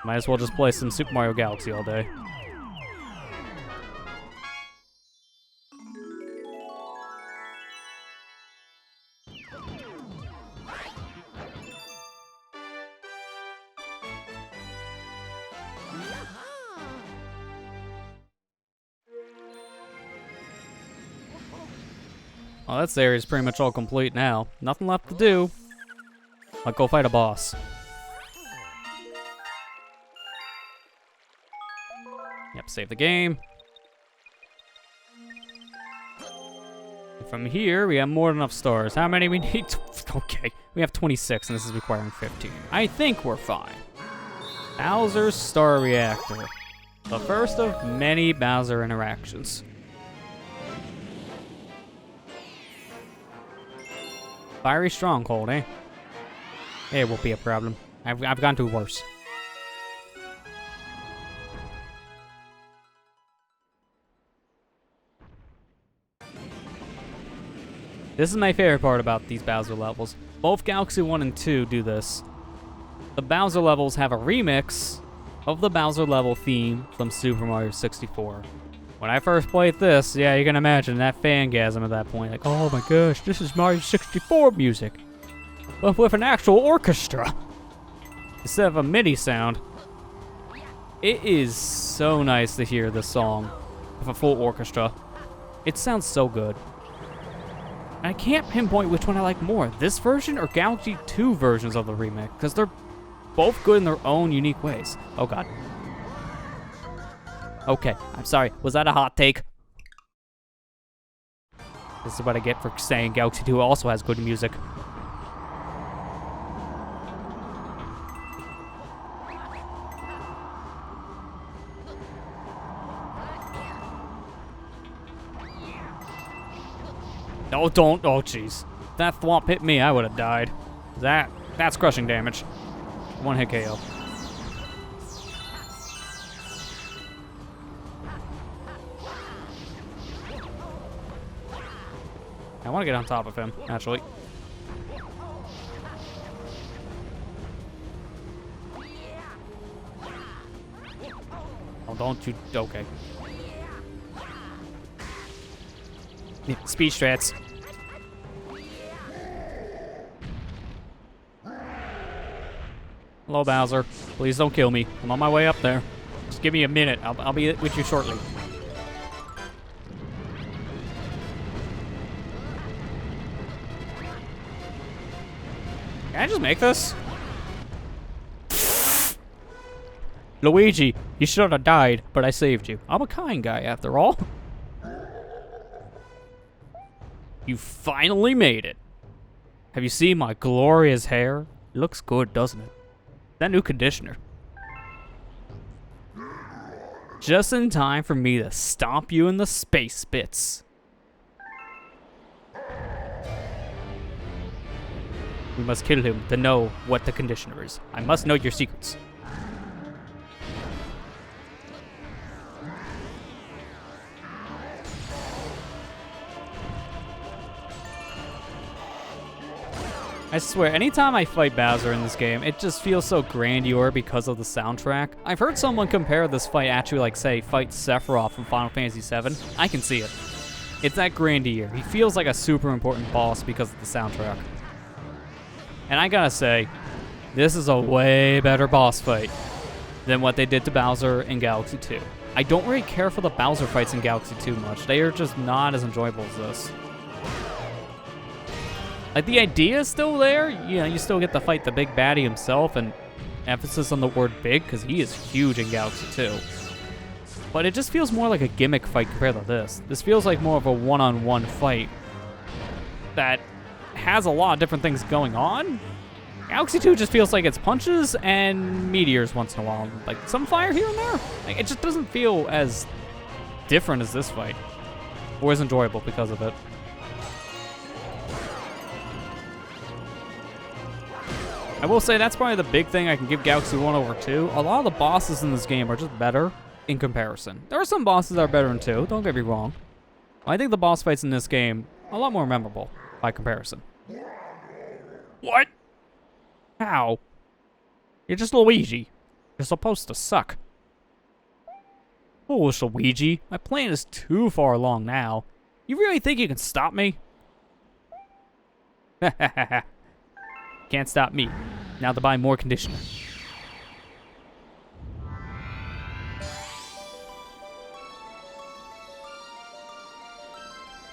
Might as well just play some Super Mario Galaxy all day. Well, that area's pretty much all complete now. Nothing left to do. I'll go fight a boss. Yep, save the game. And from here, we have more than enough stars. How many we need? Okay, we have 26, and this is requiring 15. I think we're fine. Bowser's Star Reactor. The first of many Bowser interactions. Fiery Stronghold, eh? It won't be a problem. I've gone through worse. This is my favorite part about these Bowser levels. Both Galaxy 1 and 2 do this. The Bowser levels have a remix of the Bowser level theme from Super Mario 64. When I first played this, yeah, you can imagine that fangasm at that point. Like, oh my gosh, this is Mario 64 music. But with an actual orchestra. Instead of a MIDI sound. It is so nice to hear this song with a full orchestra. It sounds so good. And I can't pinpoint which one I like more, this version or Galaxy 2 versions of the remake, because they're both good in their own unique ways. Oh god. Okay, I'm sorry. Was that a hot take? This is what I get for saying Galaxy 2 also has good music. No, don't. Oh, jeez. If that thwomp hit me, I would have died. That's crushing damage. One hit KO. I want to get on top of him, actually. Oh, don't you... Okay. Speed strats. Hello, Bowser. Please don't kill me. I'm on my way up there. Just give me a minute. I'll be with you shortly. Can I just make this? Luigi, you should have died, but I saved you. I'm a kind guy, after all. You finally made it. Have you seen my glorious hair? It looks good, doesn't it? That new conditioner. Just in time for me to stomp you in the space bits. We must kill him to know what the conditioner is. I must know your secrets. I swear, anytime I fight Bowser in this game, it just feels so grandeur because of the soundtrack. I've heard someone compare this fight actually, like, say, fight Sephiroth from Final Fantasy VII. I can see it. It's that grandeur. He feels like a super important boss because of the soundtrack. And I gotta say, this is a way better boss fight than what they did to Bowser in Galaxy 2. I don't really care for the Bowser fights in Galaxy 2 much. They are just not as enjoyable as this. Like, the idea is still there. You know, you still get to fight the big baddie himself, and emphasis on the word big, because he is huge in Galaxy 2. But it just feels more like a gimmick fight compared to this. This feels like more of a one-on-one fight that has a lot of different things going on. Galaxy 2 just feels like it's punches and meteors once in a while. Like, some fire here and there. Like, it just doesn't feel as different as this fight. Or as enjoyable because of it. I will say that's probably the big thing I can give Galaxy 1 over 2. A lot of the bosses in this game are just better in comparison. There are some bosses that are better in 2, don't get me wrong. I think the boss fights in this game are a lot more memorable by comparison. What? How? You're just Luigi. You're supposed to suck. Foolish Luigi. My plan is too far along now. You really think you can stop me? Can't stop me. Now to buy more conditioner.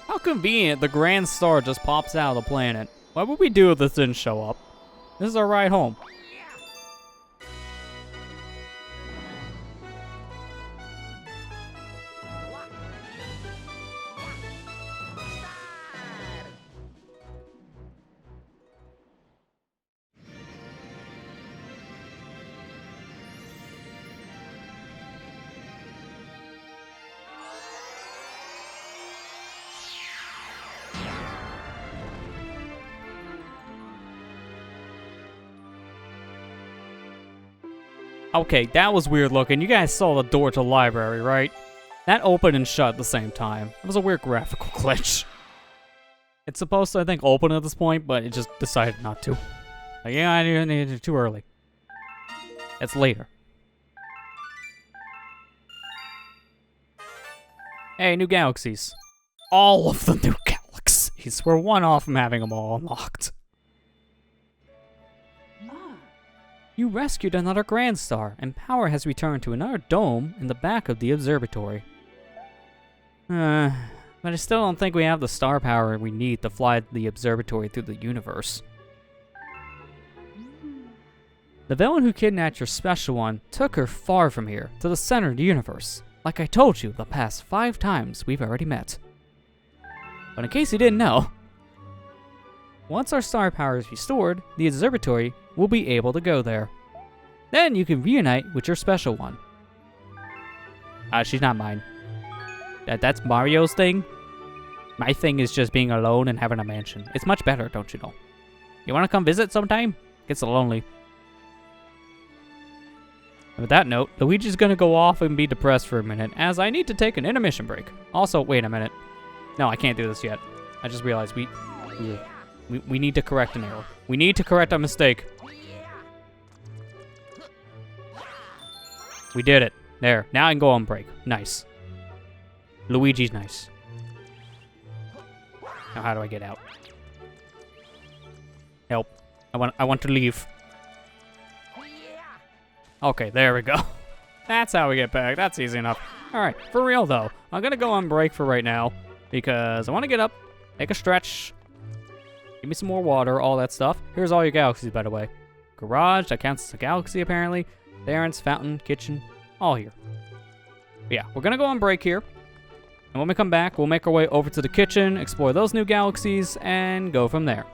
How convenient the Grand Star just pops out of the planet. What would we do if this didn't show up? This is our ride home. Okay, that was weird looking. You guys saw the door to the library, right? That opened and shut at the same time. It was a weird graphical glitch. It's supposed to, I think, open at this point, but it just decided not to. Like, yeah, I need it too early. It's later. Hey, new galaxies. All of the new galaxies. We're one off from having them all unlocked. You rescued another Grand Star, and power has returned to another dome in the back of the observatory. But I still don't think we have the star power we need to fly the observatory through the universe. The villain who kidnapped your special one took her far from here, to the center of the universe. Like I told you the past 5 times we've already met. But in case you didn't know, once our star power is restored, the observatory will be able to go there. Then you can reunite with your special one. She's not mine. That's Mario's thing. My thing is just being alone and having a mansion. It's much better, don't you know? You want to come visit sometime? Gets lonely. And with that note, Luigi's gonna go off and be depressed for a minute, as I need to take an intermission break. Also, wait a minute. No, I can't do this yet. I just realized we need to correct an error. We need to correct a mistake. We did it. There. Now I can go on break. Nice. Luigi's nice. Now how do I get out? Help. I want to leave. Okay, there we go. That's how we get back. That's easy enough. Alright, for real though. I'm gonna go on break for right now, because I want to get up, take a stretch, give me some more water, all that stuff. Here's all your galaxies, by the way. Garage, that counts as a galaxy, apparently. Terrace, fountain, kitchen, all here. But yeah, we're gonna go on break here. And when we come back, we'll make our way over to the kitchen, explore those new galaxies, and go from there.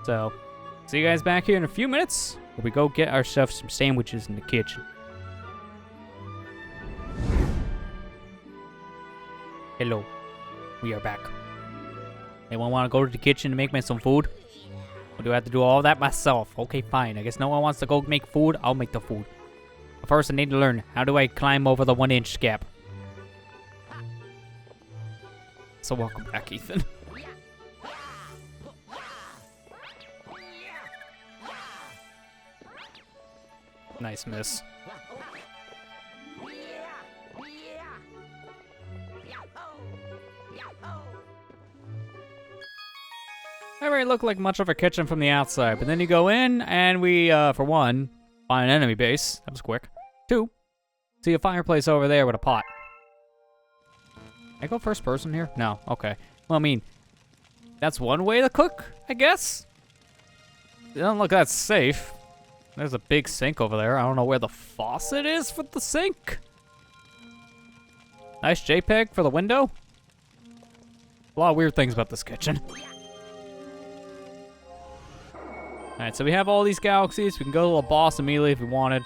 So, see you guys back here in a few minutes, where we go get ourselves some sandwiches in the kitchen. Hello. We are back. Anyone want to go to the kitchen and make me some food? Or do I have to do all that myself? Okay, fine. I guess no one wants to go make food. I'll make the food. But first, I need to learn, how do I climb over the 1-inch gap? So welcome back, Ethan. Nice miss. That really looked like much of a kitchen from the outside, but then you go in, and we, for one, find an enemy base. That was quick. 2, see a fireplace over there with a pot. Can I go first person here? No, okay. Well, I mean, that's one way to cook, I guess? It doesn't look that safe. There's a big sink over there. I don't know where the faucet is for the sink. Nice JPEG for the window. A lot of weird things about this kitchen. Alright, so we have all these galaxies. We can go to the boss immediately if we wanted.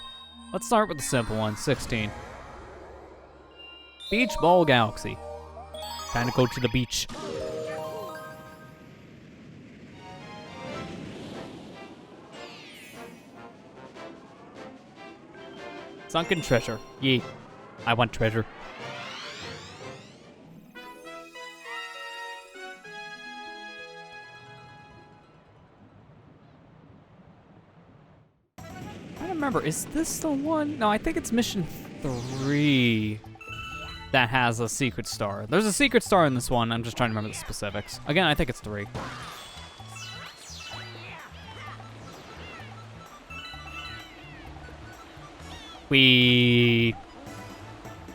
Let's start with the simple one, 16. Beach Ball Galaxy. Time to go to the beach. Sunken treasure. Yee. I want treasure. I don't remember. Is this the one? No, I think it's mission 3 that has a secret star. There's a secret star in this one. I'm just trying to remember the specifics. Again, I think it's 3.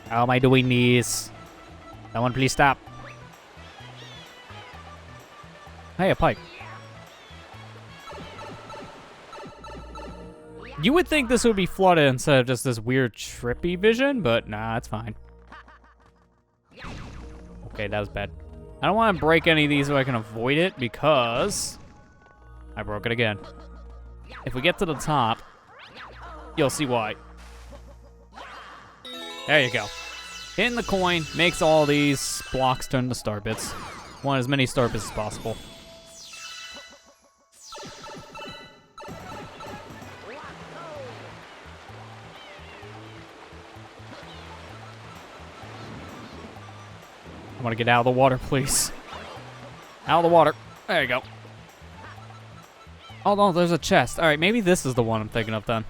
How am I doing this? Someone please stop. Hey, a pipe. You would think this would be flooded instead of just this weird trippy vision, but nah, it's fine. Okay, that was bad. I don't want to break any of these so I can avoid it because I broke it again. If we get to the top, you'll see why. There you go. Hitting the coin makes all these blocks turn to star bits. Want as many star bits as possible. I want to get out of the water, please. Out of the water. There you go. Oh, no, there's a chest. All right, maybe this is the one I'm thinking of then.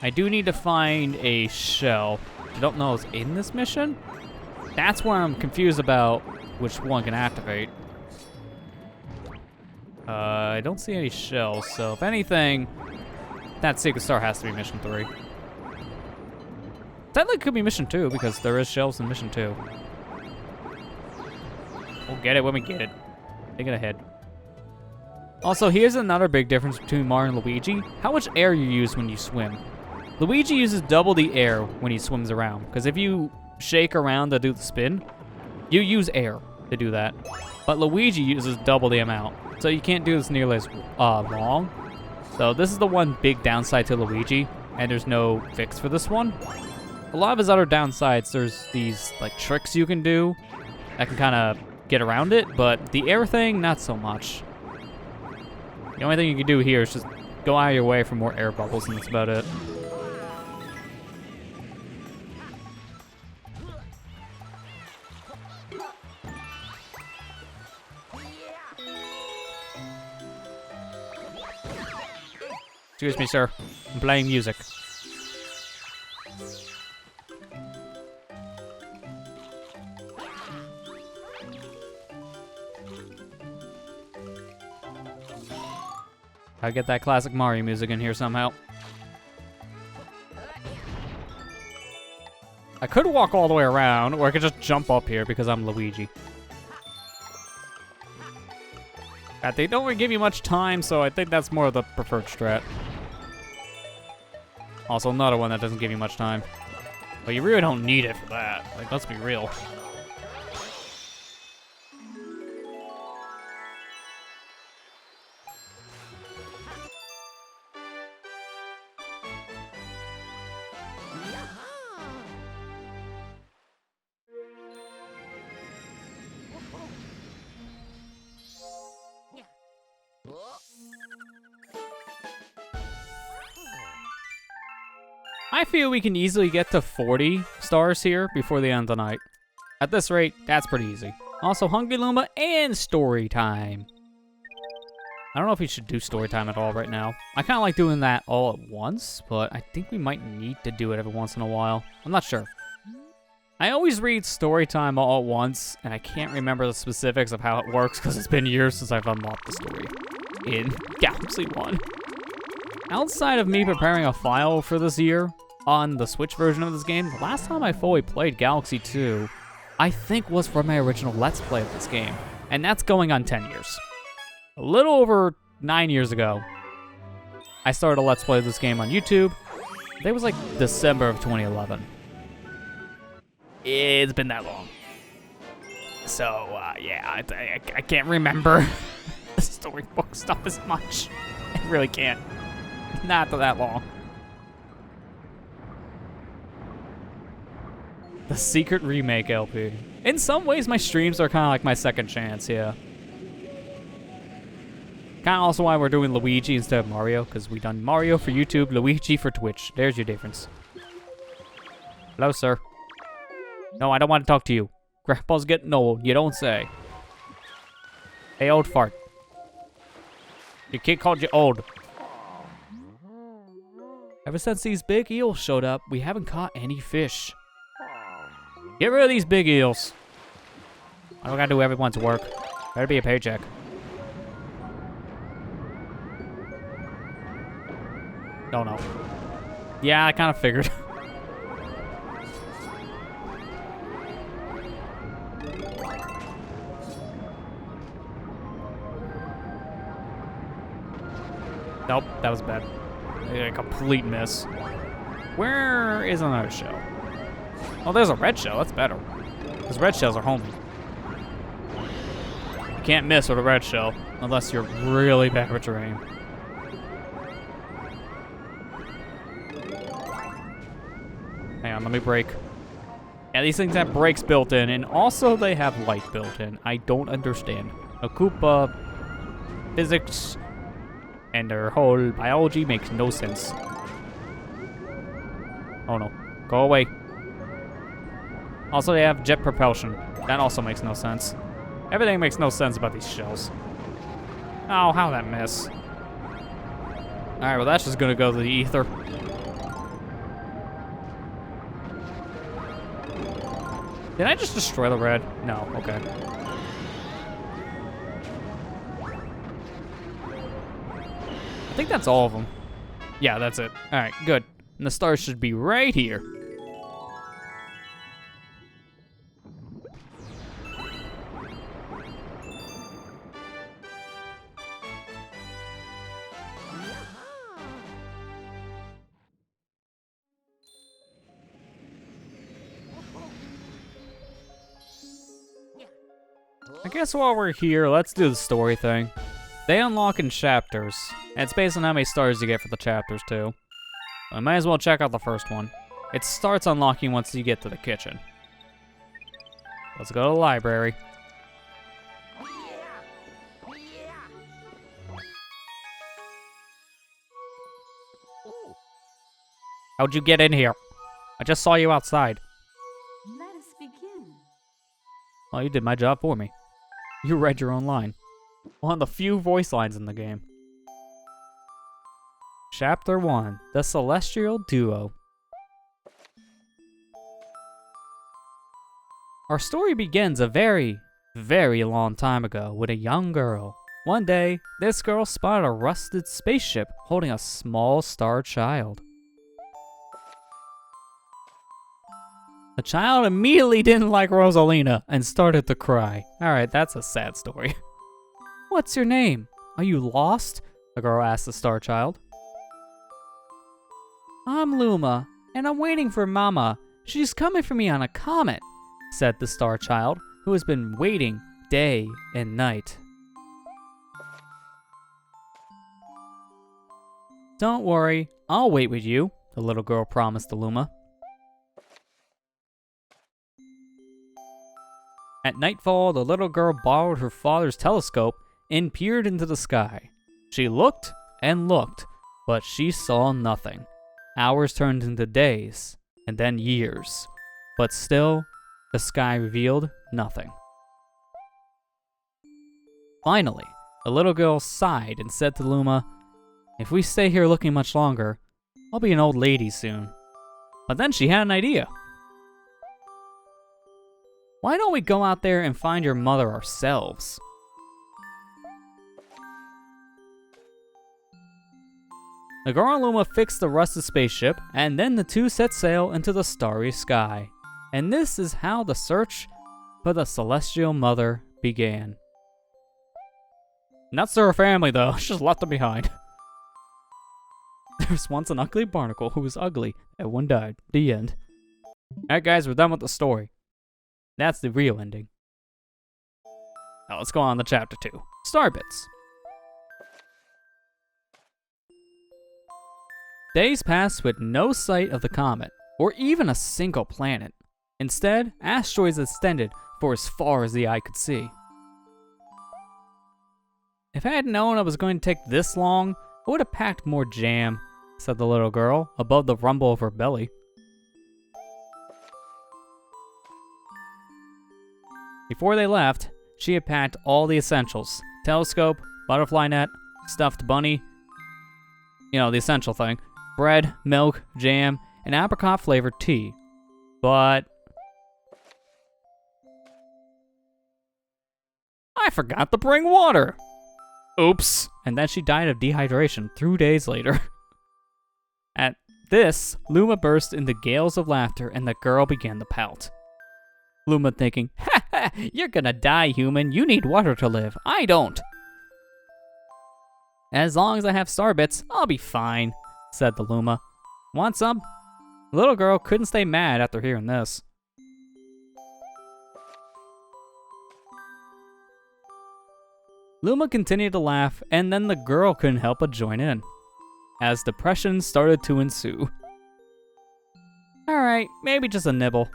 I do need to find a shell. I don't know if it's in this mission. That's where I'm confused about which one can activate. I don't see any shells, so if anything, that secret star has to be mission 3. Technically, it could be mission 2 because there is shells in mission 2. We'll get it when we get it. Think it ahead. Also, here's another big difference between Mario and Luigi. How much air you use when you swim. Luigi uses double the air when he swims around, because if you shake around to do the spin, you use air to do that. But Luigi uses double the amount, so you can't do this nearly as long. So this is the one big downside to Luigi, and there's no fix for this one. A lot of his other downsides, there's these like tricks you can do that can kind of get around it, but the air thing, not so much. The only thing you can do here is just go out of your way for more air bubbles, and that's about it. Excuse me, sir. I'm playing music. I'll get that classic Mario music in here somehow. I could walk all the way around, or I could just jump up here because I'm Luigi. They don't really give you much time, so I think that's more of the preferred strat. Also, another one that doesn't give you much time. But you really don't need it for that. Like, let's be real. I feel we can easily get to 40 stars here before the end of the night. At this rate, that's pretty easy. Also, Hungry Lumba and story time. I don't know if we should do story time at all right now. I kind of like doing that all at once, but I think we might need to do it every once in a while. I'm not sure. I always read story time all at once, and I can't remember the specifics of how it works because it's been years since I've unlocked the story in Galaxy 1. Outside of me preparing a file for this year on the Switch version of this game, the last time I fully played Galaxy 2, I think was for my original Let's Play of this game, and that's going on 10 years. A little over 9 years ago, I started a Let's Play of this game on YouTube. It was like December of 2011. It's been that long. So, yeah, I can't remember the storybook stuff as much. I really can't. Not that long. The Secret Remake LP. In some ways, my streams are kind of like my second chance, yeah. Kind of also why we're doing Luigi instead of Mario, because we done Mario for YouTube, Luigi for Twitch. There's your difference. Hello, sir. No, I don't want to talk to you. Grandpa's getting old. You don't say. Hey, old fart. Your kid called you old. Ever since these big eels showed up, we haven't caught any fish. Get rid of these big eels. I don't gotta do everyone's work. Better be a paycheck. Oh no. Yeah, I kind of figured. Nope, that was bad. A complete miss. Where is another shell? Oh, there's a red shell. That's better. Because red shells are homey. You can't miss with a red shell unless you're really bad with your aim. Hang on, let me break. Yeah, these things have brakes built in, and also they have light built in. I don't understand. A Koopa physics and their whole biology makes no sense. Oh no, go away. Also, they have jet propulsion. That also makes no sense. Everything makes no sense about these shells. Oh, how'd that miss? Alright, well that's just gonna go to the ether. Did I just destroy the red? No, okay. I think that's all of them. Yeah, that's it. Alright, good. And the stars should be right here. I guess while we're here, let's do the story thing. They unlock in chapters, and it's based on how many stars you get for the chapters too. I might as well check out the first one. It starts unlocking once you get to the kitchen. Let's go to the library. How'd you get in here? I just saw you outside. Let us begin. Oh, you did my job for me. You read your own line. One of the few voice lines in the game. Chapter 1, The Celestial Duo. Our story begins a very, very long time ago with a young girl. One day, this girl spotted a rusted spaceship holding a small star child. The child immediately didn't like Rosalina and started to cry. Alright, that's a sad story. What's your name? Are you lost? The girl asked the star child. I'm Luma, and I'm waiting for Mama. She's coming for me on a comet, said the star child, who has been waiting day and night. Don't worry, I'll wait with you, the little girl promised to Luma. At nightfall, the little girl borrowed her father's telescope and peered into the sky. She looked and looked, but she saw nothing. Hours turned into days, and then years. But still, the sky revealed nothing. Finally, the little girl sighed and said to Luma, if we stay here looking much longer, I'll be an old lady soon. But then she had an idea. Why don't we go out there and find your mother ourselves? The girl and Luma fixed the rusted spaceship, and then the two set sail into the starry sky. And this is how the search for the Celestial Mother began. Not to her family though, she just left them behind. There was once an ugly barnacle who was ugly, and one died. The end. Alright guys, we're done with the story. That's the real ending. Now let's go on to chapter 2. Starbits. Days passed with no sight of the comet, or even a single planet. Instead, asteroids extended for as far as the eye could see. If I had known it was going to take this long, I would have packed more jam, said the little girl, above the rumble of her belly. Before they left, she had packed all the essentials. Telescope, butterfly net, stuffed bunny, you know, the essential thing, bread, milk, jam, and apricot-flavored tea. But I forgot to bring water. Oops. And then she died of dehydration 2 days later. At this, Luma burst into gales of laughter and the girl began to pout. Luma thinking, "Ha ha, you're gonna die, human. You need water to live. I don't." "As long as I have star bits, I'll be fine," said the Luma. "Want some?" The little girl couldn't stay mad after hearing this. Luma continued to laugh, and then the girl couldn't help but join in, as depression started to ensue. "Alright, maybe just a nibble."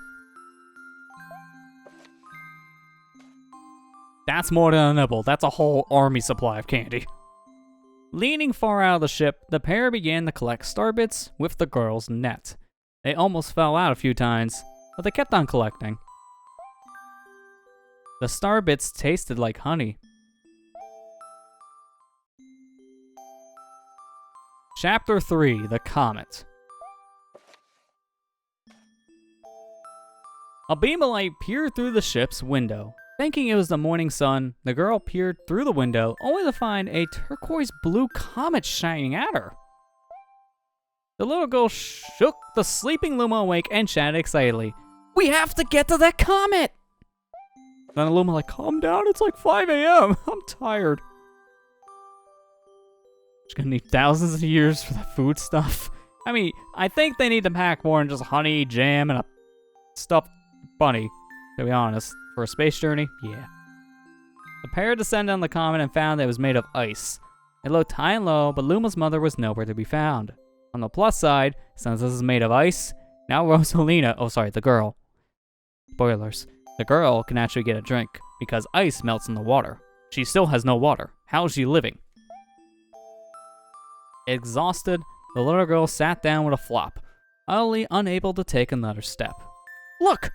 That's more than a nibble, that's a whole army supply of candy. Leaning far out of the ship, the pair began to collect star bits with the girl's net. They almost fell out a few times, but they kept on collecting. The star bits tasted like honey. Chapter 3, The Comet. A beam of light peered through the ship's window. Thinking it was the morning sun, the girl peered through the window only to find a turquoise blue comet shining at her. The little girl shook the sleeping Luma awake and shouted excitedly, "We have to get to that comet!" Then the Luma like, "Calm down, it's like 5 a.m. I'm tired." She's gonna need thousands of years for the food stuff. I mean, I think they need to pack more than just honey, jam, and a stuffed bunny, to be honest. For a space journey, yeah. The pair descended on the comet and found that it was made of ice. It looked high and low, but Luma's mother was nowhere to be found. On the plus side, since this is made of ice, now the girl. Spoilers. The girl can actually get a drink, because ice melts in the water. She still has no water. How is she living? Exhausted, the little girl sat down with a flop, utterly unable to take another step. Look!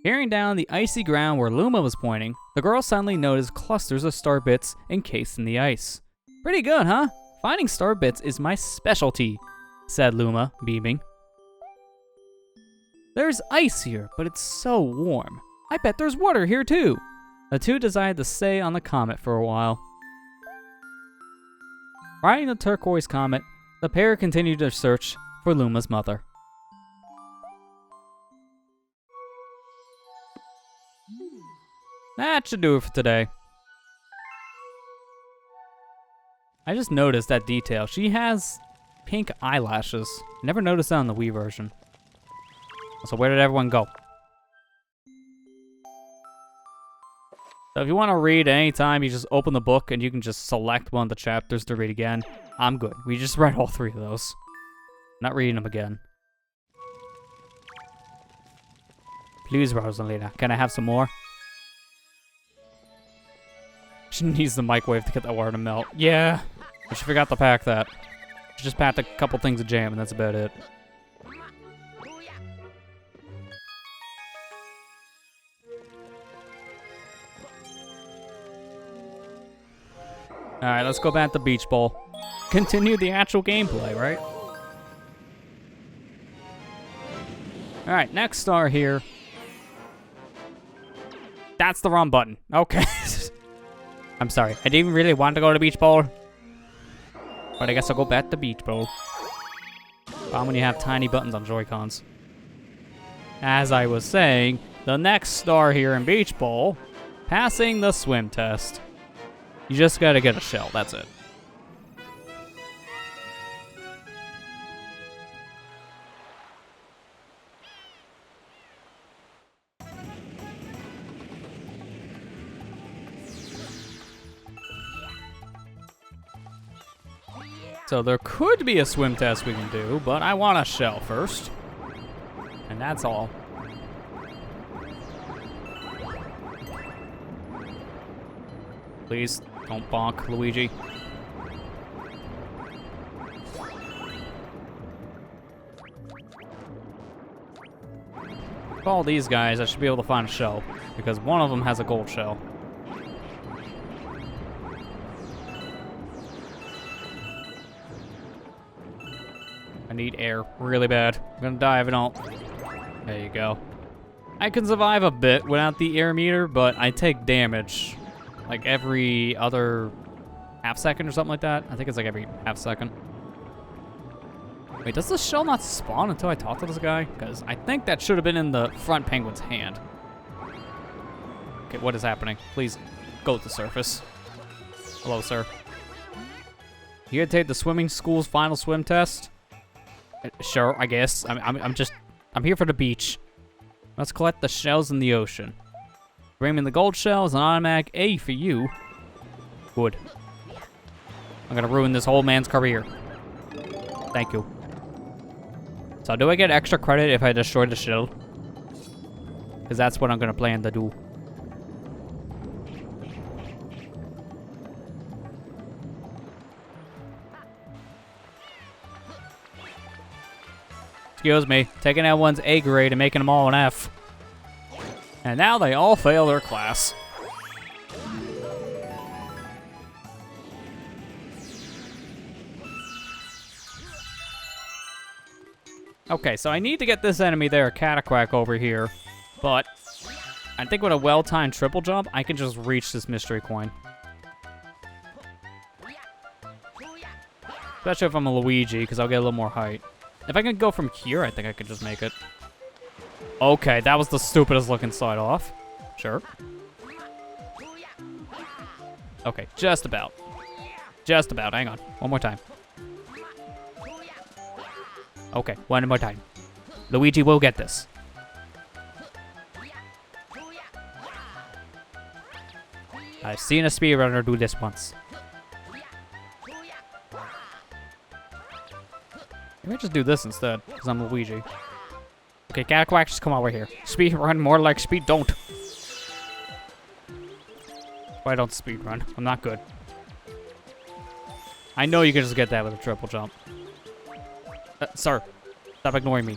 Peering down the icy ground where Luma was pointing, the girl suddenly noticed clusters of star bits encased in the ice. "Pretty good, huh? Finding star bits is my specialty," said Luma, beaming. "There's ice here, but it's so warm. I bet there's water here too." The two decided to stay on the comet for a while. Riding the turquoise comet, the pair continued their search for Luma's mother. That should do it for today. I just noticed that detail. She has pink eyelashes. Never noticed that on the Wii version. So where did everyone go? So if you want to read at any time, you just open the book and you can just select one of the chapters to read again. I'm good. We just read all 3 of those. Not reading them again. Please, Rosalina, can I have some more? She needs the microwave to get that water to melt. Yeah, but she forgot to pack that. She just packed a couple things of jam and that's about it. Alright, let's go back to Beach Bowl. Continue the actual gameplay, right? Alright, next star here. That's the wrong button. Okay. I'm sorry. I didn't really want to go to Beach Bowl. But I guess I'll go back to Beach Bowl. Problem when you have tiny buttons on Joy-Cons. As I was saying, the next star here in Beach Bowl, passing the swim test. You just gotta get a shell, that's it. So there could be a swim test we can do, but I want a shell first. And that's all. Please, don't bonk, Luigi. All these guys, I should be able to find a shell, because one of them has a gold shell. I need air really bad. I'm gonna die if I don't. There you go. I can survive a bit without the air meter, but I take damage like every other half second or something like that. I think it's like every half second. Wait, does the shell not spawn until I talk to this guy? Because I think that should have been in the front penguin's hand. Okay, what is happening? Please go to the surface. Hello, sir. You gonna take the swimming school's final swim test? Sure, I guess. I'm here for the beach. Let's collect the shells in the ocean. Bring me the gold shell is an automatic A for you. Good. I'm gonna ruin this whole man's career. Thank you. So do I get extra credit if I destroy the shell? Because that's what I'm gonna plan to do. Excuse me, taking that one's A grade and making them all an F. And now they all fail their class. Okay, so I need to get this enemy there, Cataquack over here. But I think with a well-timed triple jump, I can just reach this mystery coin. Especially if I'm a Luigi, because I'll get a little more height. If I can go from here, I think I could just make it. Okay, that was the stupidest looking slide off. Sure. Okay, just about. Just about, hang on. One more time. Okay, one more time. Luigi will get this. I've seen a speedrunner do this once. Maybe I just do this instead, because I'm Luigi. Okay, Cataquack, just come over here. Speed run more like speed don't. Why don't speed run? I'm not good. I know you can just get that with a triple jump. Sir, stop ignoring me.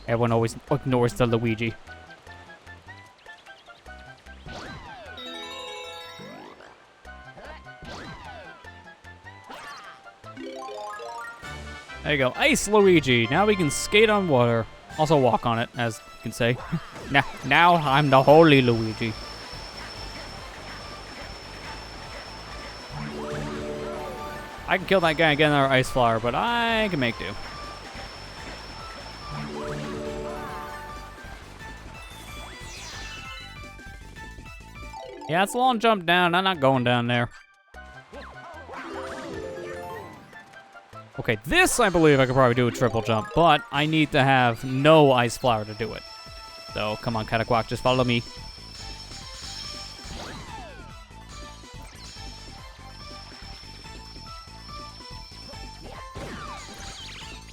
Everyone always ignores the Luigi. There you go. Ice Luigi. Now we can skate on water. Also walk on it, as you can say. now I'm the holy Luigi. I can kill that guy and get another ice flower, but I can make do. Yeah, it's a long jump down. I'm not going down there. Okay, this I believe I could probably do a triple jump, but I need to have no ice flower to do it. So, come on, Cataquack, just follow me.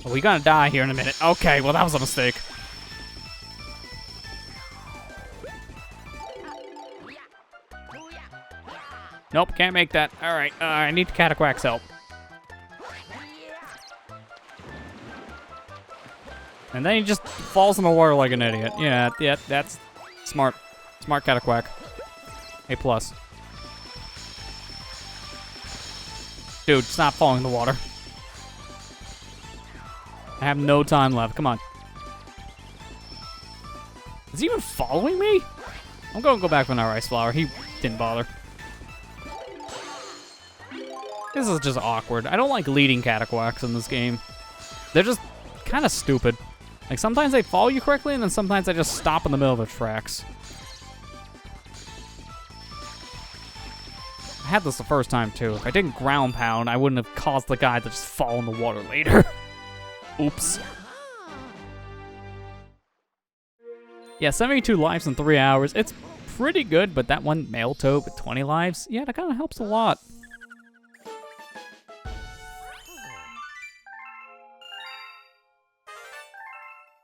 Are we gonna die here in a minute? Okay, well that was a mistake. Nope, can't make that. Alright, I need Cataquack's help. And then he just falls in the water like an idiot. Yeah, that's smart. Smart Cataquack. A+. Dude, stop falling in the water. I have no time left. Come on. Is he even following me? I'm gonna go back for another ice flower. He didn't bother. This is just awkward. I don't like leading Cataquacks in this game. They're just kind of stupid. Like, sometimes they follow you correctly, and then sometimes they just stop in the middle of the tracks. I had this the first time, too. If I didn't ground pound, I wouldn't have caused the guy to just fall in the water later. Oops. Yeah, 72 lives in 3 hours. It's pretty good, but that one male toad with 20 lives, yeah, that kind of helps a lot.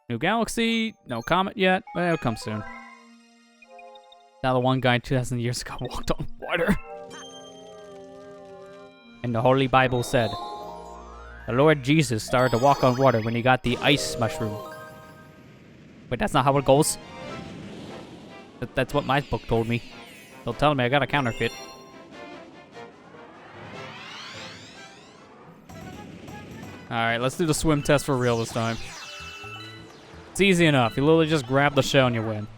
New galaxy, no comet yet, but it'll come soon. Now the one guy 2,000 years ago walked on water. And the Holy Bible said, the Lord Jesus started to walk on water when he got the ice mushroom. Wait, that's not how it goes. That's what my book told me. They'll tell me I got a counterfeit. Alright, let's do the swim test for real this time. It's easy enough. You literally just grab the shell and you win.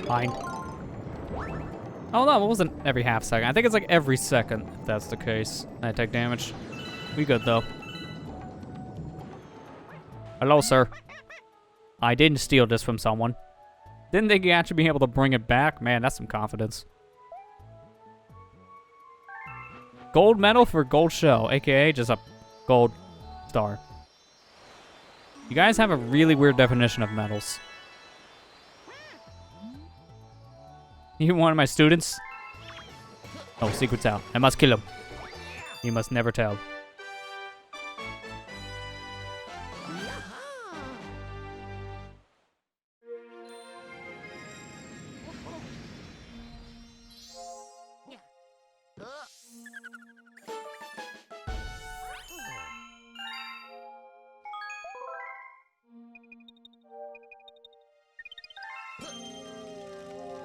Fine. Oh no, it wasn't every half second. I think it's like every second, if that's the case. I take damage. We good though. Hello, sir. I didn't steal this from someone. Didn't think you'd actually be able to bring it back. Man, that's some confidence. Gold medal for gold shell, aka just a gold star. You guys have a really weird definition of medals. You one of my students? Oh, secret's out. I must kill him. You must never tell.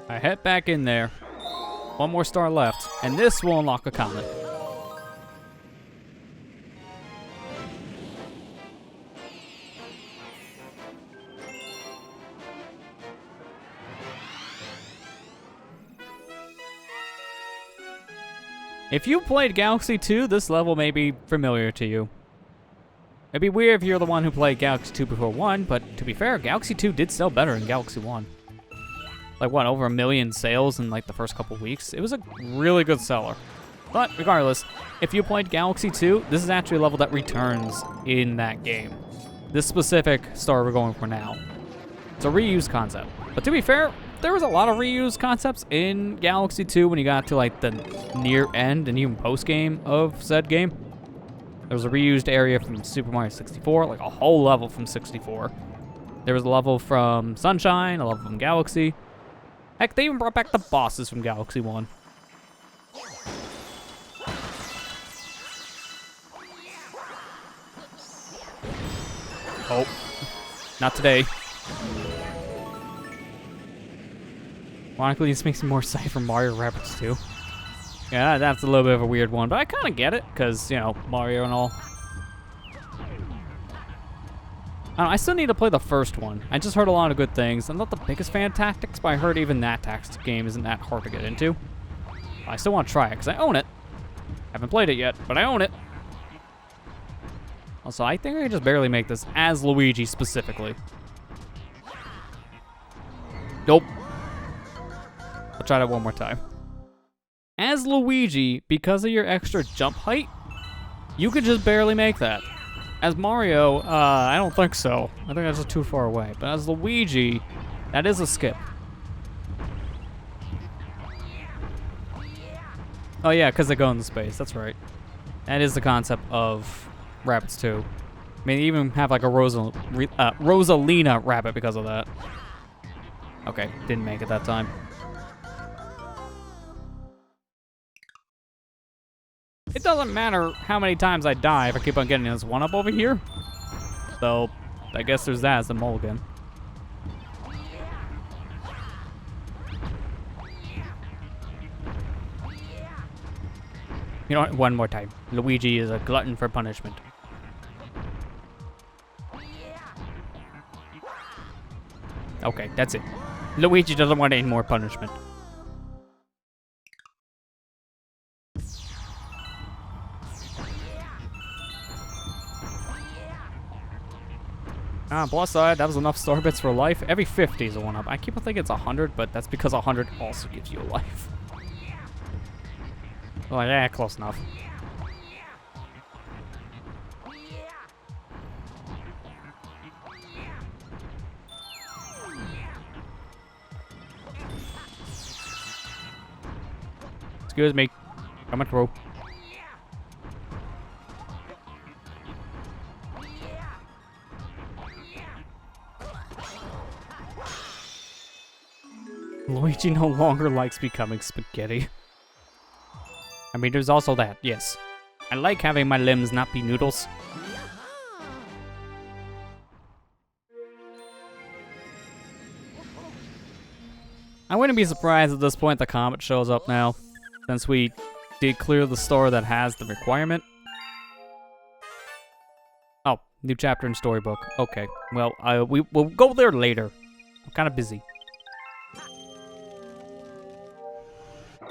I head back in there. One more star left, and this will unlock a comet. If you played Galaxy 2, this level may be familiar to you. It'd be weird if you're the one who played Galaxy 2 before 1, but to be fair, Galaxy 2 did sell better than Galaxy 1. Like, what, over 1 million sales in, like, the first couple weeks? It was a really good seller. But, regardless, if you played Galaxy 2, this is actually a level that returns in that game. This specific star we're going for now. It's a reused concept. But to be fair, there was a lot of reused concepts in Galaxy 2 when you got to, like, the near end and even post-game of said game. There was a reused area from Super Mario 64, like a whole level from 64. There was a level from Sunshine, a level from Galaxy. Heck, they even brought back the bosses from Galaxy 1. Oh, not today. Ironically, this makes me more excited for Mario Rabbids 2. Yeah, that's a little bit of a weird one, but I kind of get it, because, you know, Mario and all. I still need to play the first one. I just heard a lot of good things. I'm not the biggest fan of Tactics, but I heard even that Tactics game isn't that hard to get into. I still want to try it, because I own it. Haven't played it yet, but I own it. Also, I think I can just barely make this as Luigi specifically. Nope. I'll try that one more time. As Luigi, because of your extra jump height, you could just barely make that. As Mario, I don't think so. I think that's just too far away. But as Luigi, that is a skip. Oh yeah, because they go into space, that's right. That is the concept of Rabbids 2. I mean, they even have like a Rosalina rabbit because of that. Okay, didn't make it that time. It doesn't matter how many times I die if I keep on getting this one-up over here. So, I guess there's that as a mulligan. You know what? One more time. Luigi is a glutton for punishment. Okay, that's it. Luigi doesn't want any more punishment. Plus side, that was enough star bits for life. Every 50 is a 1-up. I keep on thinking it's 100, but that's because 100 also gives you a life. Like, yeah, close enough. Excuse me. Coming through. Luigi no longer likes becoming spaghetti. I mean, there's also that, yes. I like having my limbs not be noodles. I wouldn't be surprised at this point the comet shows up now, since we did clear the store that has the requirement. Oh, new chapter in storybook. Okay, well, we'll go there later. I'm kind of busy.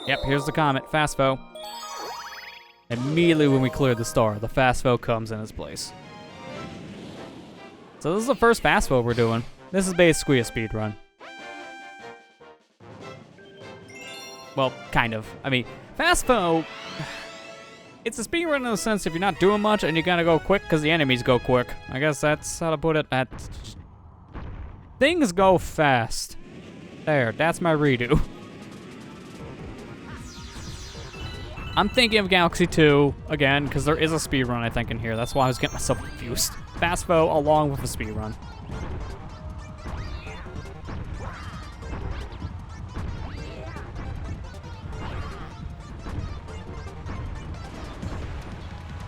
Yep, here's the comet, fast foe. Immediately when we clear the star, the fast foe comes in its place. So this is the first fast foe we're doing. This is basically a speed run. Well, kind of. I mean, fast foe, it's a speed run in the sense if you're not doing much and you gotta go quick because the enemies go quick. I guess that's how to put it. Things go fast. There, that's my redo. I'm thinking of Galaxy 2 again, because there is a speedrun, I think, in here. That's why I was getting myself confused. Fast foe along with a speedrun.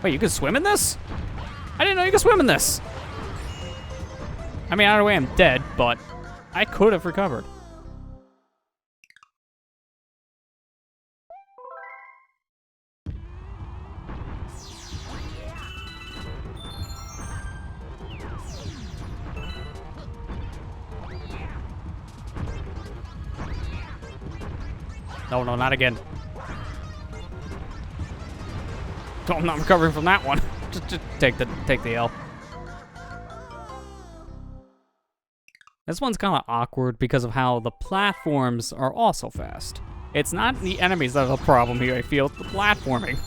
Wait, you can swim in this? I didn't know you could swim in this. I mean, either way, I'm dead, but I could have recovered. No, no, not again. Oh, I'm not recovering from that one. just take the L. This one's kind of awkward because of how the platforms are also fast. It's not the enemies that are the problem here, I feel. It's the platforming.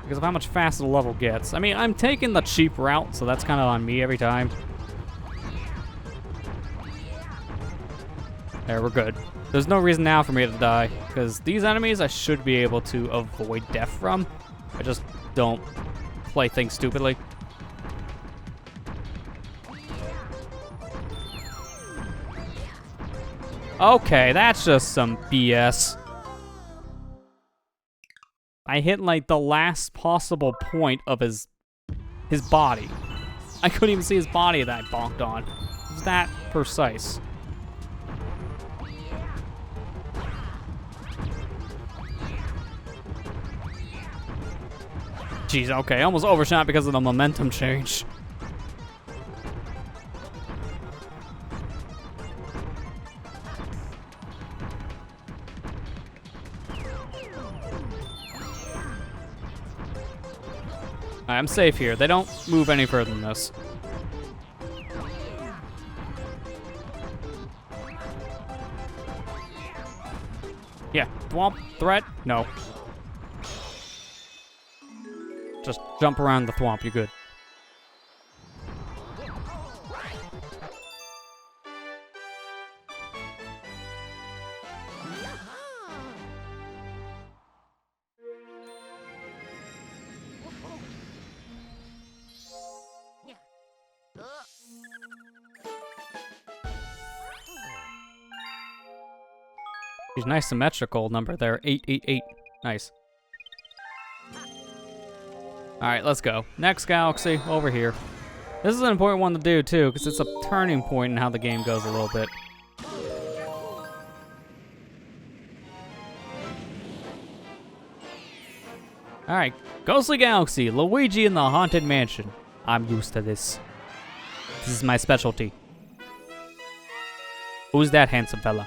Because of how much faster the level gets. I mean, I'm taking the cheap route, so that's kind of on me every time. There, we're good. There's no reason now for me to die, because these enemies I should be able to avoid death from. I just don't play things stupidly. Okay, that's just some BS. I hit like the last possible point of his body. I couldn't even see his body that I bonked on. It was that precise. Jeez, okay, I almost overshot because of the momentum change. I'm safe here. They don't move any further than this. Yeah, thwomp, threat, no. Just jump around the thwomp, you're good. She's nice symmetrical number there, 888. Nice. Alright, let's go. Next galaxy, over here. This is an important one to do, too, because it's a turning point in how the game goes a little bit. Alright, Ghostly Galaxy, Luigi in the Haunted Mansion. I'm used to this. This is my specialty. Who's that handsome fella?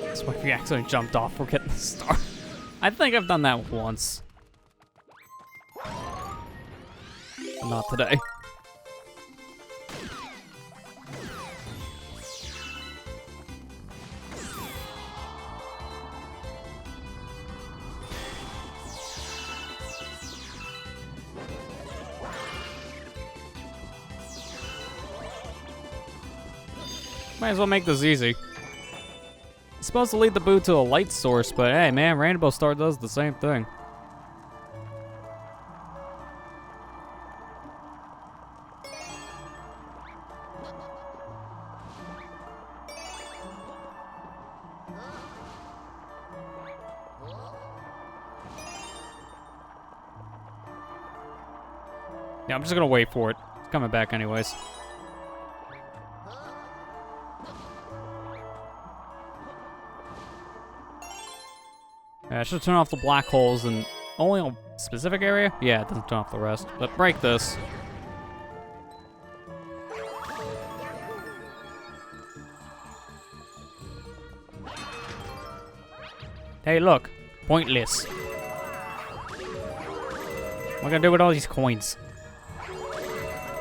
That's why we accidentally jumped off. We're getting the star. I think I've done that once. But not today. Might as well make this easy. supposed to lead the boo to a light source, but hey, man, Rainbow Star does the same thing. Yeah, I'm just gonna wait for it. It's coming back anyways. Yeah, I should turn off the black holes in only a specific area? Yeah, it doesn't turn off the rest. But break this. Hey, look. Pointless. What am I gonna do with all these coins?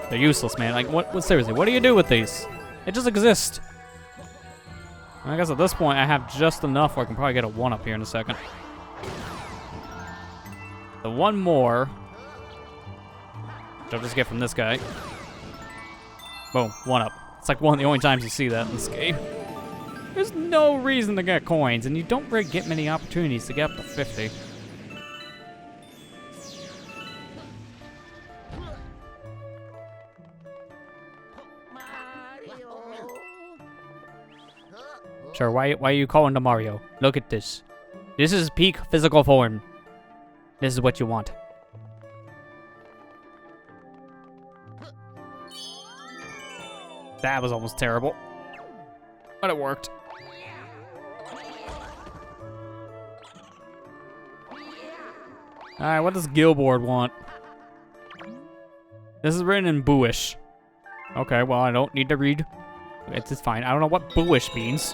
They're useless, man. Like, what seriously, what do you do with these? They just exist. I guess at this point, I have just enough where I can probably get a 1-up here in a second. The one more, which I'll just get from this guy. Boom, 1-up. It's like one of the only times you see that in this game. There's no reason to get coins, and you don't really get many opportunities to get up to 50. Sure, why are you calling to Mario? Look at this. This is peak physical form. This is what you want. That was almost terrible. But it worked. Alright, what does Gilboard want? This is written in Booish. Okay, well, I don't need to read. It's just fine. I don't know what Booish means.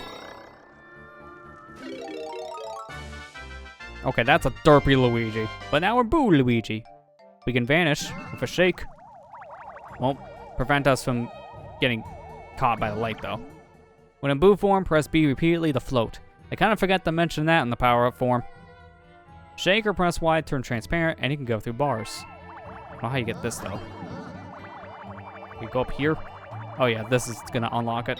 Okay, that's a derpy Luigi. But now we're Boo Luigi. We can vanish with a shake. Won't prevent us from getting caught by the light, though. When in Boo form, press B repeatedly to float. I kind of forgot to mention that in the power-up form. Shake or press Y to turn transparent, and you can go through bars. I don't know how you get this, though. You go up here. Oh yeah, this is gonna unlock it.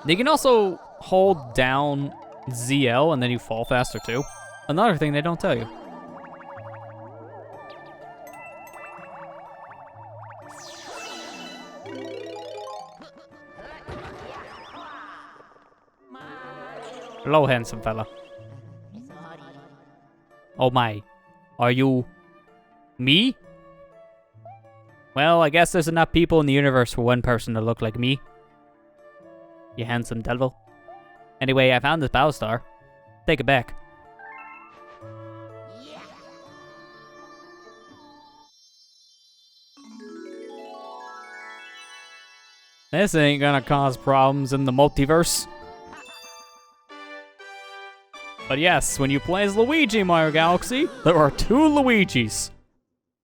You can also hold down ZL and then you fall faster too. Another thing they don't tell you. Hello, handsome fella. Oh my. Are you me? Well, I guess there's enough people in the universe for one person to look like me. You handsome devil. Anyway, I found this battle star. Take it back. This ain't gonna cause problems in the multiverse. But yes, when you play as Luigi in Mario Galaxy, there are 2 Luigis.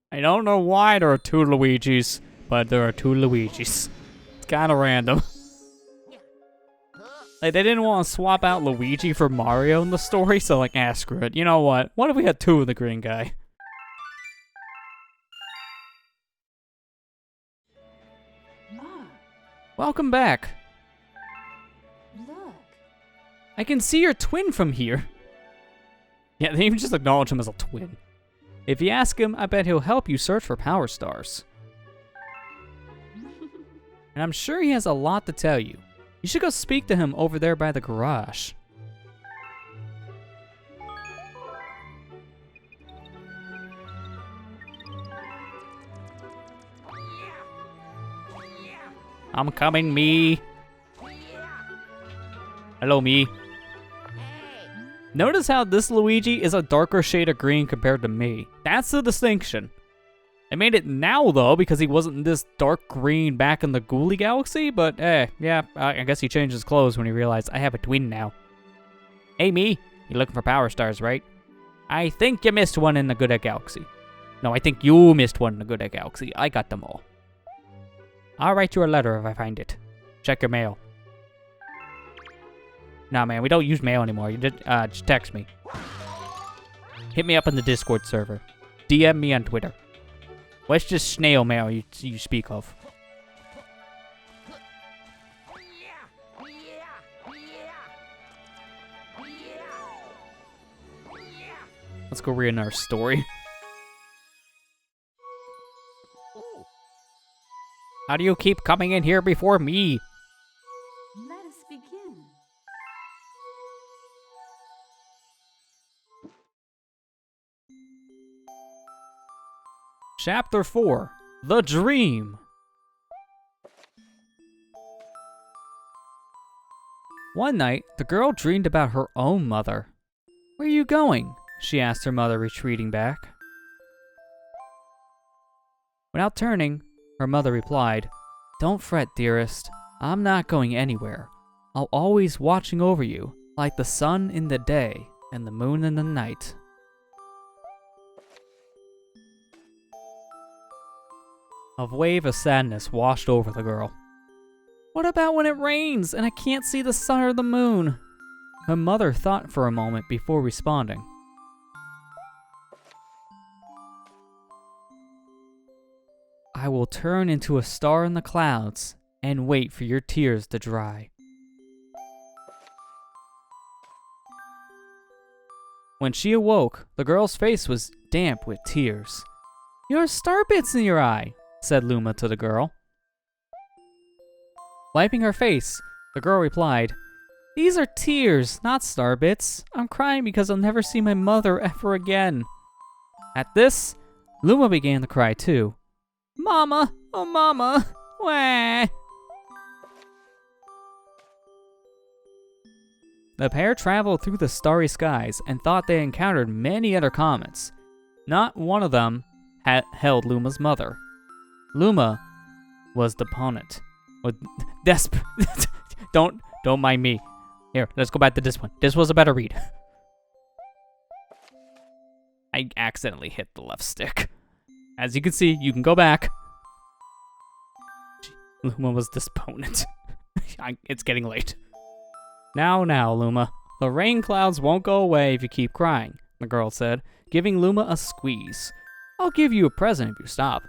I don't know why there are 2 Luigis, but there are 2 Luigis. It's kind of random. Like, they didn't want to swap out Luigi for Mario in the story, so like, screw it. You know what? What if we had 2 of the green guy? Welcome back. Look. I can see your twin from here. Yeah, they even just acknowledge him as a twin. If you ask him, I bet he'll help you search for power stars. And I'm sure he has a lot to tell you. You should go speak to him over there by the garage. I'm coming, me. Hello, me. Notice how this Luigi is a darker shade of green compared to me. That's the distinction. I made it now, though, because he wasn't this dark green back in the Ghoulie Galaxy, but, yeah, I guess he changed his clothes when he realized I have a twin now. Hey, me. You looking for power stars, right? I think you missed one in the Good Egg Galaxy. No, I think you missed one in the Good Egg Galaxy. I got them all. I'll write you a letter if I find it. Check your mail. Nah, man, we don't use mail anymore. You just text me. Hit me up in the Discord server. DM me on Twitter. What's this snail mail you speak of? Let's go read another story. How do you keep coming in here before me? Let us begin. Chapter 4, The Dream. One night, the girl dreamed about her own mother. Where are you going? She asked her mother, retreating back. Without turning, her mother replied, Don't fret, dearest. I'm not going anywhere. I'll always watching over you, like the sun in the day and the moon in the night. A wave of sadness washed over the girl. What about when it rains and I can't see the sun or the moon? Her mother thought for a moment before responding. I will turn into a star in the clouds and wait for your tears to dry. When she awoke, the girl's face was damp with tears. You have star bits in your eye, said Luma to the girl. Wiping her face, the girl replied, These are tears, not star bits. I'm crying because I'll never see my mother ever again. At this, Luma began to cry too. Mama, oh mama, wah. The pair traveled through the starry skies and thought they encountered many other comets. Not one of them held Luma's mother. Luma was the opponent. Don't mind me. Here, let's go back to this one. This was a better read. I accidentally hit the left stick. As you can see, you can go back. Luma was this opponent. It's getting late. Now, Luma. The rain clouds won't go away if you keep crying, the girl said, giving Luma a squeeze. I'll give you a present if you stop.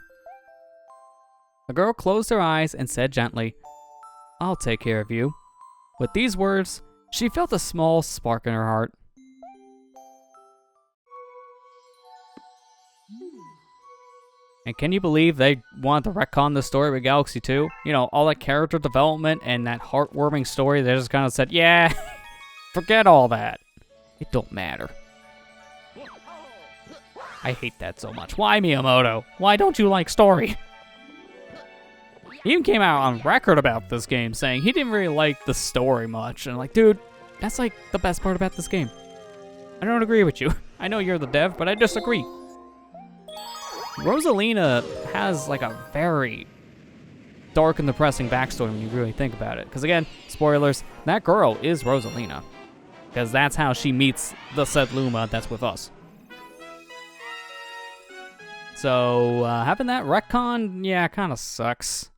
The girl closed her eyes and said gently, I'll take care of you. With these words, she felt a small spark in her heart. And can you believe they wanted to retcon the story with Galaxy 2? You know, all that character development and that heartwarming story, they just kind of said, yeah, forget all that. It don't matter. I hate that so much. Why, Miyamoto? Why don't you like story? He even came out on record about this game, saying he didn't really like the story much. And I'm like, dude, that's like the best part about this game. I don't agree with you. I know you're the dev, but I disagree. Rosalina has like a very dark and depressing backstory when you really think about it. Because again, spoilers, that girl is Rosalina. Because that's how she meets the said Luma that's with us. So, having that retcon, yeah, kind of sucks.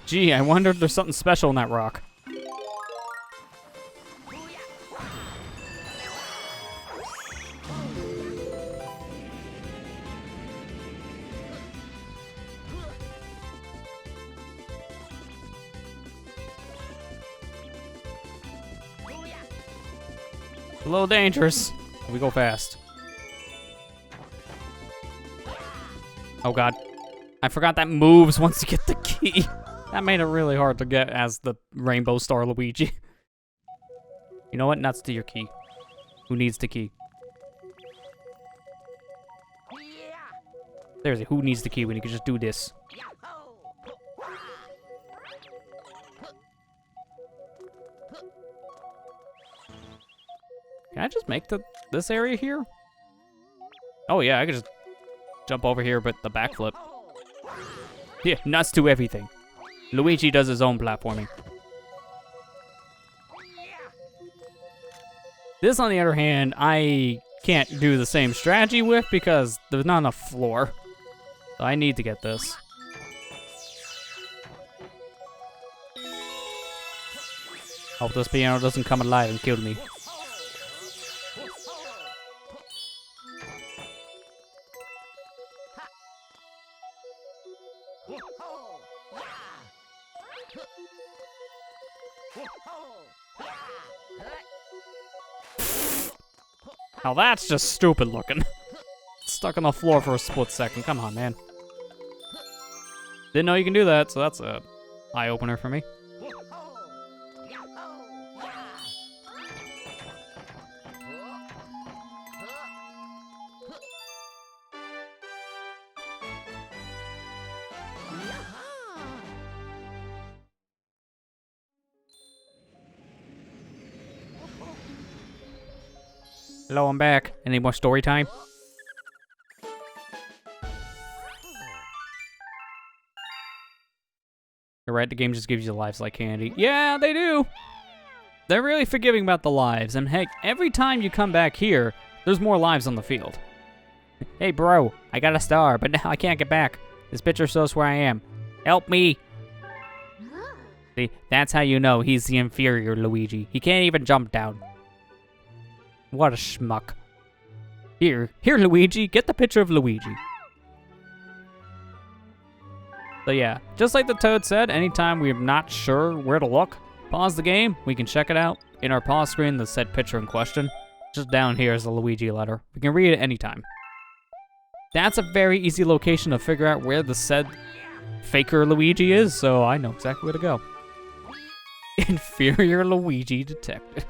Gee, I wonder if there's something special in that rock. A little dangerous. We go fast. Oh god. I forgot that moves once you get the key. That made it really hard to get as the Rainbow Star Luigi. You know what? Nuts to your key. Who needs the key? Seriously, who needs the key when you can just do this? Can I just make this area here? Oh yeah, I could just jump over here with the backflip. Yeah, nuts to everything. Luigi does his own platforming. This, on the other hand, I can't do the same strategy with because there's not enough floor. So I need to get this. Hope this piano doesn't come alive and kill me. Now that's just stupid looking. Stuck on the floor for a split second. Come on, man. Didn't know you can do that, so that's a eye-opener for me. Hello, I'm back. Any more story time? You're right, the game just gives you lives like candy. Yeah, they do! They're really forgiving about the lives, and heck, every time you come back here, there's more lives on the field. Hey bro, I got a star, but now I can't get back. This picture shows where I am. Help me! See, that's how you know he's the inferior Luigi. He can't even jump down. What a schmuck. Here, Luigi, get the picture of Luigi. So yeah, just like the Toad said, anytime we're not sure where to look, pause the game, we can check it out. In our pause screen, the said picture in question. Just down here is the Luigi letter. We can read it anytime. That's a very easy location to figure out where the said faker Luigi is, so I know exactly where to go. Inferior Luigi detected.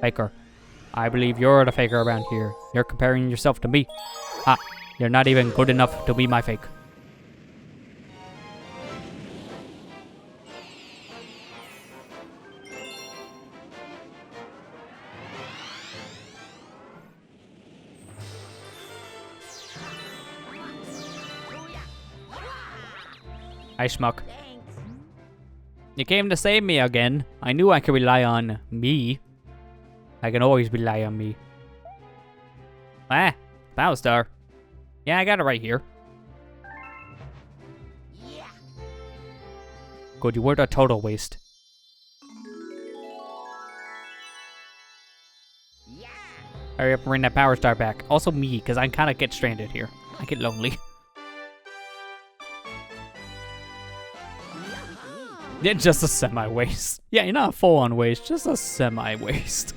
Faker. I believe you're the faker around here. You're comparing yourself to me. Ah, you're not even good enough to be my fake. Hi, schmuck. You came to save me again. I knew I could rely on me. I can always rely on me. Ah, Power Star. Yeah, I got it right here. Good, you were a total waste. Hurry up and bring that Power Star back. Also me, because I kind of get stranded here. I get lonely. Yeah, just a semi-waste. Yeah, you're not a full-on waste, just a semi-waste.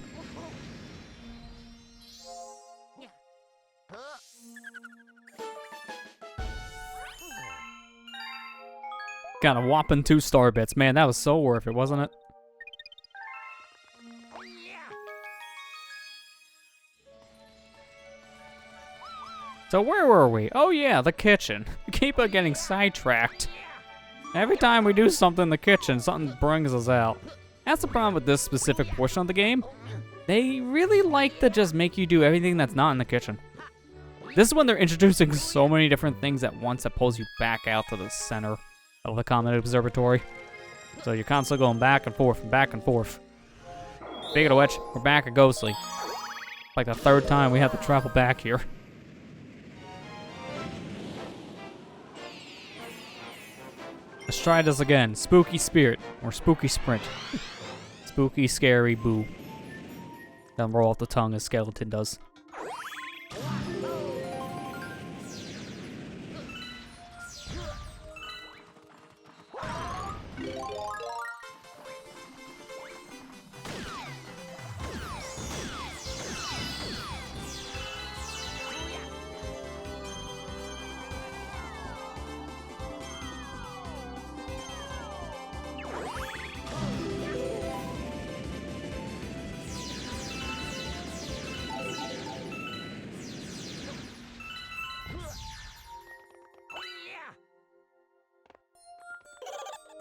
Got a whopping 2 star bits. Man, that was so worth it, wasn't it? So where were we? Oh yeah, the kitchen. We keep on getting sidetracked. Every time we do something in the kitchen, something brings us out. That's the problem with this specific portion of the game. They really like to just make you do everything that's not in the kitchen. This is when they're introducing so many different things at once that pulls you back out to the center of the Comet Observatory. So you're constantly going back and forth and back and forth. Speaking of which, we're back at Ghostly. Like the 3rd time we have to travel back here. Let's try this again. Spooky Spirit, or Spooky Sprint. Spooky, scary, boo. Doesn't roll off the tongue as Skeleton does.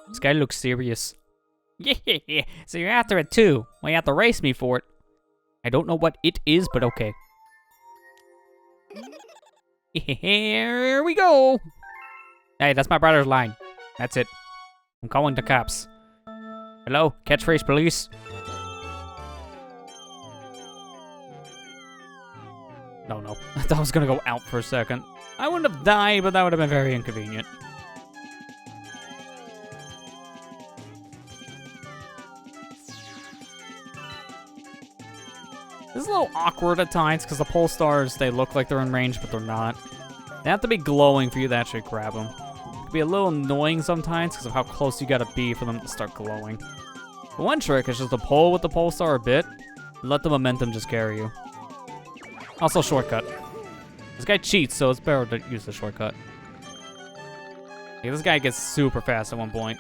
This guy looks serious. Yeah, so you're after it too. Well, you have to race me for it. I don't know what it is, but okay. Here we go. Hey, that's my brother's line. That's it. I'm calling the cops. Hello, catchphrase police. No. I thought I was gonna go out for a second. I wouldn't have died, but that would have been very inconvenient. This is a little awkward at times because the pole stars, they look like they're in range, but they're not. They have to be glowing for you to actually grab them. It can be a little annoying sometimes because of how close you gotta be for them to start glowing. But one trick is just to pull with the pole star a bit and let the momentum just carry you. Also, shortcut. This guy cheats, so it's better to use the shortcut. Yeah, this guy gets super fast at one point.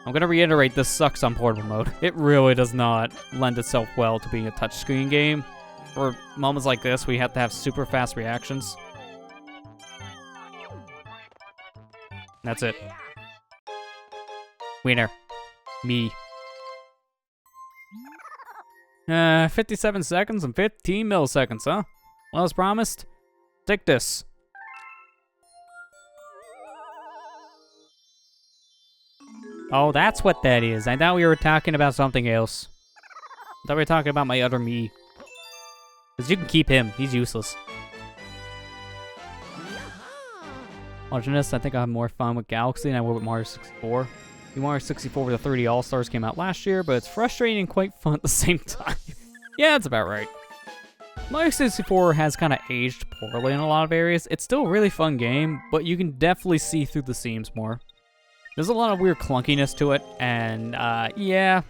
I'm gonna reiterate, this sucks on portable mode. It really does not lend itself well to being a touchscreen game. For moments like this, we have to have super fast reactions. That's it. Winner. Me. 57 seconds and 15 milliseconds, huh? Well, as promised, take this. Oh, that's what that is. I thought we were talking about something else. I thought we were talking about my other me. Because you can keep him. He's useless. Watching this, I think I have more fun with Galaxy than I would with Mario 64. The Mario 64 with the 3D All-Stars came out last year, but it's frustrating and quite fun at the same time. Yeah, that's about right. Mario 64 has kind of aged poorly in a lot of areas. It's still a really fun game, but you can definitely see through the seams more. There's a lot of weird clunkiness to it, and yeah,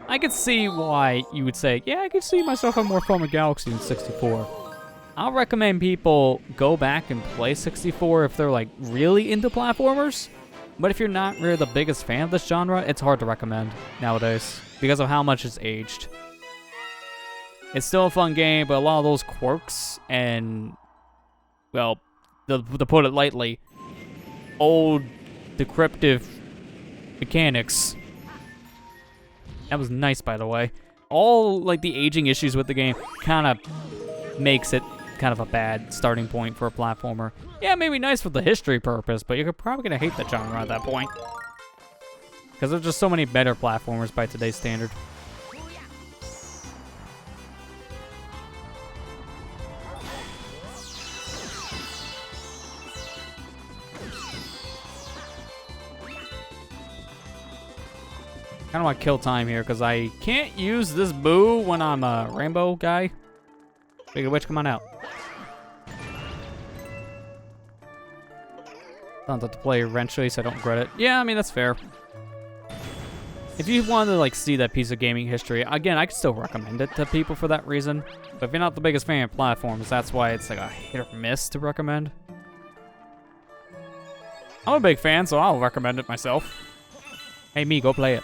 I could see why you would say, yeah, I could see myself having more fun with Galaxy than 64. I'll recommend people go back and play 64 if they're like really into platformers, but if you're not really the biggest fan of this genre, it's hard to recommend nowadays because of how much it's aged. It's still a fun game, but a lot of those quirks and, well, to put it lightly, old decryptive mechanics. That was nice, by the way. All, like, the aging issues with the game kind of makes it kind of a bad starting point for a platformer. Yeah, maybe nice for the history purpose, but you're probably going to hate the genre at that point. Because there's just so many better platformers by today's standard. I kind of want to kill time here because I can't use this boo when I'm a rainbow guy. Speaking of which, come on out. I'll have to play eventually so I don't regret it. Yeah, I mean, that's fair. If you want to like see that piece of gaming history, again, I can still recommend it to people for that reason. But if you're not the biggest fan of platforms, that's why it's like a hit or miss to recommend. I'm a big fan, so I'll recommend it myself. Hey, me, go play it.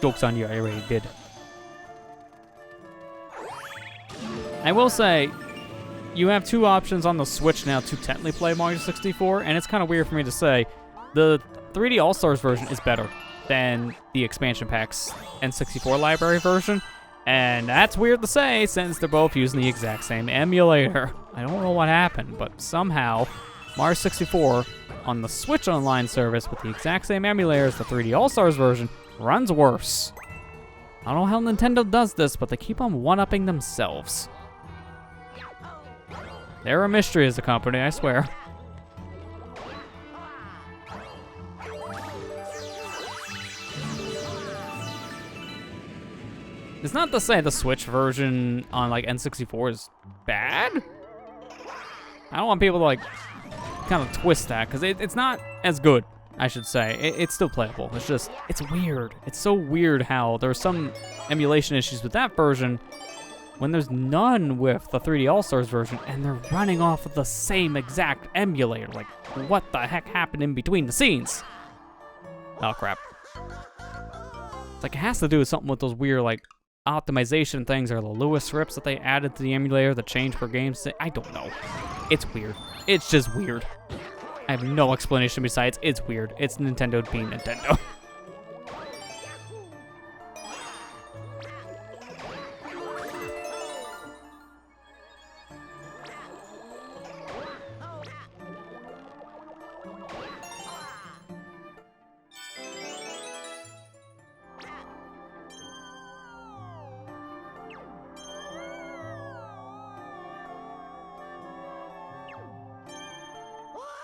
Joke's on you, I already did. I will say, you have two options on the Switch now to technically play Mario 64, and it's kind of weird for me to say. The 3D All-Stars version is better than the expansion packs N64 library version, and that's weird to say since they're both using the exact same emulator. I don't know what happened, but somehow Mario 64 on the Switch Online service with the exact same emulator as the 3D All-Stars version runs worse. I don't know how Nintendo does this, but they keep on one-upping themselves. They're a mystery as a company, I swear. It's not to say the Switch version on like N64 is bad. I don't want people to like kind of twist that, because it's not as good, I should say. It's still playable. It's just, it's weird. It's so weird how there's some emulation issues with that version when there's none with the 3D All-Stars version, and they're running off of the same exact emulator. Like, what the heck happened in between the scenes? Oh, crap. It's like, it has to do with something with those weird, like, optimization things or the Lewis scripts that they added to the emulator that change per game. I don't know. It's weird. It's just weird. I have no explanation besides it's weird. It's Nintendo being Nintendo.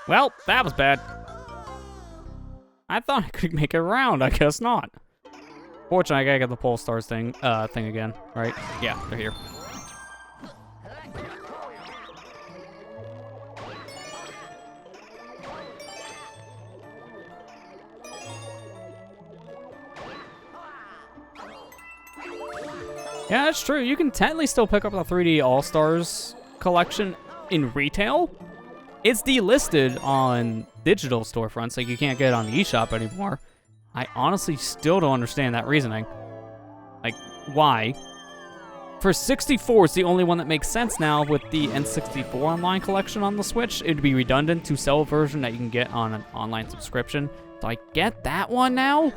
Well, that was bad. I thought I could make it around, I guess not. Fortunately, I gotta get the pole stars thing again, right? Yeah, they're here. Yeah, that's true. You can technically still pick up the 3D All-Stars collection in retail. It's delisted on digital storefronts, like you can't get it on the eShop anymore. I honestly still don't understand that reasoning. Like, why? For 64, it's the only one that makes sense now with the N64 online collection on the Switch. It'd be redundant to sell a version that you can get on an online subscription. So I get that one now,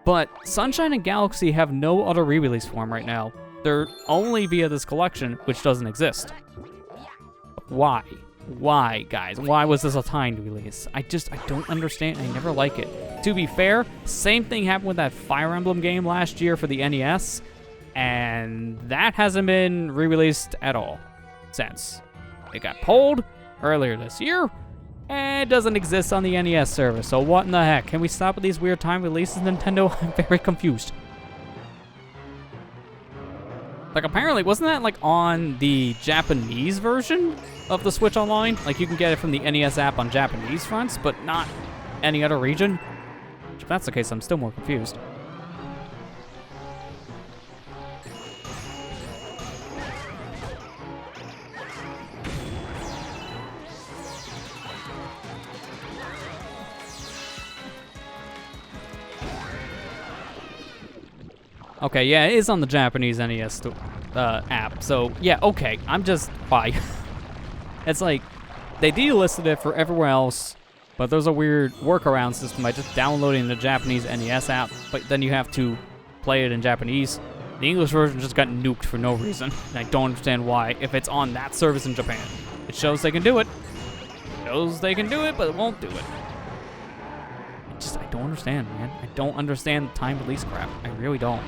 but Sunshine and Galaxy have no other re-release form right now. They're only via this collection, which doesn't exist. Why? Why, guys? Why was this a timed release? I don't understand. I never like it. To be fair, same thing happened with that Fire Emblem game last year for the NES, and that hasn't been re-released at all since. It got pulled earlier this year, and it doesn't exist on the NES service, so what in the heck? Can we stop with these weird time releases, Nintendo? I'm very confused. Like, apparently, wasn't that, like, on the Japanese version of the Switch Online? Like, you can get it from the NES app on Japanese fronts, but not any other region? If that's the case, I'm still more confused. Okay, yeah, it is on the Japanese NES app, so yeah, okay, I'm just, why? It's like, they delisted it for everywhere else, but there's a weird workaround system by just downloading the Japanese NES app, but then you have to play it in Japanese. The English version just got nuked for no reason, and I don't understand why, if it's on that service in Japan. It shows they can do it. It shows they can do it, but it won't do it. I don't understand, man. I don't understand the time release crap. I really don't.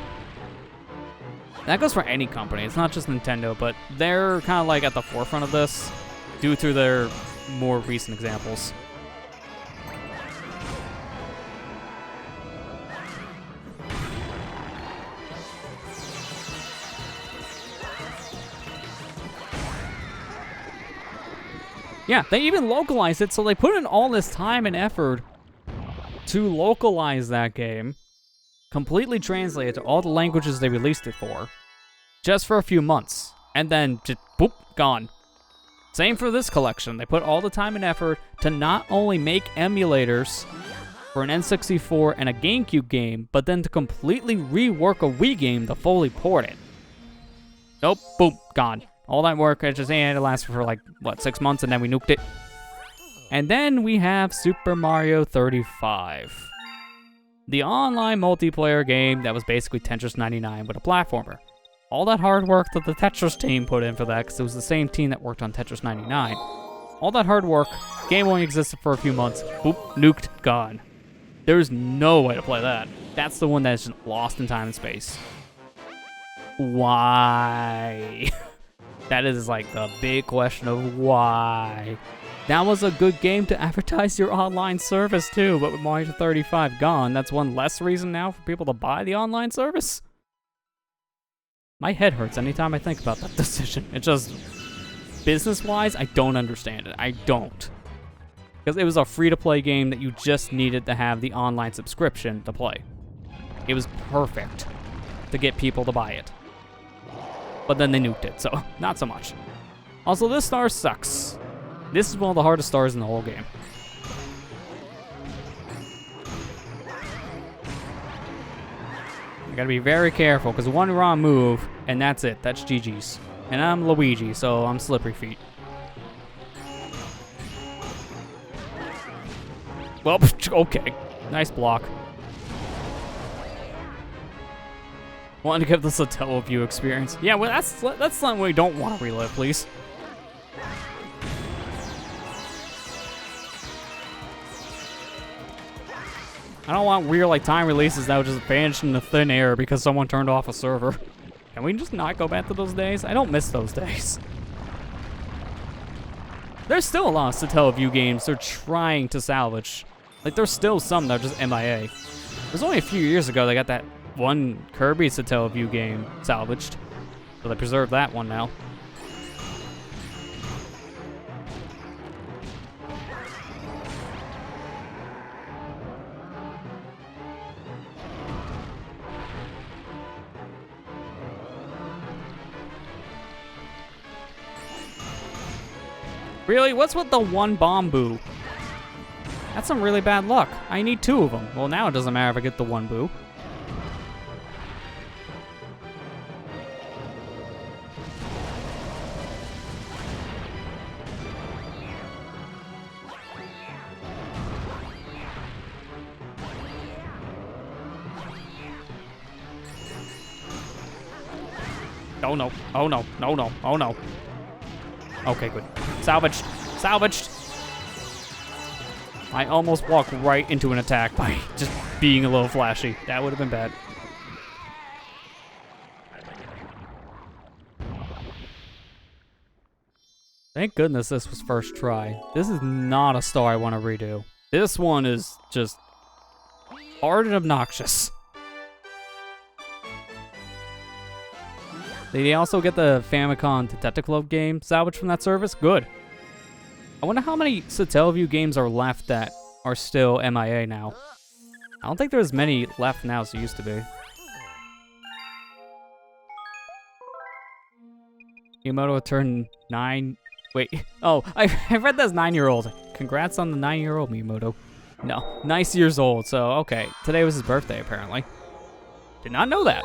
That goes for any company. It's not just Nintendo, but they're kind of like at the forefront of this due to their more recent examples. Yeah, they even localized it, so they put in all this time and effort to localize that game, completely translate it to all the languages they released it for, just for a few months, and then just boop, gone. Same for this collection. They put all the time and effort to not only make emulators for an N64 and a GameCube game, but then to completely rework a Wii game to fully port it. Nope, boom, gone. All that work, it just it lasted for like, what, 6 months, and then we nuked it. And then we have Super Mario 35. The online multiplayer game that was basically Tetris 99 with a platformer. All that hard work that the Tetris team put in for that, because it was the same team that worked on Tetris 99. All that hard work, game only existed for a few months, boop, nuked, gone. There's no way to play that. That's the one that's just lost in time and space. Why? That is like the big question of why. That was a good game to advertise your online service too, but with Mario 35 gone, that's one less reason now for people to buy the online service? My head hurts anytime I think about that decision. It just, business-wise, I don't understand it. I don't. Because it was a free-to-play game that you just needed to have the online subscription to play. It was perfect to get people to buy it. But then they nuked it, so not so much. Also, this star sucks. This is one of the hardest stars in the whole game. I gotta be very careful, because one wrong move, and that's it. That's GG's. And I'm Luigi, so I'm slippery feet. Well, okay. Nice block. Wanted to give this a teleview experience. Yeah, well, that's something we don't want to relive, please. I don't want weird, like, time releases that would just vanish into thin air because someone turned off a server. Can we just not go back to those days? I don't miss those days. There's still a lot of Satellaview games they're trying to salvage. Like, there's still some that are just MIA. It was only a few years ago they got that one Kirby Satellaview game salvaged. So they preserved that one now. Really? What's with the one bomb boo? That's some really bad luck. I need 2 of them. Well, now it doesn't matter if I get the one boo. Oh no, oh no, no, no, oh no. Okay, good. Salvaged, salvaged. I almost walked right into an attack by just being a little flashy. That would have been bad. Thank goodness this was first try. This is not a star I want to redo. This one is just hard and obnoxious. Did he also get the Famicom Detective game salvaged from that service? Good. I wonder how many Satellaview games are left that are still MIA now. I don't think there's many left now as there used to be. Miyamoto turned 9. Wait. Oh, I read that's 9-year-old. Congrats on the 9-year-old, Miyamoto. No, nice years old. So, okay. Today was his birthday, apparently. Did not know that.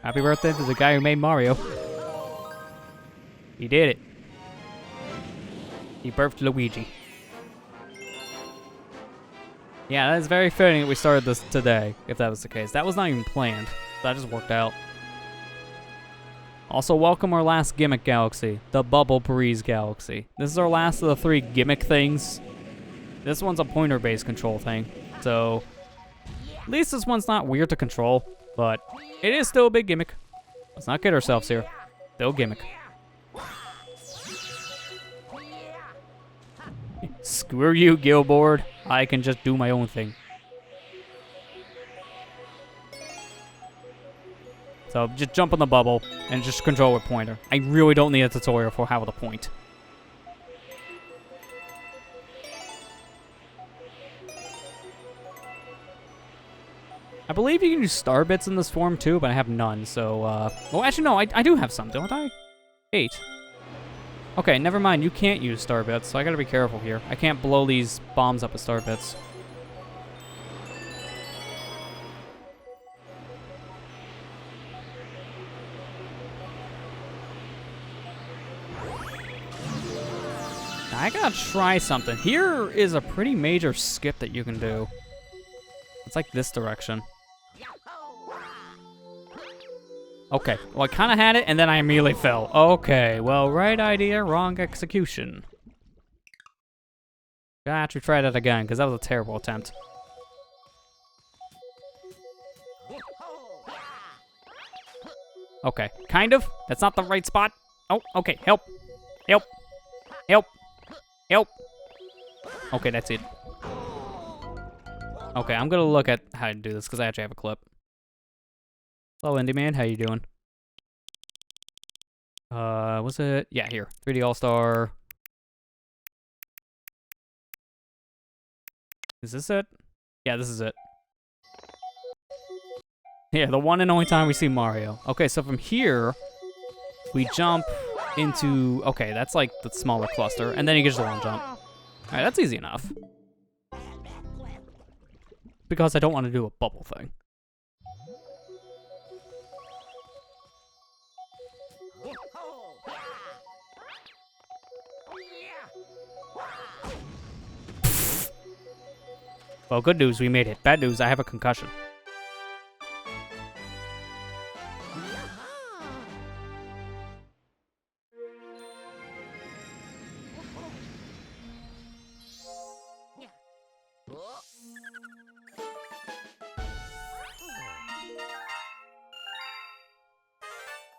Happy birthday to the guy who made Mario. He did it. He birthed Luigi. Yeah, that is very fitting that we started this today, if that was the case. That was not even planned. That just worked out. Also, welcome our last gimmick galaxy, the Bubble Breeze Galaxy. This is our last of the 3 gimmick things. This one's a pointer-based control thing, so at least this one's not weird to control, but it is still a big gimmick. Let's not kid ourselves here. Still gimmick. Screw you, Gilboard. I can just do my own thing. So just jump on the bubble and just control with pointer. I really don't need a tutorial for how to point. I believe you can use star bits in this form too, but I have none, so, well, actually, no, I do have some, don't I? 8. Okay, never mind, you can't use star bits, so I gotta be careful here. I can't blow these bombs up with star bits. I gotta try something. Here is a pretty major skip that you can do. It's like this direction. Okay, well I kinda had it and then I immediately fell. Okay, well, right idea, wrong execution. Gotta actually try that again, because that was a terrible attempt. Okay, kind of. That's not the right spot. Oh, okay, help. Help. Help. Help. Okay, that's it. Okay, I'm gonna look at how to do this, because I actually have a clip. Hello, Indie Man, how you doing? Was it? Yeah, here. 3D All-Star. Is this it? Yeah, this is it. Yeah, the one and only time we see Mario. Okay, so from here, we jump into... Okay, that's like the smaller cluster, and then you get just a long jump. Alright, that's easy enough. Because I don't want to do a bubble thing. Well, good news, we made it. Bad news, I have a concussion.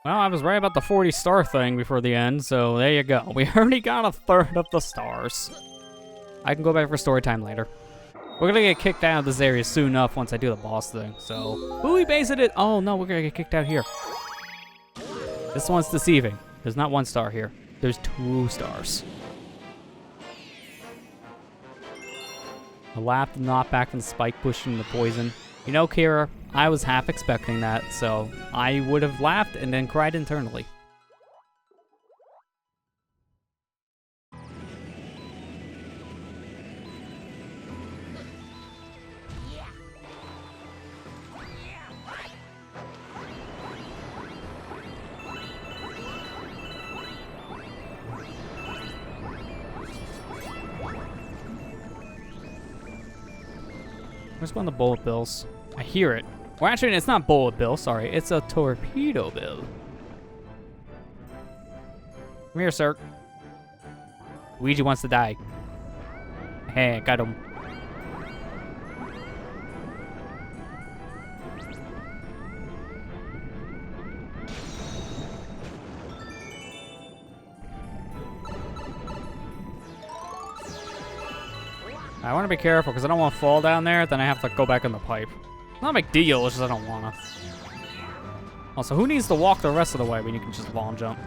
Well, I was right about the 40 star thing before the end, so there you go. We already got a third of the stars. I can go back for story time later. We're gonna get kicked out of this area soon enough once I do the boss thing, so... Ooh, we based it! Oh no, we're gonna get kicked out here. This one's deceiving. There's not 1 star here. There's 2 stars. A lap not back from the spike pushing the poison. You know, Kira, I was half expecting that, so I would have laughed and then cried internally. Where's one of the bullet bills? I hear it. Well, actually, it's not bullet bill, sorry. It's a torpedo bill. Come here, sir. Luigi wants to die. Hey, got him. I want to be careful because I don't want to fall down there, then I have to go back in the pipe. Not a big deal, it's just I don't want to. Also, who needs to walk the rest of the way when you can just long jump?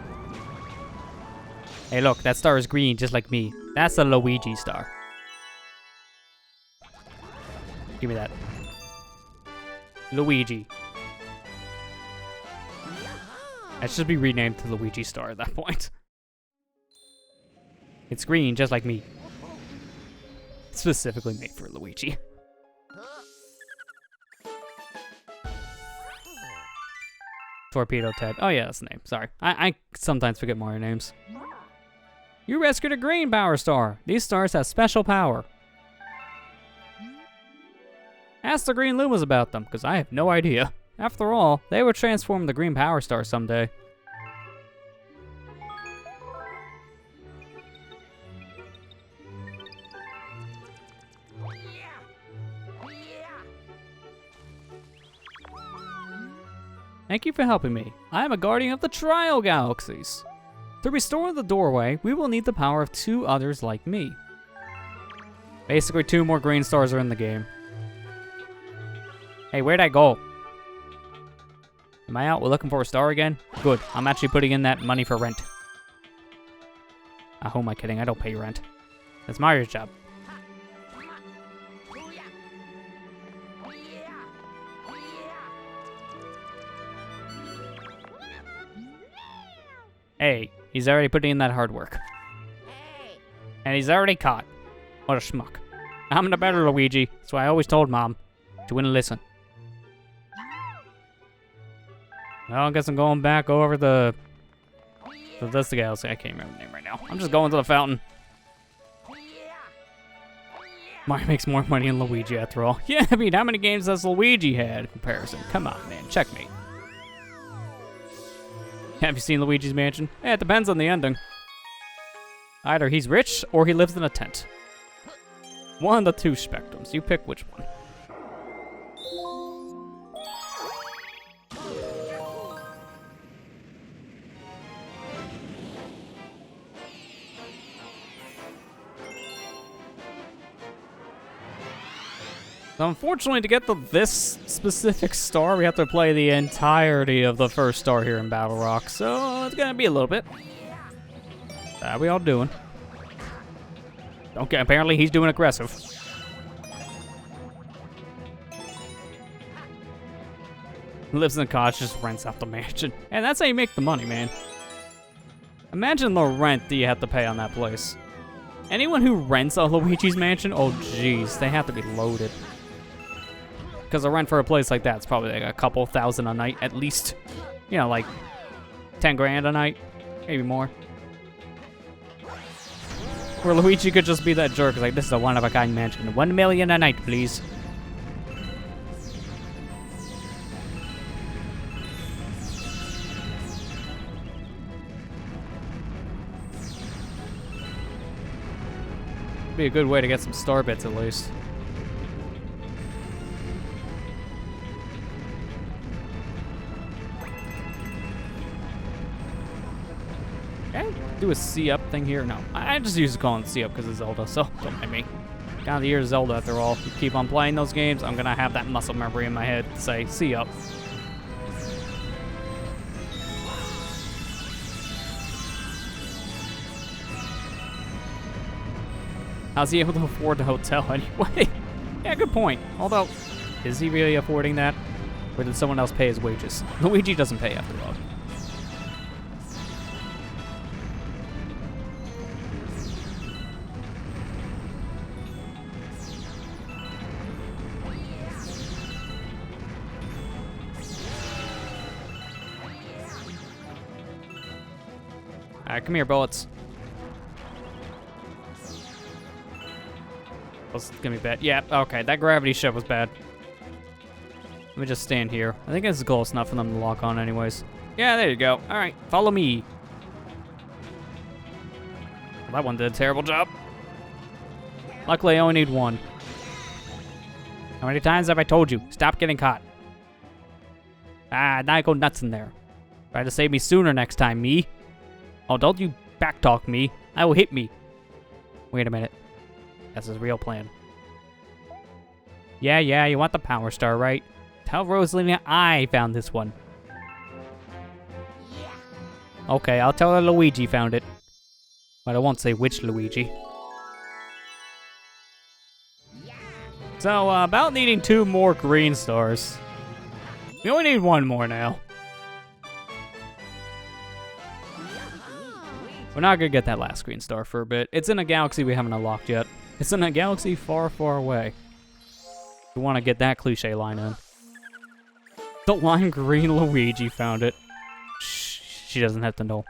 Hey look, that star is green just like me. That's a Luigi star. Give me that. Luigi. That should be renamed to Luigi star at that point. It's green just like me. Specifically made for Luigi. Torpedo Ted. Oh yeah, that's the name. Sorry. I sometimes forget Mario names. You rescued a green power star. These stars have special power. Ask the green Lumas about them, because I have no idea. After all, they would transform the green power star someday. Thank you for helping me. I am a guardian of the Trial Galaxies. To restore the doorway, we will need the power of 2 others like me. Basically, 2 more green stars are in the game. Hey, where'd I go? Am I out? We're looking for a star again? Good. I'm actually putting in that money for rent. Who am I kidding? I don't pay rent. That's Mario's job. Hey, he's already putting in that hard work. And he's already caught. What a schmuck. I'm the better Luigi, so I always told Mom. She wouldn't listen. Well, I guess I'm going back over the galaxy. I can't remember the name right now. I'm just going to the fountain. Mario makes more money than Luigi after all. Yeah, I mean, how many games has Luigi had in comparison? Come on, man. Checkmate. Have you seen Luigi's Mansion? Eh, it depends on the ending. Either he's rich or he lives in a tent. One of the 2 spectrums. You pick which one. So unfortunately, to get this specific star, we have to play the entirety of the first star here in Battle Rock. So it's gonna be a little bit. How we all doing? Okay, apparently he's doing aggressive. Lives in a cottage, just rents out the mansion. And that's how you make the money, man. Imagine the rent that you have to pay on that place. Anyone who rents a Luigi's Mansion, oh jeez, they have to be loaded. Because the rent for a place like that is probably like a couple thousand a night at least. You know, like 10 grand a night, maybe more. Where Luigi could just be that jerk, like, this is a one-of-a-kind mansion. 1 million a night, please. Be a good way to get some star bits at least. Do a C up thing here? No, I just used to call it C up because it's Zelda, so don't mind me. Got the year of Zelda after all. You keep on playing those games, I'm gonna have that muscle memory in my head to say, see ya. How's he able to afford the hotel anyway? Yeah, good point. Although, is he really affording that? Or did someone else pay his wages? Luigi doesn't pay after all. Alright, come here, bullets. It's gonna be bad. Yeah, okay, that gravity ship was bad. Let me just stand here. I think this is close enough for them to lock on anyways. Yeah, there you go. Alright, follow me. Well, that one did a terrible job. Luckily, I only need one. How many times have I told you? Stop getting caught. Ah, now I go nuts in there. Try to save me sooner next time, me. Oh, don't you backtalk me. I will hit me. Wait a minute. That's his real plan. Yeah, you want the Power Star, right? Tell Rosalina I found this one. Okay, I'll tell her Luigi found it. But I won't say which Luigi. So, about needing 2 more green stars. We only need 1 more now. We're not gonna get that last green star for a bit. It's in a galaxy we haven't unlocked yet. It's in a galaxy far, far away. We want to get that cliche line in. The lime green Luigi found it. Shh, she doesn't have to know.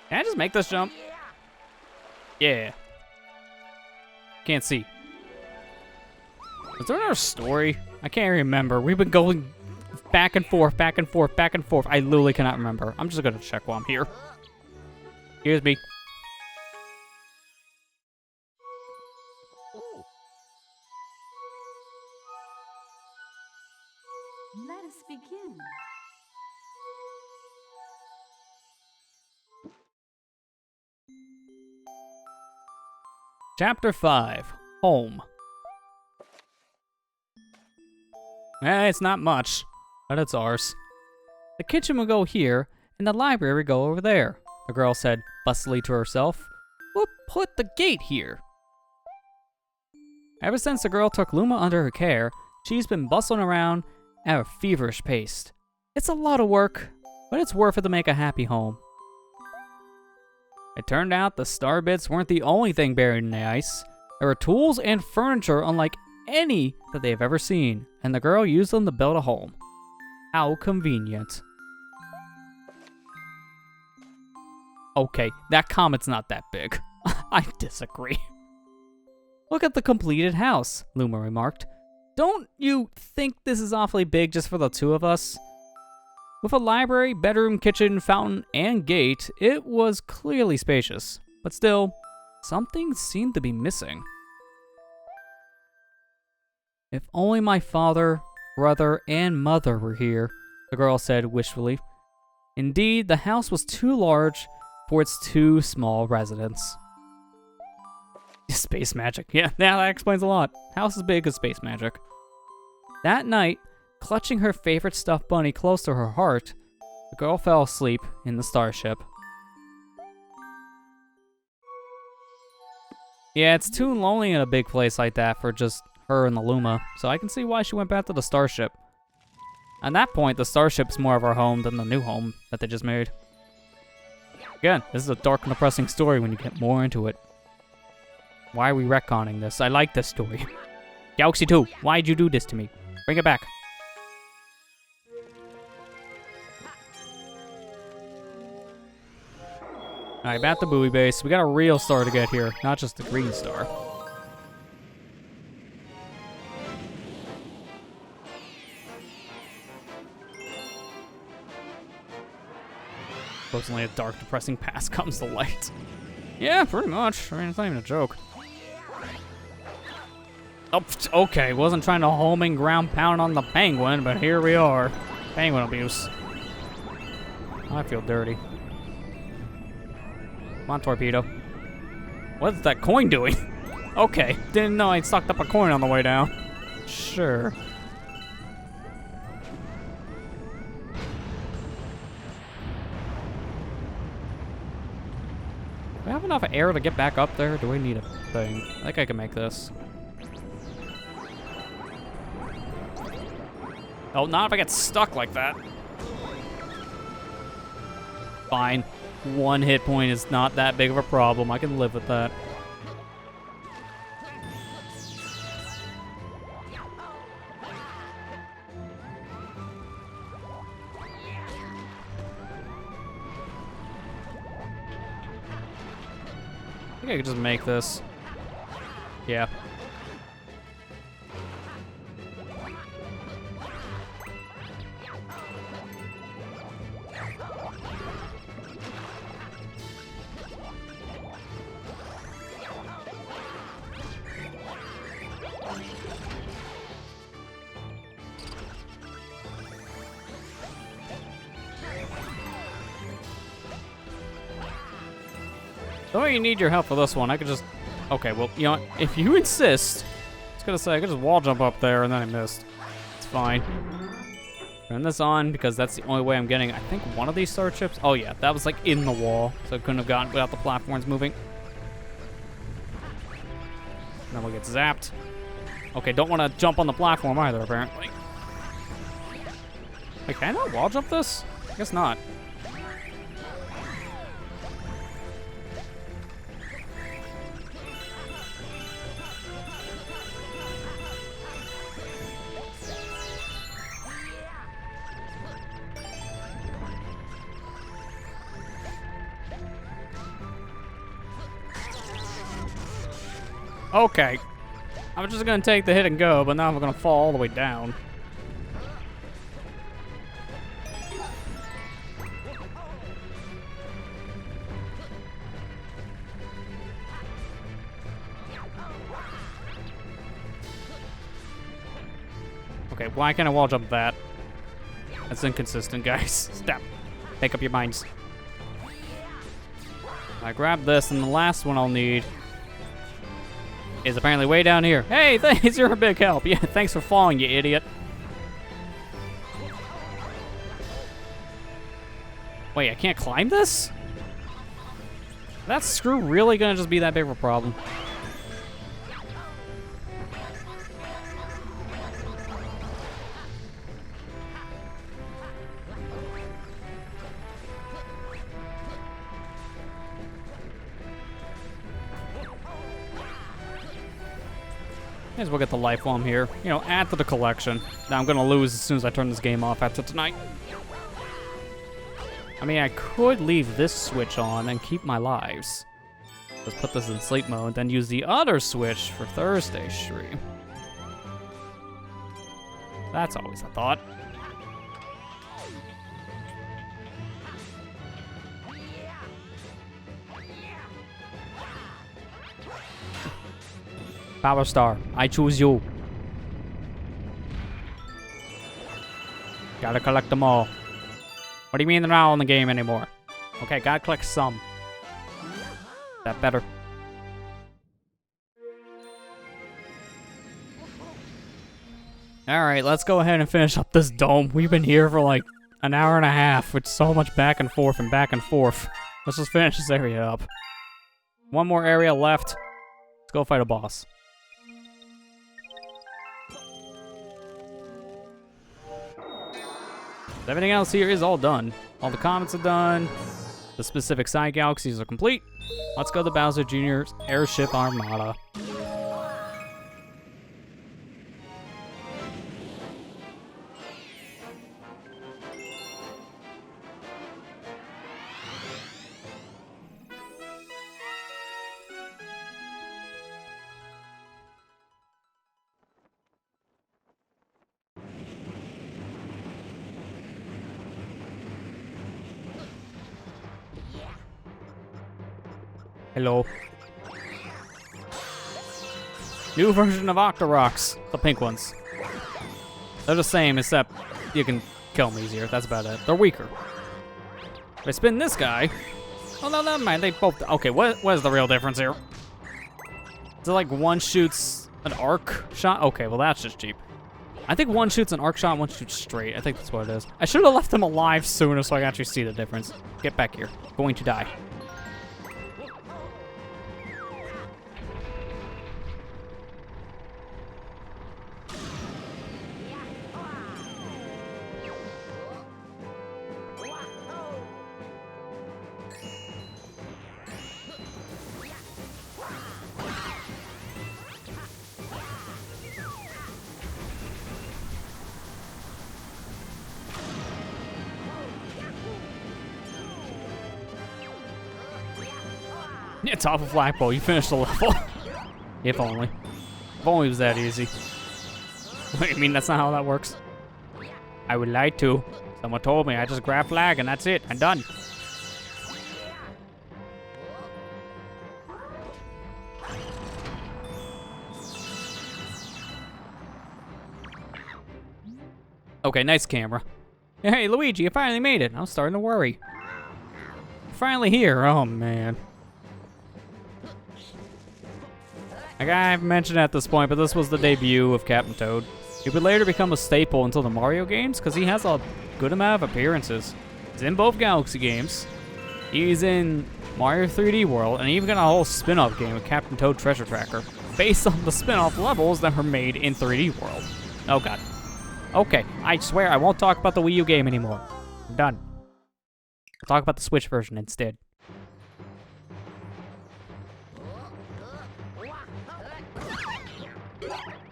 Can I just make this jump? Yeah. Can't see. Is there another story? I can't remember. We've been going back and forth, back and forth, back and forth. I literally cannot remember. I'm just gonna check while I'm here. Here's me. Let us begin. Chapter 5. Home. It's not much, but it's ours. The kitchen will go here, and the library will go over there, the girl said bustily to herself. We'll put the gate here. Ever since the girl took Luma under her care, she's been bustling around at a feverish pace. It's a lot of work, but it's worth it to make a happy home. It turned out the star bits weren't the only thing buried in the ice. There were tools and furniture unlike any that they've ever seen, and the girl used them to build a home. How convenient. Okay, that comment's not that big. I disagree. Look at the completed house, Luma remarked. Don't you think this is awfully big just for the 2 of us? With a library, bedroom, kitchen, fountain, and gate, it was clearly spacious. But still, something seemed to be missing. If only my father, brother, and mother were here, the girl said wishfully. Indeed, the house was too large for its 2 small residents. Space magic. Yeah, that explains a lot. House as big as space magic. That night, clutching her favorite stuffed bunny close to her heart, the girl fell asleep in the starship. Yeah, it's too lonely in a big place like that for just her and the Luma, so I can see why she went back to the starship. At that point, the starship's more of our home than the new home that they just made. Again, this is a dark and depressing story when you get more into it. Why are we retconning this? I like this story. Galaxy 2, why'd you do this to me? Bring it back. Alright, back to Buoy Base. We got a real star to get here, not just the green star. Unfortunately, a dark, depressing past comes to light. Yeah, pretty much. I mean, it's not even a joke. Oh, okay, wasn't trying to homing ground pound on the penguin, but here we are. Penguin abuse. I feel dirty. Come on, torpedo. What is that coin doing? Okay, didn't know I'd sucked up a coin on the way down. Sure. Do I have enough air to get back up there? Do we need a thing? I think I can make this. Oh, not if I get stuck like that. Fine. 1 hit point is not that big of a problem. I can live with that. I think I could just make this. Yeah. Don't you need your help for this one? I could just... Okay, well, you know what? If you insist... I was gonna say, I could just wall jump up there and then I missed. It's fine. Turn this on because that's the only way I'm getting, I think, one of these starships. Oh yeah, that was like in the wall, so I couldn't have gotten without the platforms moving. Then we'll get zapped. Okay, don't want to jump on the platform either, apparently. Wait, can I not wall jump this? I guess not. Okay. I was just gonna take the hit and go, but now I'm gonna fall all the way down. Okay, why can't I wall jump that? That's inconsistent, guys. Stop. Make up your minds. I grab this, and the last one I'll need is apparently way down here. Hey, thanks, you're a big help. Yeah, thanks for falling, you idiot. Wait, I can't climb this? That screw really gonna just be that big of a problem? May as well get the life while I'm here. You know, add to the collection. Now I'm gonna lose as soon as I turn this game off after tonight. I mean, I could leave this switch on and keep my lives. Just put this in sleep mode, then use the other switch for Thursday's stream. That's always a thought. Power Star, I choose you. Gotta collect them all. What do you mean they're not all in the game anymore? Okay, gotta collect some. Is that better? Alright, let's go ahead and finish up this dome. We've been here for like an hour and a half with so much back and forth and back and forth. Let's just finish this area up. One more area left. Let's go fight a boss. Everything else here is all done. All the comments are done. The specific side galaxies are complete. Let's go to Bowser Jr.'s Airship Armada. New version of Octoroks. The pink ones. They're the same, except you can kill them easier. That's about it. They're weaker. If I spin this guy... Oh, no, never mind. They both... Okay, what is the real difference here? Is it like one shoots an arc shot? Okay, well, that's just cheap. I think one shoots an arc shot, one shoots straight. I think that's what it is. I should have left them alive sooner so I can actually see the difference. Get back here. Going to die. Yeah, top of flagpole, you finished the level. If only. If only it was that easy. Wait, I mean, that's not how that works. I would lie to. Someone told me I just grab flag and that's it. I'm done. Okay, nice camera. Hey, Luigi, you finally made it. I'm starting to worry. Finally here. Oh, man. Like I haven't mentioned at this point, but this was the debut of Captain Toad. He would later become a staple until the Mario games, because he has a good amount of appearances. He's in both Galaxy games. He's in Mario 3D World, and he even got a whole spin-off game with Captain Toad Treasure Tracker, based on the spin-off levels that were made in 3D World. Oh god. Okay, I swear I won't talk about the Wii U game anymore. I'm done. I'll talk about the Switch version instead.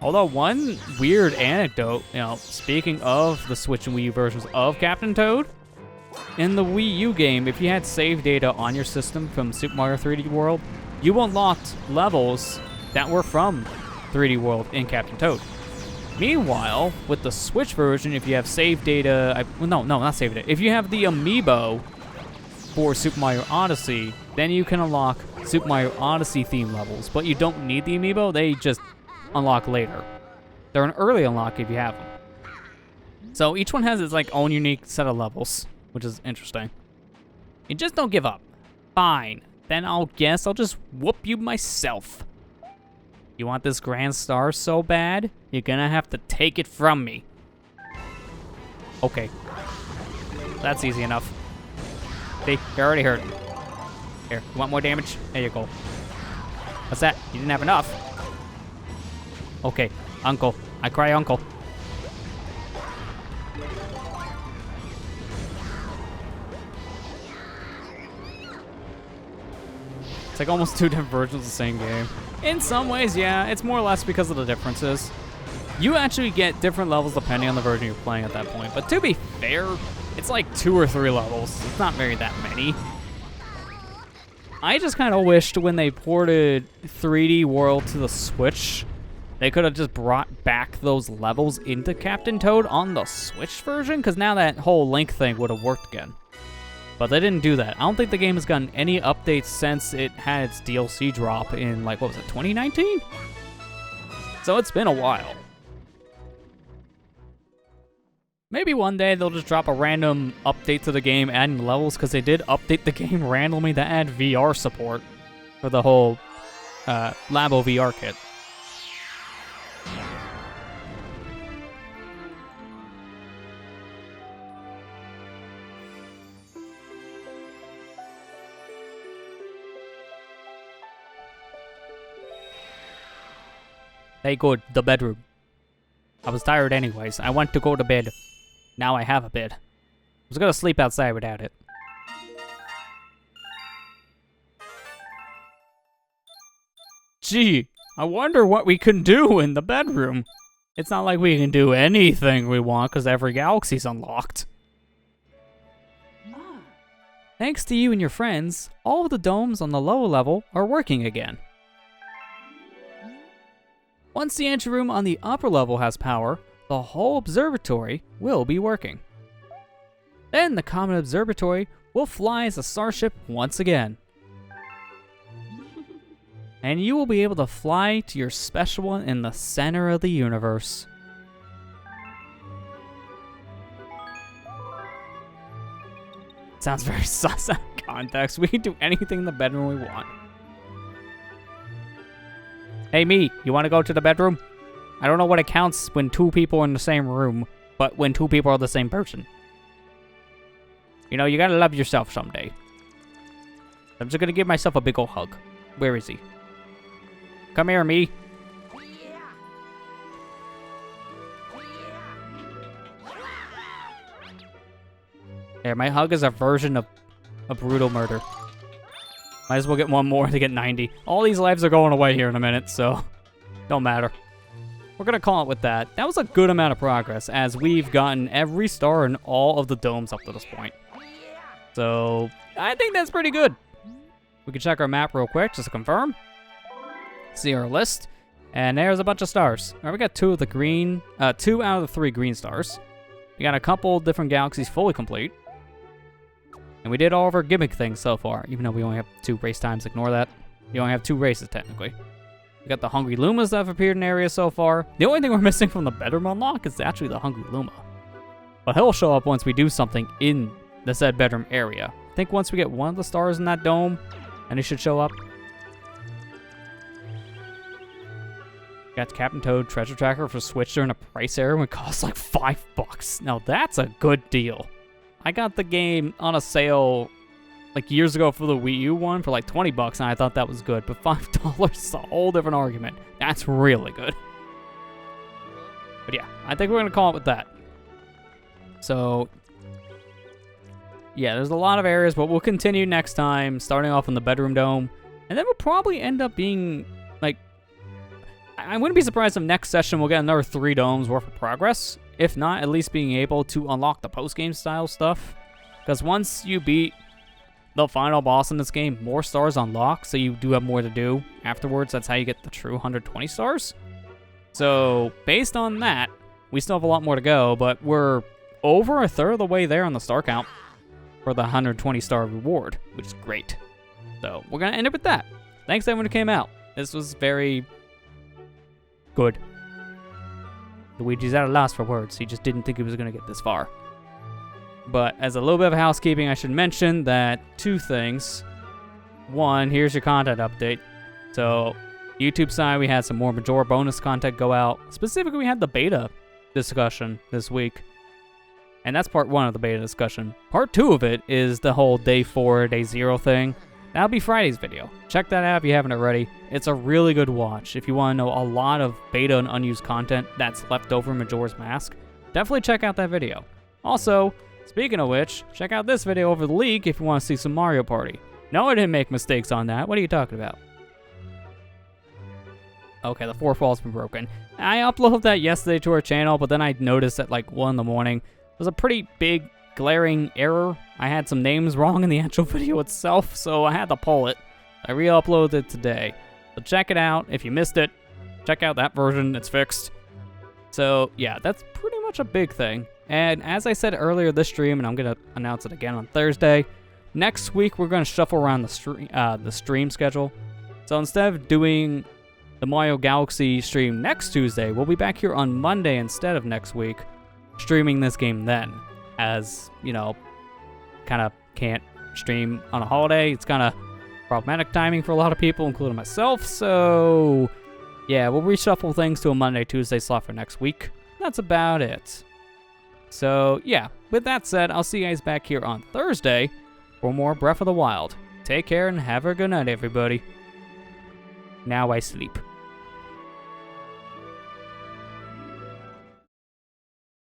Although one weird anecdote, you know, speaking of the Switch and Wii U versions of Captain Toad, in the Wii U game, if you had save data on your system from Super Mario 3D World, you unlocked levels that were from 3D World in Captain Toad. Meanwhile, with the Switch version, if you have save data, no, not save data. If you have the amiibo for Super Mario Odyssey, then you can unlock Super Mario Odyssey themed levels, but you don't need the amiibo, they just unlock later. They're an early unlock if you have them. So each one has its like own unique set of levels, which is interesting. You just don't give up. Fine. Then I'll just whoop you myself. You want this grand star so bad, you're gonna have to take it from me. Okay. That's easy enough. See, you're already hurt. Here, you want more damage? There you go. What's that? You didn't have enough. Okay, Uncle. I cry Uncle. It's like almost two different versions of the same game. In some ways, yeah, it's more or less because of the differences. You actually get different levels depending on the version you're playing at that point. But to be fair, it's like 2 or 3 levels. It's not very that many. I just kind of wished when they ported 3D World to the Switch, they could have just brought back those levels into Captain Toad on the Switch version, because now that whole Link thing would have worked again. But they didn't do that. I don't think the game has gotten any updates since it had its DLC drop in, like, what was it, 2019? So it's been a while. Maybe one day they'll just drop a random update to the game adding levels, because they did update the game randomly to add VR support for the whole Labo VR kit. Hey, good. The bedroom. I was tired anyways. I went to go to bed. Now I have a bed. I was gonna sleep outside without it. Gee, I wonder what we can do in the bedroom. It's not like we can do anything we want because every galaxy's unlocked. Thanks to you and your friends, all of the domes on the lower level are working again. Once the entry room on the upper level has power, the whole observatory will be working. Then the common observatory will fly as a starship once again. and you will be able to fly to your special one in the center of the universe. Sounds very sus out of context. We can do anything in the bedroom we want. Hey, me, you want to go to the bedroom? I don't know what it counts when 2 people are in the same room, but when 2 people are the same person. You know, you gotta love yourself someday. I'm just gonna give myself a big ol' hug. Where is he? Come here, me. There, my hug is a version of a brutal murder. Might as well get one more to get 90. All these lives are going away here in a minute, so don't matter. We're gonna call it with that. That was a good amount of progress, as we've gotten every star in all of the domes up to this point. So, I think that's pretty good. We can check our map real quick, just to confirm. See our list. And there's a bunch of stars. All right, we got 2 of the green, 2 out of the 3 green stars. We got a couple different galaxies fully complete. And we did all of our gimmick things so far, even though we only have 2 race times. Ignore that. You only have 2 races, technically. We got the Hungry Lumas that have appeared in areas so far. The only thing we're missing from the bedroom unlock is actually the Hungry Luma. But he'll show up once we do something in the said bedroom area. I think once we get one of the stars in that dome, and he should show up. Got Captain Toad Treasure Tracker for Switch during a price error when it costs like $5. Now that's a good deal. I got the game on a sale like years ago for the Wii U one for like $20, and I thought that was good. But $5 is a whole different argument. That's really good. But yeah, I think we're gonna call it with that. So yeah, there's a lot of areas, but we'll continue next time, starting off in the bedroom dome, and then we'll probably end up being like, I wouldn't be surprised if next session we'll get another 3 domes worth of progress. If not, at least being able to unlock the post-game style stuff. Because once you beat the final boss in this game, more stars unlock, so you do have more to do afterwards. That's how you get the true 120 stars. So, based on that, we still have a lot more to go, but we're over a third of the way there on the star count for the 120 star reward, which is great. So, we're going to end up with that. Thanks everyone who came out. This was very good. Luigi's at a loss for words. He just didn't think he was going to get this far. But as a little bit of housekeeping, I should mention that 2 things. 1, here's your content update. So, YouTube side, we had some more Majora bonus content go out. Specifically, we had the beta discussion this week. And that's part 1 of the beta discussion. Part 2 of it is the whole day 4, day 0 thing. That'll be Friday's video. Check that out if you haven't already. It's a really good watch. If you want to know a lot of beta and unused content that's left over in Majora's Mask, definitely check out that video. Also, speaking of which, check out this video over the leak if you want to see some Mario Party. No, I didn't make mistakes on that. What are you talking about? Okay, the 4th wall's been broken. I uploaded that yesterday to our channel, but then I noticed at like 1 in the morning, there's a pretty big glaring error. I had some names wrong in the actual video itself, so I had to pull it. I re-uploaded it today. So check it out. If you missed it, check out that version. It's fixed. So yeah, that's pretty much a big thing. And as I said earlier this stream, and I'm going to announce it again on Thursday, next week we're going to shuffle around the stream schedule. So instead of doing the Mario Galaxy stream next Tuesday, we'll be back here on Monday instead of next week, streaming this game then. As, you know, kind of can't stream on a holiday. It's kind of problematic timing for a lot of people, including myself. So, yeah, we'll reshuffle things to a Monday, Tuesday slot for next week. That's about it. So, yeah, with that said, I'll see you guys back here on Thursday for more Breath of the Wild. Take care and have a good night, everybody. Now I sleep.